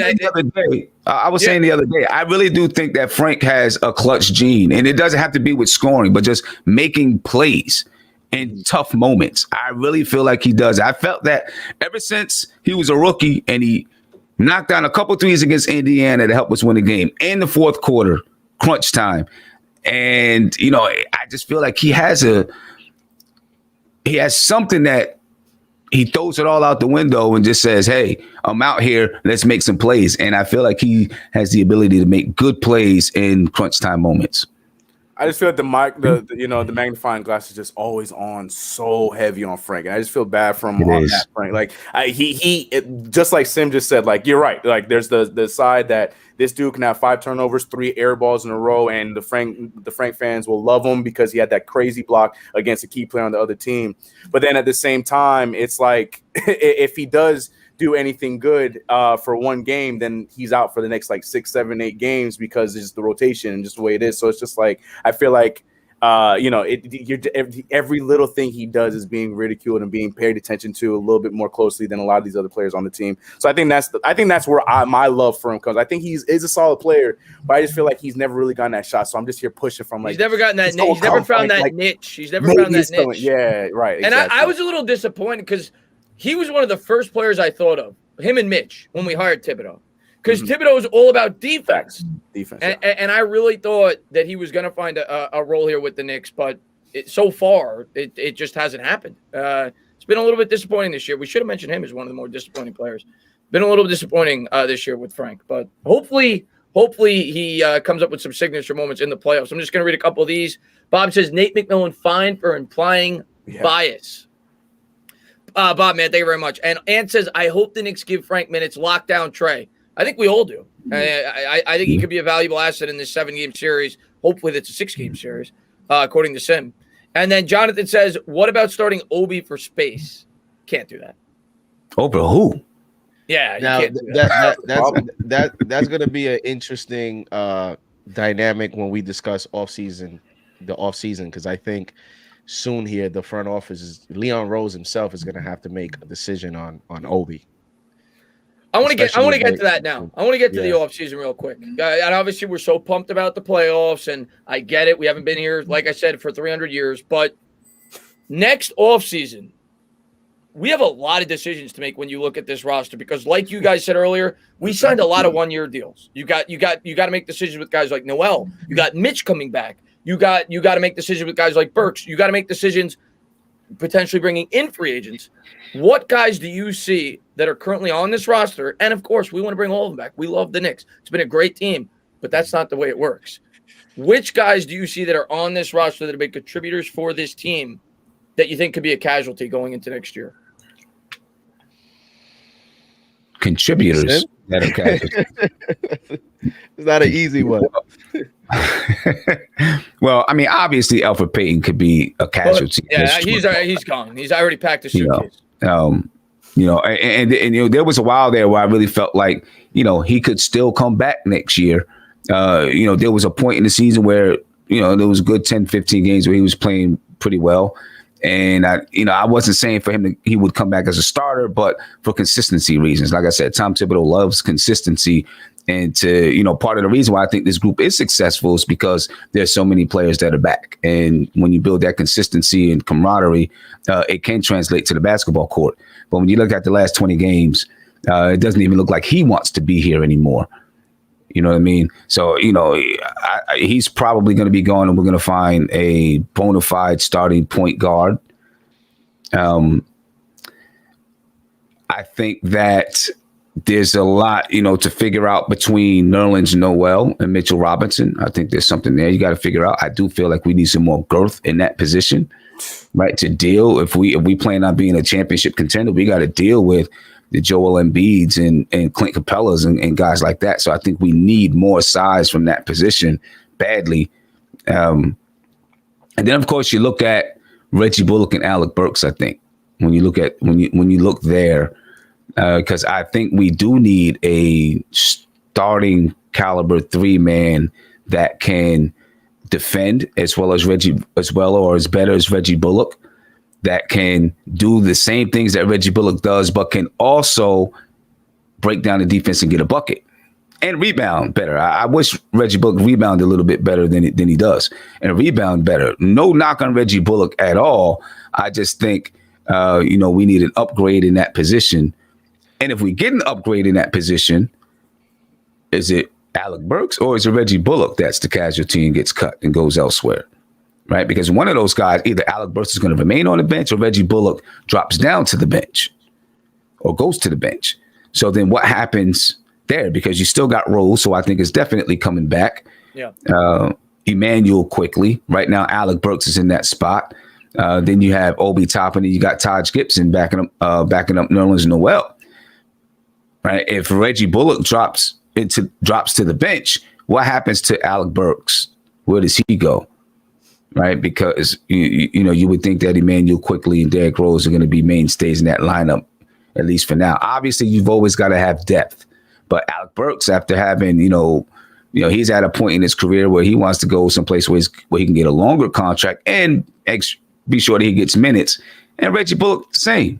saying the other day, I really do think that Frank has a clutch gene, and it doesn't have to be with scoring, but just making plays in tough moments. I really feel like he does. I felt that ever since he was a rookie, and he knocked down a couple threes against Indiana to help us win the game in the fourth quarter, crunch time. And, I just feel like he has something that he throws it all out the window and just says, hey, I'm out here. Let's make some plays. And I feel like he has the ability to make good plays in crunch time moments. I just feel like the magnifying glass is just always on so heavy on Frank, and I just feel bad for him on that, Frank. Like he just like Sim just said, like, you're right. Like, there's the side that this dude can have 5 turnovers, 3 air balls in a row, and the Frank fans will love him because he had that crazy block against a key player on the other team. But then at the same time, it's like if he does do anything good for one game, then he's out for the next like 6, 7, 8 games because it's just the rotation and just the way it is. So it's just like, I feel like every little thing he does is being ridiculed and being paid attention to a little bit more closely than a lot of these other players on the team. So I think that's where my love for him comes. I think he's a solid player, but I just feel like he's never really gotten that shot. So I'm just here pushing from, like, he's never gotten that. He's never found that niche. He's never found that niche. Yeah, right. Exactly. And I was a little disappointed because he was one of the first players I thought of, him and Mitch, when we hired Thibodeau. Because Thibodeau was all about defense. And I really thought that he was going to find a role here with the Knicks, but so far, it just hasn't happened. It's been a little bit disappointing this year. We should have mentioned him as one of the more disappointing players. Been a little disappointing this year with Frank, but hopefully he comes up with some signature moments in the playoffs. I'm just going to read a couple of these. Bob says, Nate McMillan fined for implying bias. Bob, man, thank you very much. And Ant says, I hope the Knicks give Frank minutes, lock down Trey. I think we all do. I think he could be a valuable asset in this 7-game series. Hopefully that's a 6-game series, according to Sim. And then Jonathan says, what about starting Obi for space? Can't do that. Over who? Yeah. Now, you can't do that. That's going to be an interesting dynamic when we discuss the offseason, because I think soon here the front office Leon Rose himself is going to have to make a decision on Obi. I want to get to that now. I want to get to the offseason real quick. And obviously we're so pumped about the playoffs, and I get it. We haven't been here, like I said, for 300 years. But next offseason, we have a lot of decisions to make when you look at this roster, because like you guys said earlier, we signed a lot of 1-year deals. You got to make decisions with guys like Noel. You got Mitch coming back. You got to make decisions with guys like Burks. You got to make decisions potentially bringing in free agents. What guys do you see that are currently on this roster? And of course, we want to bring all of them back. We love the Knicks. It's been a great team, but that's not the way it works. Which guys do you see that are on this roster that have been contributors for this team that you think could be a casualty going into next year? Contributors that are casualties. It's not an easy one. Well, I mean, obviously, Alfred Payton could be a casualty. Yeah, he's gone. He's already packed his suitcase. And there was a while there where I really felt like, he could still come back next year. There was a point in the season where, there was a good 10, 15 games where he was playing pretty well. And I wasn't saying for him he would come back as a starter, but for consistency reasons. Like I said, Tom Thibodeau loves consistency. And part of the reason why I think this group is successful is because there's so many players that are back. And when you build that consistency and camaraderie, it can translate to the basketball court. But when you look at the last 20 games, it doesn't even look like he wants to be here anymore. You know what I mean? So, he's probably going to be gone, and we're going to find a bona fide starting point guard. I think that there's a lot, to figure out between Nerlens Noel and Mitchell Robinson. I think there's something there you got to figure out. I do feel like we need some more girth in that position, right? To deal, if we plan on being a championship contender, we got to deal with the Joel Embiids and Clint Capellas and guys like that. So I think we need more size from that position badly. And then of course you look at Reggie Bullock and Alec Burks. I think when you look there, because I think we do need a starting caliber 3-man that can defend as well or as better as Reggie Bullock, that can do the same things that Reggie Bullock does, but can also break down the defense and get a bucket and rebound better. I wish Reggie Bullock rebounded a little bit better than he does, and rebound better. No knock on Reggie Bullock at all. I just think, we need an upgrade in that position. And if we get an upgrade in that position, is it Alec Burks or is it Reggie Bullock that's the casualty and gets cut and goes elsewhere? Right? Because one of those guys, either Alec Burks is going to remain on the bench or Reggie Bullock drops down to the bench or goes to the bench. So then what happens there? Because you still got Rose, so I think it's definitely coming back. Yeah. Emmanuel quickly. Right now, Alec Burks is in that spot. Then you have Obi Toppin, and you got Taj Gibson backing up Nerlens Noel. Right? If Reggie Bullock drops to the bench, what happens to Alec Burks? Where does he go? Right, because you would think that Emmanuel quickly and Derrick Rose are going to be mainstays in that lineup, at least for now. Obviously, you've always got to have depth, but Alec Burks, after having he's at a point in his career where he wants to go someplace where he can get a longer contract and be sure that he gets minutes. And Reggie Bullock, the same.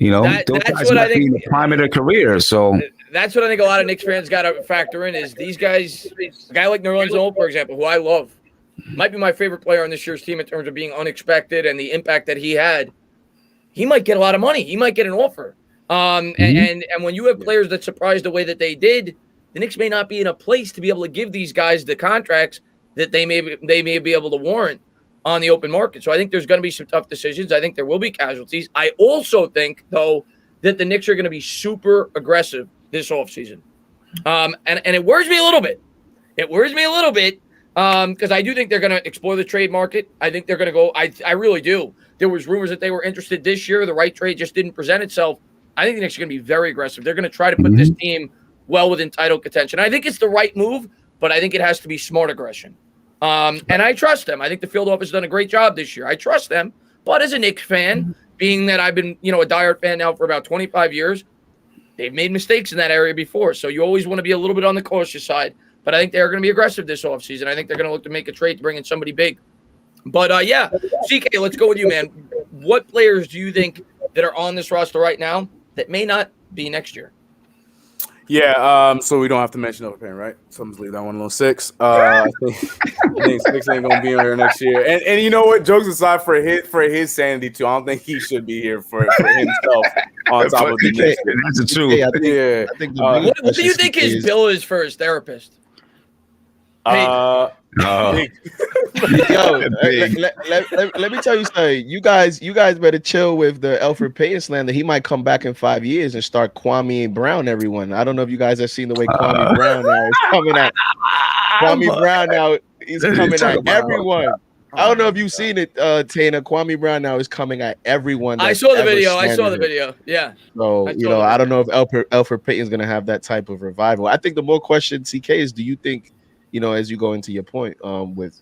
Those guys might be in the prime of their career, so. That's what I think a lot of Knicks fans got to factor in is these guys, a guy like Nerlens Noel, for example, who I love, might be my favorite player on this year's team in terms of being unexpected and the impact that he had. He might get a lot of money. He might get an offer. And when you have players that surprise the way that they did, the Knicks may not be in a place to be able to give these guys the contracts that they may be able to warrant on the open market. So I think there's going to be some tough decisions. I think there will be casualties. I also think, though, that the Knicks are going to be super aggressive this offseason. And it worries me a little bit. Because I do think they're going to explore the trade market. I think they're going to go. I really do. There was rumors that they were interested this year. The right trade just didn't present itself. I think the Knicks are going to be very aggressive. They're going to try to put this team well within title contention. I think it's the right move, but I think it has to be smart aggression. And I trust them. I think the field office has done a great job this year. I trust them. But as a Knicks fan, being that I've been, a diehard fan now for about 25 years, they've made mistakes in that area before. So you always want to be a little bit on the cautious side. But I think they're going to be aggressive this offseason. I think they're going to look to make a trade to bring in somebody big. But, CK, let's go with you, man. What players do you think that are on this roster right now that may not be next year? Yeah, so we don't have to mention Overpaying, right? So I'm just leave that one alone. 6. I think 6 ain't gonna be on here next year. And you know what? Jokes aside, for his sanity too, I don't think he should be here for himself on top of the Knicks. That's the truth. I think what do you think his bill is for his therapist? Yo, let me tell you something. You guys better chill with the Elfrid Payton slander. He might come back in 5 years and start Kwame Brown everyone. I don't know if you guys have seen the way Kwame Brown now is coming at. Kwame Brown now is coming at everyone. I don't know if you've seen it, Tana. Kwame Brown now is coming at everyone. I saw the video. Yeah. So I don't know if Elfrid Payton's gonna have that type of revival. I think the more question, CK, is do you think, as you go into your point, with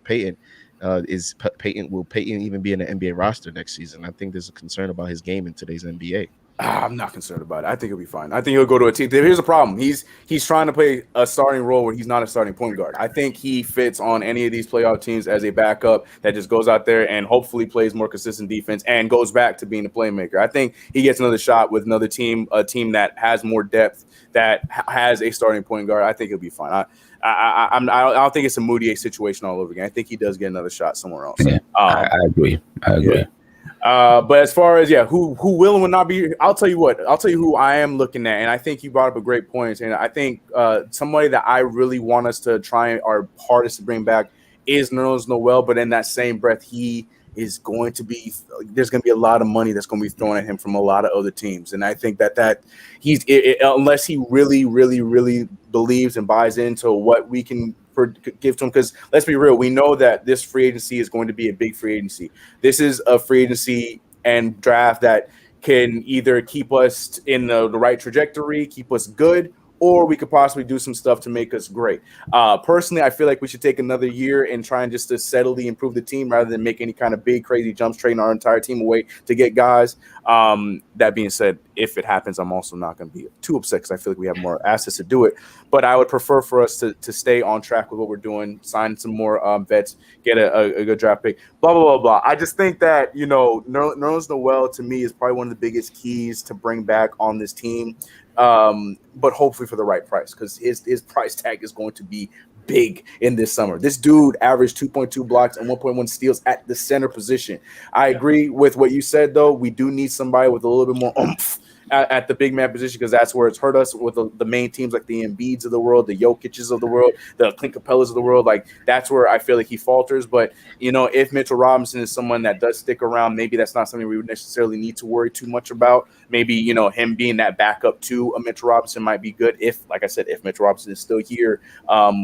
Payton, will Payton even be in the NBA roster next season? I think there's a concern about his game in today's NBA. I'm not concerned about it. I think he'll be fine. I think he'll go to a team. Here's the problem. He's trying to play a starting role where he's not a starting point guard. I think he fits on any of these playoff teams as a backup that just goes out there and hopefully plays more consistent defense and goes back to being a playmaker. I think he gets another shot with another team, a team that has more depth, that has a starting point guard. I think he'll be fine. I don't think it's a Moutier situation all over again. I think he does get another shot somewhere else. Yeah, I agree. Yeah. But as far as who will and will not be, I'll tell you who I am looking at, and I think you brought up a great point. And I think somebody that I really want us to try our hardest to bring back is Nerlens Noel. But in that same breath, he is going to be there's going to be a lot of money that's going to be thrown at him from a lot of other teams, and I think that he's unless he really, really, really believes and buys into what we can give to him, because let's be real, we know that this free agency is going to be a big free agency. This is a free agency and draft that can either keep us in the right trajectory, keep us good, or we could possibly do some stuff to make us great. Personally, I feel like we should take another year and try and just to steadily improve the team rather than make any kind of big, crazy jumps, trading our entire team away to get guys. That being said, if it happens, I'm also not going to be too upset because I feel like we have more assets to do it. But I would prefer for us to stay on track with what we're doing, sign some more vets, get a good draft pick, blah, blah, blah, blah. I just think that, Nerlens Noel to me is probably one of the biggest keys to bring back on this team. But hopefully for the right price, because his price tag is going to be big in this summer. This dude averaged 2.2 blocks and 1.1 steals at the center position. I agree with what you said, though. We do need somebody with a little bit more oomph at the big man position, because that's where it's hurt us with the main teams like the Embiids of the world, the Jokic's of the world, the Clint Capellas of the world. Like, that's where I feel like he falters. But, if Mitchell Robinson is someone that does stick around, maybe that's not something we would necessarily need to worry too much about. Maybe, him being that backup to a Mitchell Robinson might be good if, like I said, if Mitchell Robinson is still here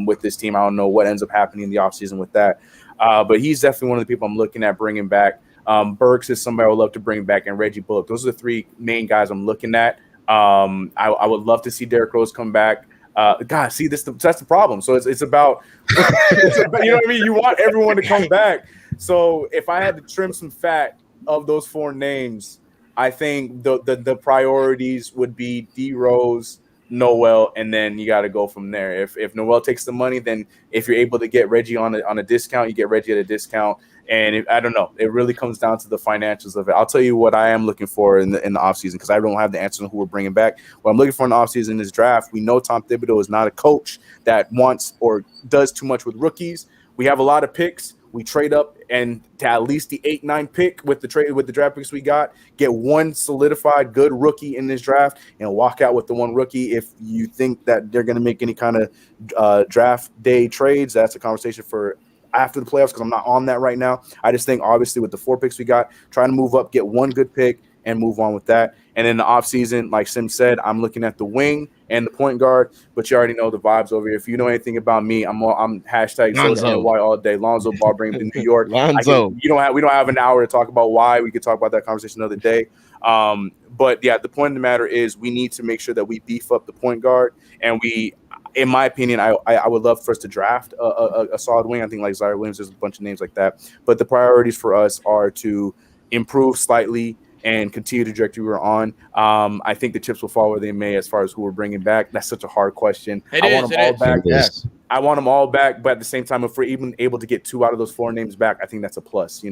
with this team. I don't know what ends up happening in the offseason with that. But he's definitely one of the people I'm looking at bringing back. Burks is somebody I would love to bring back, and Reggie Bullock. Those are the three main guys I'm looking at. I would love to see Derrick Rose come back. God, see, that's the problem. So it's about, you know what I mean? You want everyone to come back. So if I had to trim some fat of those four names, I think the priorities would be D Rose, Noel, and then you got to go from there. If Noel takes the money, then if you're able to get Reggie on a discount, you get Reggie at a discount. And I don't know. It really comes down to the financials of it. I'll tell you what I am looking for in the offseason, because I don't have the answer on who we're bringing back. What I'm looking for in the offseason is draft. We know Tom Thibodeau is not a coach that wants or does too much with rookies. We have a lot of picks. We trade up and to at least the 8-9 pick with the draft picks we got, get one solidified good rookie in this draft and walk out with the one rookie. If you think that they're going to make any kind of draft day trades, that's a conversation for after the playoffs, because I'm not on that right now. I just think, obviously, with the 4 picks we got, trying to move up, get one good pick, and move on with that. And in the offseason, like Sim said, I'm looking at the wing and the point guard, but you already know the vibes over here. If you know anything about me, I'm hashtag NY all day. Lonzo Ball bringing to New York. Lonzo. We don't have an hour to talk about why. We could talk about that conversation another day. But yeah, the point of the matter is we need to make sure that we beef up the point guard, and in my opinion, I would love for us to draft a solid wing. I think like Zaire Williams, there's a bunch of names like that. But the priorities for us are to improve slightly and continue the trajectory we're on. I think the chips will fall where they may as far as who we're bringing back. That's such a hard question. I want them all back. Yes. I want them all back, but at the same time, if we're even able to get 2 out of those 4 names back, I think that's a plus.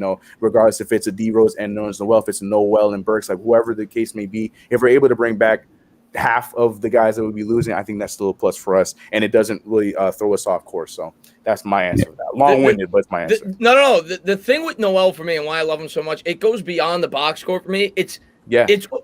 Regardless if it's a D Rose and Nerlens Noel, if it's a Noel and Burks, like whoever the case may be, if we're able to bring back half of the guys that would be losing, I think that's still a plus for us, and it doesn't really throw us off course. So that's my answer to that. Long-winded, but it's my answer. No. The thing with Noel for me and why I love him so much, it goes beyond the box score for me. It's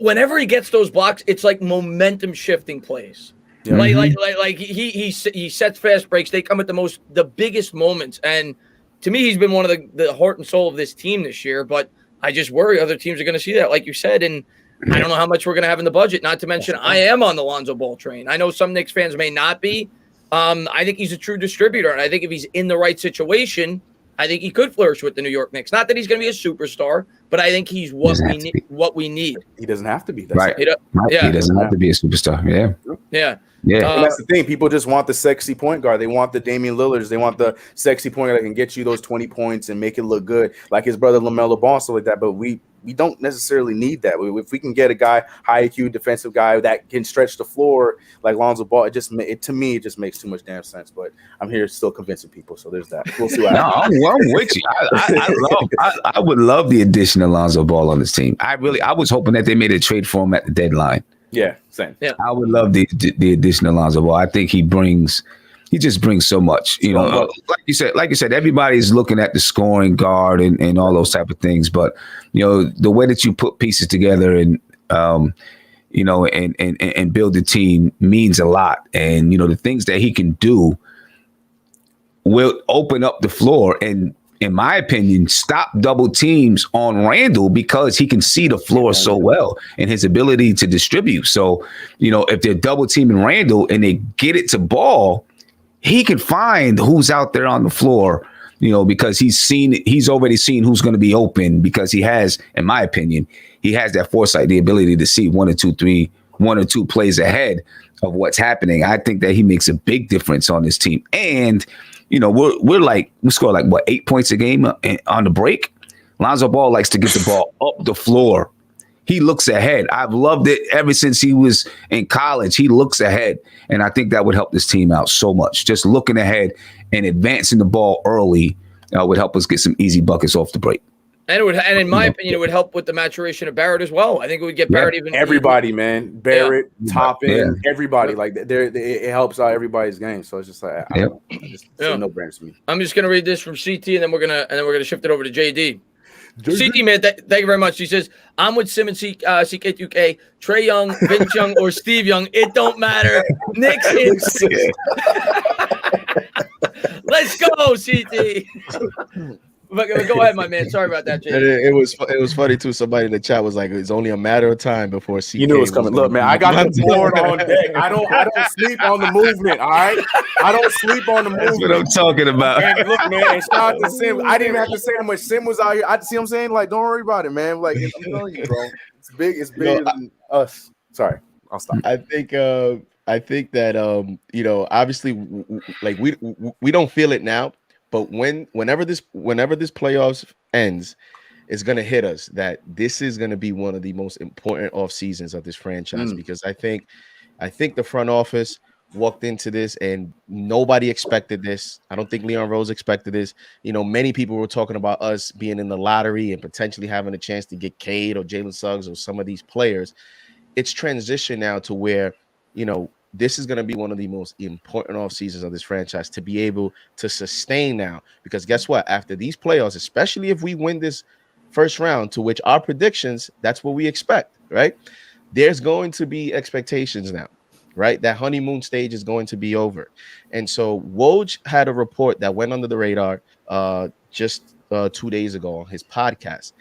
whenever he gets those blocks, it's like momentum shifting plays. Yeah. Like he sets fast breaks. They come at the biggest moments, and to me, he's been one of the heart and soul of this team this year. But I just worry other teams are going to see that, like you said, and I don't know how much we're going to have in the budget. Not to mention, I am on the Lonzo Ball train. I know some Knicks fans may not be. I think he's a true distributor, and I think if he's in the right situation, I think he could flourish with the New York Knicks. Not that he's going to be a superstar, but I think he's what we need. He doesn't have to be. That's right. He doesn't have to be a superstar. Yeah. Yeah. Yeah. And that's the thing. People just want the sexy point guard. They want the Damian Lillards. They want the sexy point guard that can get you those 20 points and make it look good, like his brother LaMelo Ball, stuff like that. But we don't necessarily need that. If we can get a guy, high IQ defensive guy that can stretch the floor like Lonzo Ball, to me it just makes too much damn sense. But I'm here still convincing people, so there's that. We'll see what No, happens. I'm with you. I would love the addition of Lonzo Ball on this team. I was hoping that they made a trade for him at the deadline. Yeah, same. Yeah. I would love the addition of Lonzo Ball. I think he just brings so much. You know, like you said, everybody's looking at the scoring guard and all those type of things. But you know, the way that you put pieces together and you know, and build the team means a lot. And you know, the things that he can do will open up the floor and, in my opinion, stop double teams on Randall because he can see the floor so well and his ability to distribute. So, you know, if they're double teaming Randall and they get it to Ball, he can find who's out there on the floor, you know, because he's already seen who's going to be open because he has, in my opinion, he has that foresight, the ability to see one or two plays ahead of what's happening. I think that he makes a big difference on this team. And you know, we score like what 8 points a game on the break. Lonzo Ball likes to get the ball up the floor. He looks ahead. I've loved it ever since he was in college. He looks ahead, and I think that would help this team out so much. Just looking ahead and advancing the ball early would help us get some easy buckets off the break. And in my opinion, it would help with the maturation of Barrett as well. I think it would get Barrett even everybody, man. Barrett, Toppin, everybody. Like it helps out everybody's game. So it's just like it's a no brainer to me. I'm just gonna read this from CT, and then we're gonna shift it over to JD. CT, man, thank you very much. He says, I'm with Sim and CK2K, Trey Young, Vince Young, or Steve Young. It don't matter. Knicks in six. Let's go, CT. But go ahead, my man. Sorry about that, Jay. It was funny too. Somebody in the chat was like, "It's only a matter of time before CK." You knew it was coming. Look, man, I got the board on deck. I don't sleep on the movement. All right, I don't sleep on the movement. That's what I'm talking about. And look, man, and shout out to Sim. I didn't even have to say how much Sim was out here. I see what I'm saying. Like, don't worry about it, man. Like, I'm telling you, bro, it's big. It's bigger than us. Sorry, I'll stop. I think that you know, obviously, like we don't feel it now. But whenever this playoffs ends, it's gonna hit us that this is gonna be one of the most important off seasons of this franchise because I think the front office walked into this and nobody expected this. I don't think Leon Rose expected this. You know, many people were talking about us being in the lottery and potentially having a chance to get Cade or Jalen Suggs or some of these players. It's transition now to where, you know, this is going to be one of the most important off seasons of this franchise to be able to sustain now. Because guess what? After these playoffs, especially if we win this first round, to which our predictions, that's what we expect, right? There's going to be expectations now, right? That honeymoon stage is going to be over. And so Woj had a report that went under the radar just 2 days ago on his podcast.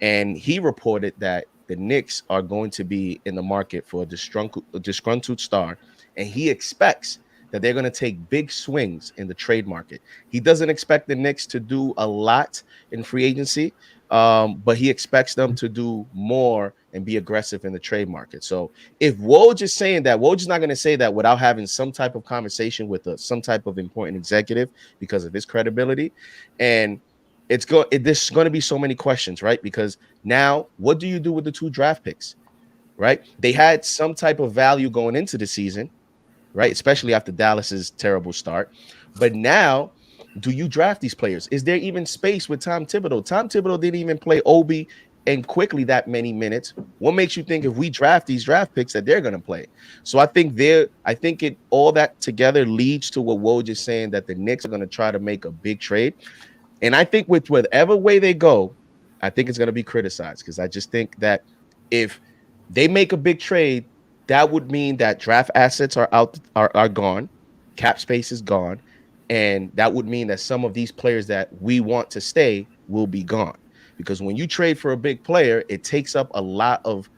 And he reported that the Knicks are going to be in the market for a disgruntled star, and he expects that they're going to take big swings in the trade market. He doesn't expect the Knicks to do a lot in free agency, but he expects them to do more and be aggressive in the trade market. So if Woj is saying that, Woj is not going to say that without having some type of conversation with some type of important executive because of his credibility. And there's going to be so many questions, right? Because now, what do you do with the 2 draft picks, right? They had some type of value going into the season, right? Especially after Dallas's terrible start. But now, do you draft these players? Is there even space with Tom Thibodeau? Tom Thibodeau didn't even play Obi and quickly that many minutes. What makes you think if we draft these draft picks that they're going to play? So I think all that together leads to what Woj is saying, that the Knicks are going to try to make a big trade. And I think with whatever way they go, I think it's going to be criticized because I just think that if they make a big trade, that would mean that draft assets are gone, cap space is gone, and that would mean that some of these players that we want to stay will be gone. Because when you trade for a big player, it takes up a lot of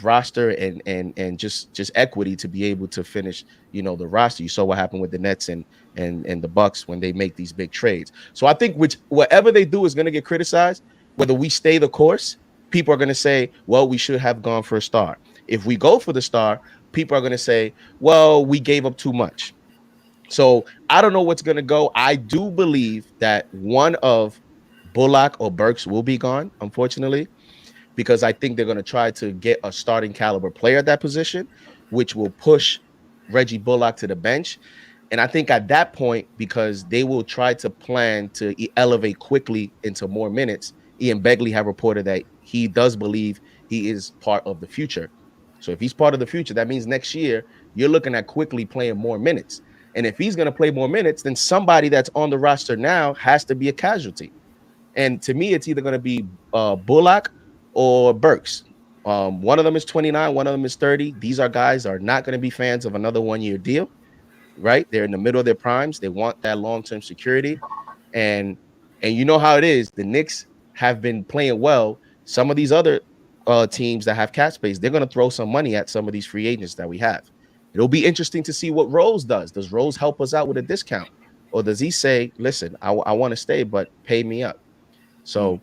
roster and just equity to be able to finish, you know, the roster. You saw what happened with the Nets and the Bucks when they make these big trades. So I think whatever they do is going to get criticized. Whether we stay the course, people are going to say, well, we should have gone for a star. If we go for the star, people are going to say, well, we gave up too much. So I don't know what's going to go. I do believe that one of Bullock or Burks will be gone, unfortunately, because I think they're going to try to get a starting caliber player at that position, which will push Reggie Bullock to the bench. And I think at that point, because they will try to plan to elevate quickly into more minutes, Ian Begley have reported that he does believe he is part of the future. So if he's part of the future, that means next year you're looking at quickly playing more minutes. And if he's going to play more minutes, then somebody that's on the roster now has to be a casualty. And to me, it's either going to be Bullock or Burks. One of them is 29, one of them is 30. These are guys that are not going to be fans of another 1-year deal, right? They're in the middle of their primes. They want that long-term security. And you know how it is. The Knicks have been playing well. Some of these other teams that have cap space, they're going to throw some money at some of these free agents that we have. It'll be interesting to see what Rose does. Does Rose help us out with a discount? Or does he say, listen, I want to stay, but pay me up? So,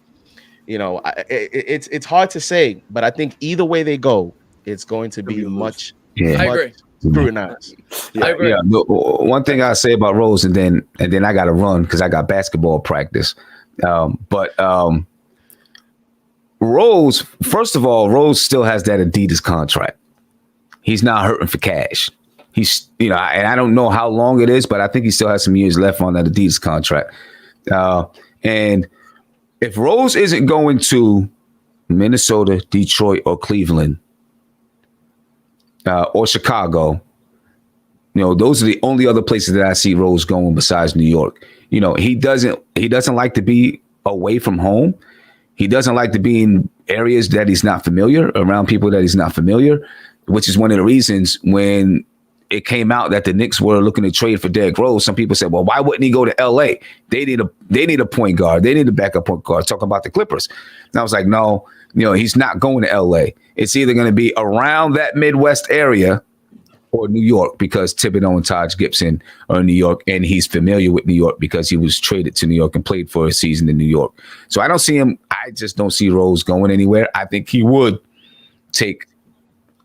you know, it's hard to say, but I think either way they go, it's going to be much scrutinized. I agree. Yeah. One thing I say about Rose, and then I got to run because I got basketball practice. But Rose, first of all, Rose still has that Adidas contract. He's not hurting for cash. He's, you know, and I don't know how long it is, but I think he still has some years left on that Adidas contract. And if Rose isn't going to Minnesota, Detroit, or Cleveland, or Chicago, you know, those are the only other places that I see Rose going besides New York. You know, he doesn't like to be away from home. He doesn't like to be in areas that he's not familiar, around people that he's not familiar, which is one of the reasons when it came out that the Knicks were looking to trade for Derrick Rose, some people said, well, why wouldn't he go to LA? They need a point guard. They need a backup point guard. Talking about the Clippers. And I was like, no, you know, he's not going to LA. It's either going to be around that Midwest area or New York, because Thibodeau and Taj Gibson are in New York, and he's familiar with New York because he was traded to New York and played for a season in New York. So I don't see him. I just don't see Rose going anywhere. I think he would take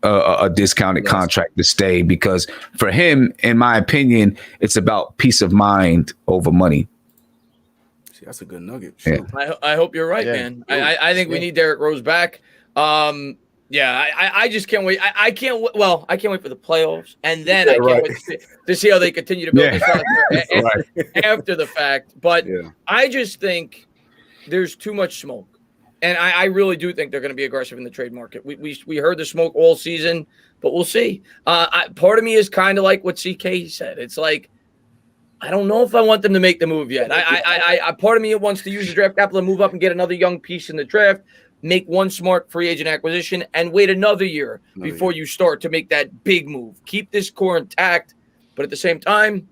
a discounted contract to stay, because for him, in my opinion, it's about peace of mind over money. See, that's a good nugget. Yeah. I hope you're right, man. I think we need Derrick Rose back. I just can't wait. I can't wait for the playoffs, and then I can't wait to see how they continue to build this roster after the fact. But I just think there's too much smoke. And I really do think they're going to be aggressive in the trade market. We heard the smoke all season, but we'll see. Part of me is kind of like what CK said. It's like, I don't know if I want them to make the move yet. Part of me wants to use the draft capital and move up and get another young piece in the draft, make one smart free agent acquisition, and wait another year before you start to make that big move. Keep this core intact, but at the same time,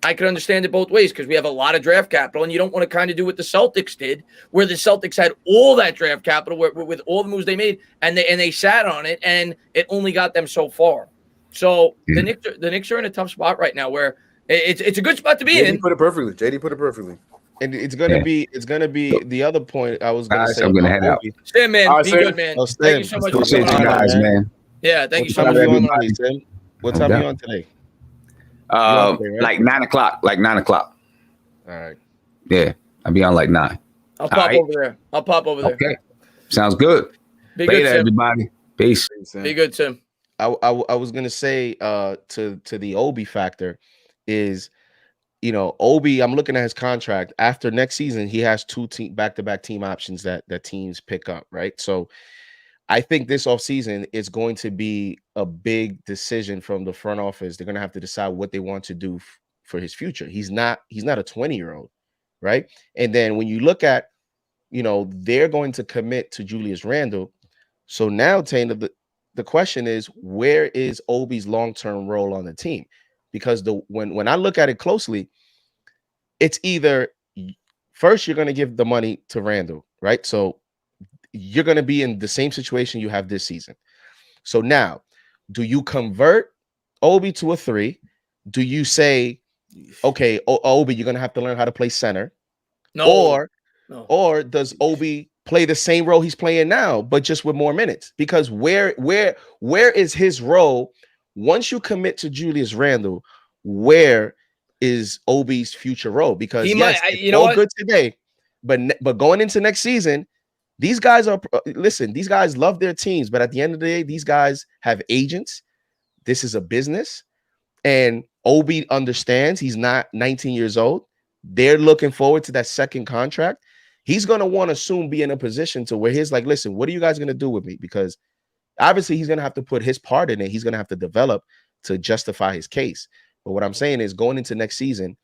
I can understand it both ways, because we have a lot of draft capital, and you don't want to kind of do what the Celtics did, where the Celtics had all that draft capital with all the moves they made, and they sat on it, and it only got them so far. So the Knicks are in a tough spot right now, where it's a good spot to be in. JD put it perfectly. And it's gonna be the other point I was gonna say. I'm gonna head out. Sam, man, right, be Sam. good, man. Thank you so much. Appreciate you guys, man. Yeah, thank you so What much. time are you on today, Tim? What time are you on today? Like 9 o'clock. All right. Yeah, I'll be on like 9. I'll pop over there. Okay, sounds good. Be Later, good, Tim. everybody. Peace. Be good, Tim. I was gonna say to the Obi factor is, you know, Obi, I'm looking at his contract. After next season, he has 2 back-to-back team options that teams pick up, right? So I think this offseason is going to be a big decision from the front office. They're going to have to decide what they want to do for his future. He's not a 20-year-old, right? And then when you look at, you know, they're going to commit to Julius Randle. So now, Taylor, the question is, where is Obi's long-term role on the team? Because when I look at it closely, it's either first you're going to give the money to Randle, right? So you're going to be in the same situation you have this season. So now, do you convert Obi to a 3? Do you say, okay, Obi, you're going to have to learn how to play center? No. Or does Obi play the same role he's playing now, but just with more minutes? Because where is his role once you commit to Julius Randle, where is Obi's future role? Because it's all good today, but going into next season, these guys are listen. These guys love their teams, but at the end of the day, these guys have agents. This is a business, and Obi understands he's not 19 years old. They're looking forward to that second contract. He's gonna want to soon be in a position to where he's like, listen, what are you guys gonna do with me? Because obviously he's gonna have to put his part in it. He's gonna have to develop to justify his case. But what I'm saying is, going into next season,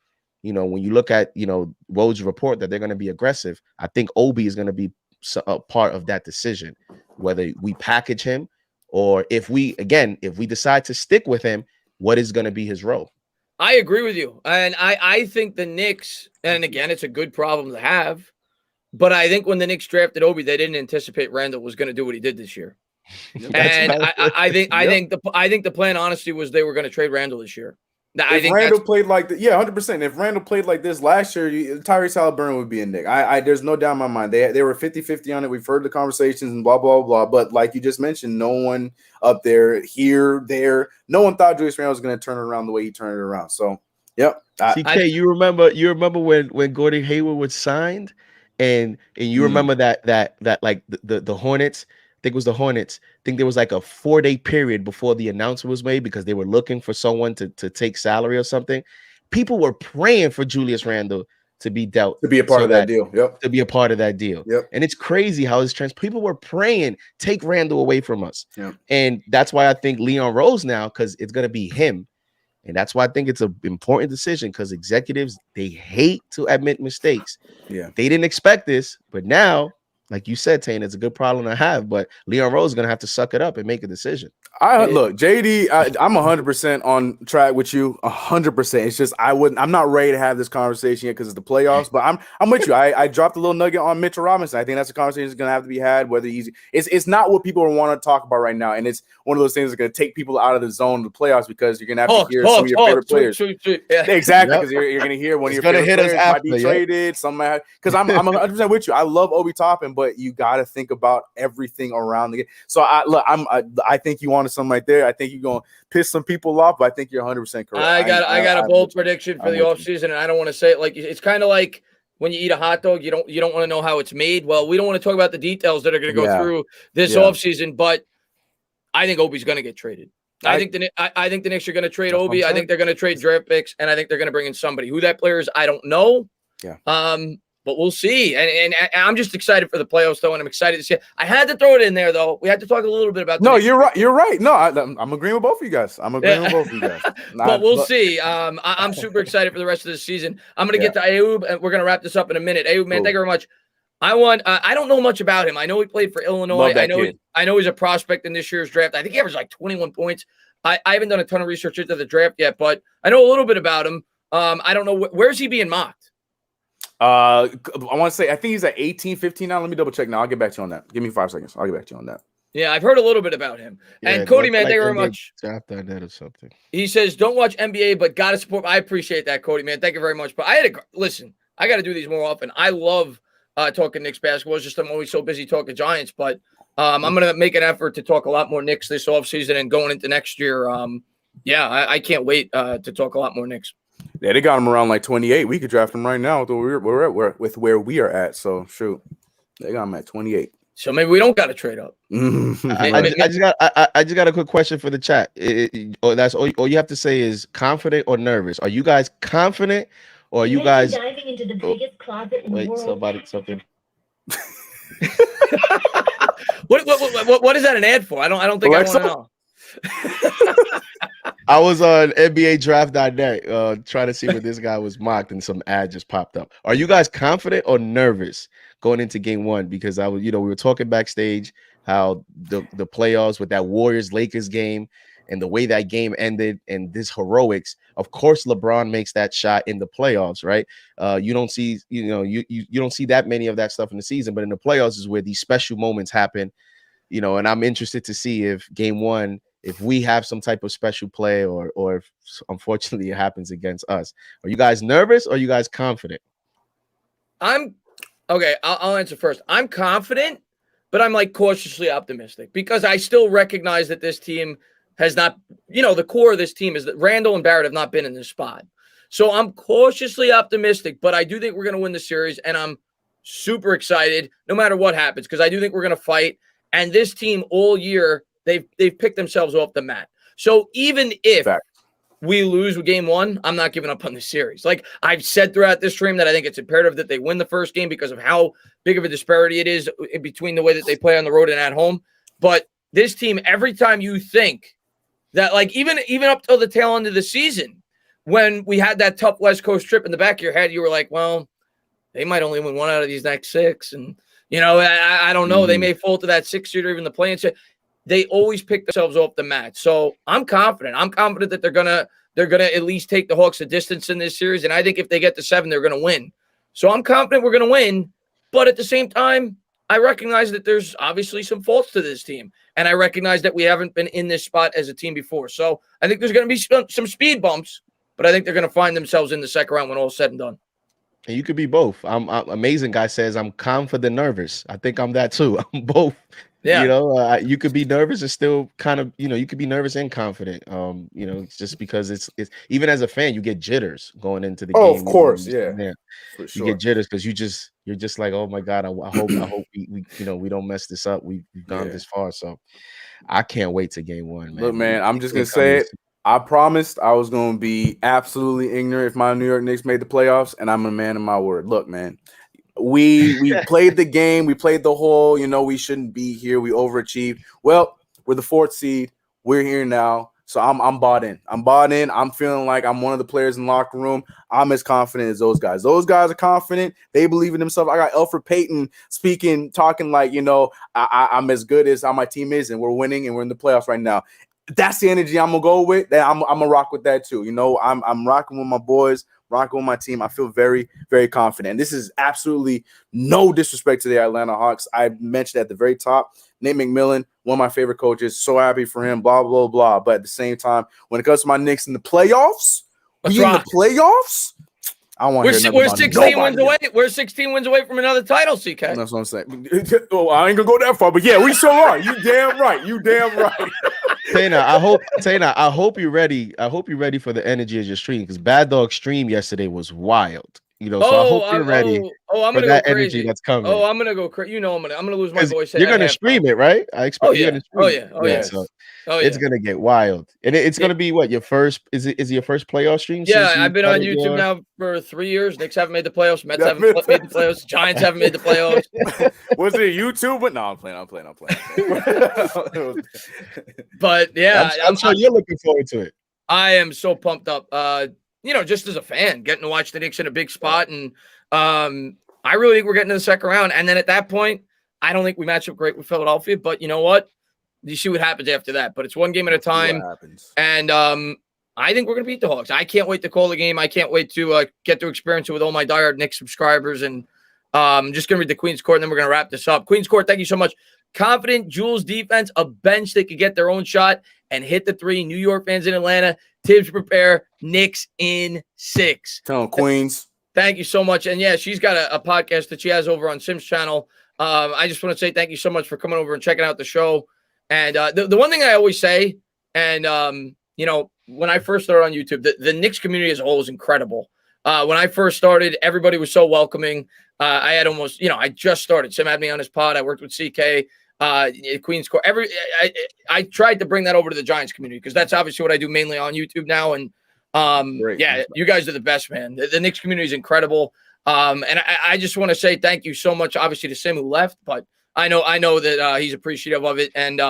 when you look at Woj's report that they're going to be aggressive, I think Obi is going to be a part of that decision, whether we package him or if we decide to stick with him, what is going to be his role. I agree with you. And I think the Knicks, and again, it's a good problem to have, but I think when the Knicks drafted Obi, they didn't anticipate Randall was going to do what he did this year. And I think the plan, honestly, was they were going to trade Randall this year. If Randall played like 100%. If Randall played like this last year, Tyrese Halliburton would be a Knick. There's no doubt in my mind. They were 50-50 on it. We've heard the conversations and blah, blah, blah. But like you just mentioned, no one up there, here, no one thought Julius Randle was going to turn it around the way he turned it around. So, yep. CK, you remember when Gordon Hayward was signed, and you remember that like the Hornets. I think it was the Hornets. I think there was like a 4-day period before the announcement was made because they were looking for someone to take salary or something. People were praying for Julius Randle to be dealt, to be a part of that deal. Yep. To be a part of that deal. Yep. And it's crazy how people were praying, take Randle away from us. Yep. And that's why I think Leon Rose now, because it's going to be him. And that's why I think it's an important decision, because executives, they hate to admit mistakes. Yeah. They didn't expect this, but now, like you said, Tane, it's a good problem to have, but Leon Rose is going to have to suck it up and make a decision. Look, JD, I'm 100% on track with you. 100%. It's just I'm not ready to have this conversation yet because it's the playoffs. But I'm with you. I dropped a little nugget on Mitchell Robinson. I think that's a conversation that's going to have to be had. Whether it's not what people want to talk about right now, and it's one of those things that's going to take people out of the zone of the playoffs because you're going to have to hear some of your favorite players. Yeah. Exactly, because you're going to hear one of your favorite players might be traded. Because I'm 100% with you. I love Obi Toppin, but you got to think about everything around the game. So I think you wanted something right there. I think you're going to piss some people off, but I think you're 100% correct. I got a bold prediction for the offseason, and I don't want to say it like it's kind of like when you eat a hot dog, you don't want to know how it's made. Well, we don't want to talk about the details that are going to go through this offseason, but I think Obi's going to get traded. I think the Knicks are going to trade Obi. I think they're going to trade draft picks, and I think they're going to bring in somebody. Who that player is, I don't know. Yeah. But we'll see. And I'm just excited for the playoffs, though, and I'm excited to see it. I had to throw it in there, though. We had to talk a little bit about No, you're right. You're right. No, I'm agreeing with both of you guys. But we'll see. I'm super excited for the rest of the season. I'm going to get to Ayoub, and we're going to wrap this up in a minute. Ayoub, man, thank you very much. I don't know much about him. I know he played for Illinois. I know he's a prospect in this year's draft. I think he averaged like 21 points. I haven't done a ton of research into the draft yet, but I know a little bit about him. I don't know. Where's he being mocked? I want to say, I think he's at 18, 15 now. Let me double check now. I'll get back to you on that. Give me 5 seconds. I'll get back to you on that. Yeah, I've heard a little bit about him. And Cody, man, thank you very much. After that or something. He says, don't watch NBA, but got to support. I appreciate that, Cody, man. Thank you very much. But listen, I got to do these more often. I love talking Knicks basketball. It's just I'm always so busy talking Giants, but I'm going to make an effort to talk a lot more Knicks this offseason and going into next year. I can't wait to talk a lot more Knicks. Yeah, they got him around like 28. We could draft him right now with where we are at. So shoot, they got him at 28. So maybe we don't got to trade up. I just got a quick question for the chat. That's all you have to say is confident or nervous. Are you guys confident or are you guys diving into the biggest closet in the world? Something. What is that an ad for? I don't think I want to know. I was on NBA Draft.net trying to see where this guy was mocked, and some ad just popped up. Are you guys confident or nervous going into game one? Because we were talking backstage how the playoffs with that Warriors-Lakers game and the way that game ended and this heroics. Of course, LeBron makes that shot in the playoffs, right? You don't see, you don't see that many of that stuff in the season, but in the playoffs is where these special moments happen. And I'm interested to see if game one, if we have some type of special play or if unfortunately it happens against us. Are you guys nervous or are you guys confident? I'll answer first. I'm confident, but I'm like cautiously optimistic because I still recognize that this team has not, the core of this team is that Randall and Barrett have not been in this spot. So I'm cautiously optimistic, but I do think we're going to win the series, and I'm super excited no matter what happens, because I do think we're going to fight. And this team all year, they've picked themselves off the mat. So even if we lose with game one, I'm not giving up on the series. Like I've said throughout this stream that I think it's imperative that they win the first game because of how big of a disparity it is in between the way that they play on the road and at home. But this team, every time you think that, like even up till the tail end of the season, when we had that tough West Coast trip, in the back of your head, you were like, well, they might only win one out of these next six. And, I don't know. They may fall to that 6 seed or even the play-in. They always pick themselves off the mat. So I'm confident. I'm confident that they're gonna at least take the Hawks a distance in this series. And I think if they get to 7, they're gonna win. So I'm confident we're gonna win. But at the same time, I recognize that there's obviously some faults to this team. And I recognize that we haven't been in this spot as a team before. So I think there's gonna be some speed bumps, but I think they're gonna find themselves in the second round when all's said and done. And you could be both. I'm amazing guy says I'm confident nervous. I think I'm that too. I'm both. Yeah. You could be nervous and still kind of, you could be nervous and confident. It's just because it's even as a fan, you get jitters going into the game. Oh, of course. Yeah. For sure. You get jitters because you're just like, oh my God, I hope we don't mess this up. We've gone this far. So I can't wait to game one, man. Look, man, I'm just gonna say it. I promised I was going to be absolutely ignorant if my New York Knicks made the playoffs, and I'm a man of my word. Look, man, we played the game. We played the whole, we shouldn't be here. We overachieved. Well, we're the 4th seed. We're here now. So I'm bought in. I'm feeling like I'm one of the players in the locker room. I'm as confident as those guys. Those guys are confident. They believe in themselves. I got Elfrid Payton talking like, I'm as good as how my team is, and we're winning, and we're in the playoffs right now. That's the energy I'm gonna go with. That I'm gonna rock with that too. I'm rocking with my boys, rocking with my team. I feel very, very confident. This is absolutely no disrespect to the Atlanta Hawks. I mentioned at the very top, Nate McMillan, one of my favorite coaches. So happy for him. Blah blah blah. But at the same time, when it comes to my Knicks in the playoffs, I want to hear We're 16 wins away. We're 16 wins away from another title, CK. That's what I'm saying. Oh, I ain't gonna go that far, but yeah, we sure are. You damn right. Tana, I hope you're ready. I hope you're ready for the energy of your stream, because Bad Dog stream yesterday was wild. So I hope you're ready I'm for gonna that go energy crazy. that's coming. I'm gonna go crazy. I'm gonna lose my voice. You're gonna stream it, right? I expect you're gonna stream it. Oh yeah. So it's gonna get wild, and it's gonna be what, your first? Is it your first playoff stream? Yeah, I've been on YouTube now for 3 years. Knicks haven't made the playoffs. Mets haven't made the playoffs. Giants haven't made the playoffs. Was it YouTube? But no, I'm playing. But yeah, I'm sure you're looking forward to it. I am so pumped up. Just as a fan, getting to watch the Knicks in a big spot, and I really think we're getting to the second round. And then at that point, I don't think we match up great with Philadelphia. But you know what? You see what happens after that. But it's one game at a time. And I think we're going to beat the Hawks. I can't wait to call the game. I can't wait to get to experience it with all my diehard Knicks subscribers. And I'm just going to read the Queen's Court, and then we're going to wrap this up. Queen's Court, thank you so much. Confident Jules defense, a bench that could get their own shot and hit the 3. New York fans in Atlanta, Tibbs prepare. Knicks in 6. Tell them, Queens. Thank you so much. And yeah, she's got a podcast that she has over on Sim's channel. I just want to say thank you so much for coming over and checking out the show. And the one thing I always say, and when I first started on YouTube, the Knicks community as a whole is incredible. When I first started, everybody was so welcoming. I had almost, I just started. Sim had me on his pod. I worked with CK, Queen's Court. I tried to bring that over to the Giants community, because that's obviously what I do mainly on YouTube now. And you guys are the best, man. The Knicks community is incredible. And I just want to say thank you so much, obviously, to Sim, who left, but I know that he's appreciative of it. And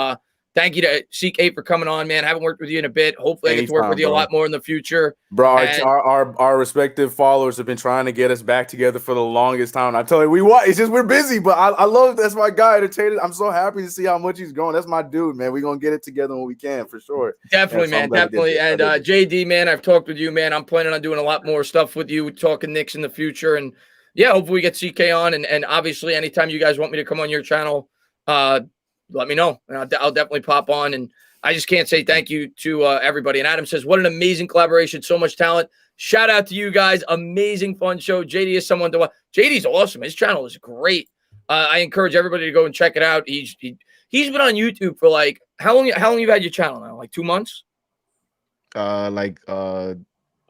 thank you to CK for coming on, man. I haven't worked with you in a bit. Hopefully I get to work with you a lot more in the future. Bro, our respective followers have been trying to get us back together for the longest time. I tell you, it's just we're busy, but I love that's my guy, Entertained. I'm so happy to see how much he's growing. That's my dude, man. We're going to get it together when we can, for sure. Definitely, man. Definitely. And JD, man, I've talked with you, man. I'm planning on doing a lot more stuff with you, talking Knicks in the future. And yeah, hopefully we get CK on. And obviously, anytime you guys want me to come on your channel, let me know, and I'll definitely pop on. And I just can't say thank you to everybody. And Adam says, what an amazing collaboration. So much talent. Shout out to you guys. Amazing, fun show. JD is someone to watch. JD's awesome. His channel is great. I encourage everybody to go and check it out. He's been on YouTube for like How long you've had your channel now? Like 2 months? Probably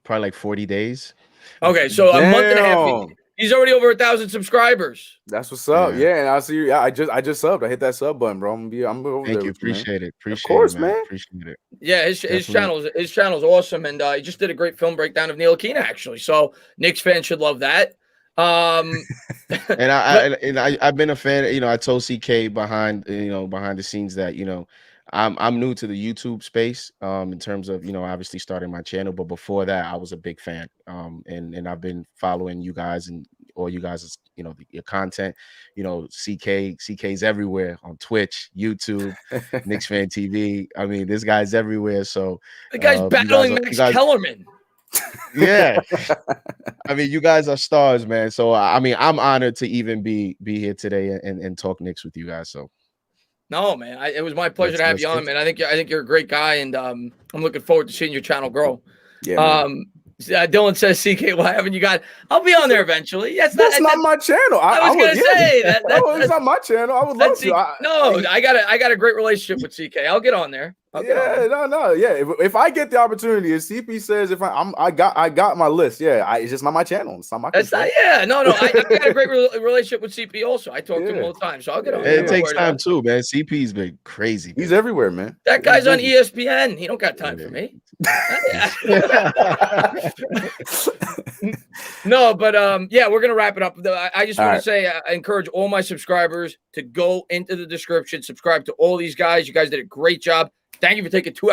like 40 days. Okay, so a month and a half. Damn. He's already over 1,000 subscribers. That's what's up. Yeah. Yeah, and I see you. Yeah, I just subbed. I hit that sub button, bro. I'm over Thank there you. with you, man. Appreciate it. Appreciate course, it, man. man. Appreciate it. Yeah, his channel's awesome, and he just did a great film breakdown of Neil Keane actually. So Knicks fans should love that. And I've been a fan. You know, I told CK behind the scenes that I'm new to the YouTube space in terms of obviously starting my channel, but before that I was a big fan. And I've been following you guys and all you guys your content. CK's everywhere on Twitch, YouTube, Knicks Fan TV. I mean, this guy's everywhere. So the guy's battling Max Kellerman. Yeah. I mean, you guys are stars, man. So I mean, I'm honored to even be here today and talk Knicks with you guys. So no, man, it was my pleasure to have you on, man. I think you're a great guy, and I'm looking forward to seeing your channel grow. Yeah. Dylan says, CK, why haven't you got? I'll be on there eventually. That's not my channel. I was gonna say that. It's not my channel. I would love to. I got a great relationship with CK. I'll get on there. Yeah. If I get the opportunity, if CP says I got my list, it's just not my channel. It's not my. That's not. Yeah, no. I've got a great relationship with CP. Also, I talk to him all the time, so I'll get on. It takes time too, man. CP's been crazy. He's everywhere, man. That guy's on ESPN. He don't got time for me. No, but we're gonna wrap it up. I just want to say I encourage all my subscribers to go into the description, subscribe to all these guys. You guys did a great job. Thank you for taking 2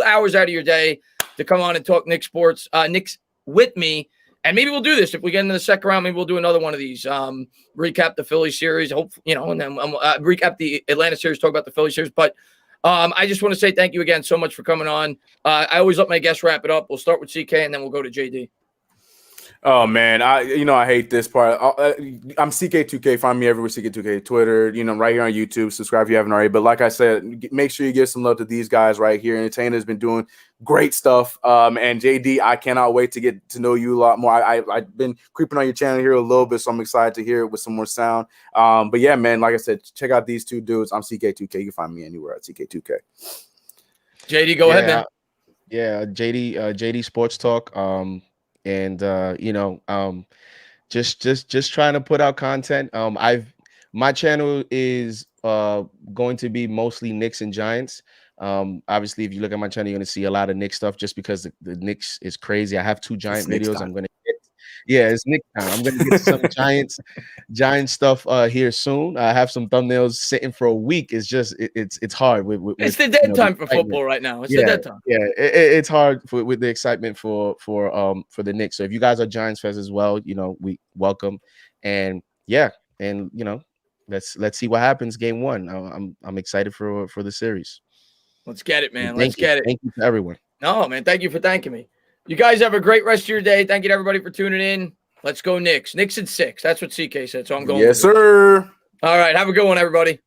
hours out of your day to come on and talk Knicks sports, Knicks with me. And maybe we'll do this if we get into the second round. Maybe we'll do another one of these. Recap the Philly series, and then recap the Atlanta series. Talk about the Philly series. But I just want to say thank you again so much for coming on. I always let my guests wrap it up. We'll start with CK, and then we'll go to JD. Oh man, I hate this part. I'm CK2K. Find me everywhere. CK2K Twitter. Right here on YouTube. Subscribe if you haven't already. But like I said, make sure you give some love to these guys right here. Entertainer has been doing great stuff. And JD, I cannot wait to get to know you a lot more. I've been creeping on your channel here a little bit, so I'm excited to hear it with some more sound. But yeah, man, like I said, check out these two dudes. I'm CK2K. You can find me anywhere at CK2K. JD, go ahead, man. Yeah, JD Sports Talk. And just trying to put out content. My channel is going to be mostly Knicks and Giants. Obviously, if you look at my channel, you're gonna see a lot of Knicks stuff just because the Knicks is crazy. I have 2 Giant videos. I'm gonna get. Yeah, it's Knicks time. I'm gonna get some Giant stuff here soon. I have some thumbnails sitting for a week. It's just it's hard it's the dead time for football right now. It's the dead time. Yeah, it's hard with the excitement for the Knicks. So if you guys are Giants fans as well, we welcome. And let's see what happens game 1. I'm excited for the series. Let's get it, man. Let's get it. Thank you to everyone. No, man. Thank you for thanking me. You guys have a great rest of your day. Thank you to everybody for tuning in. Let's go Knicks. Knicks in 6. That's what CK said. So I'm going. Yes, sir. All right. Have a good one, everybody.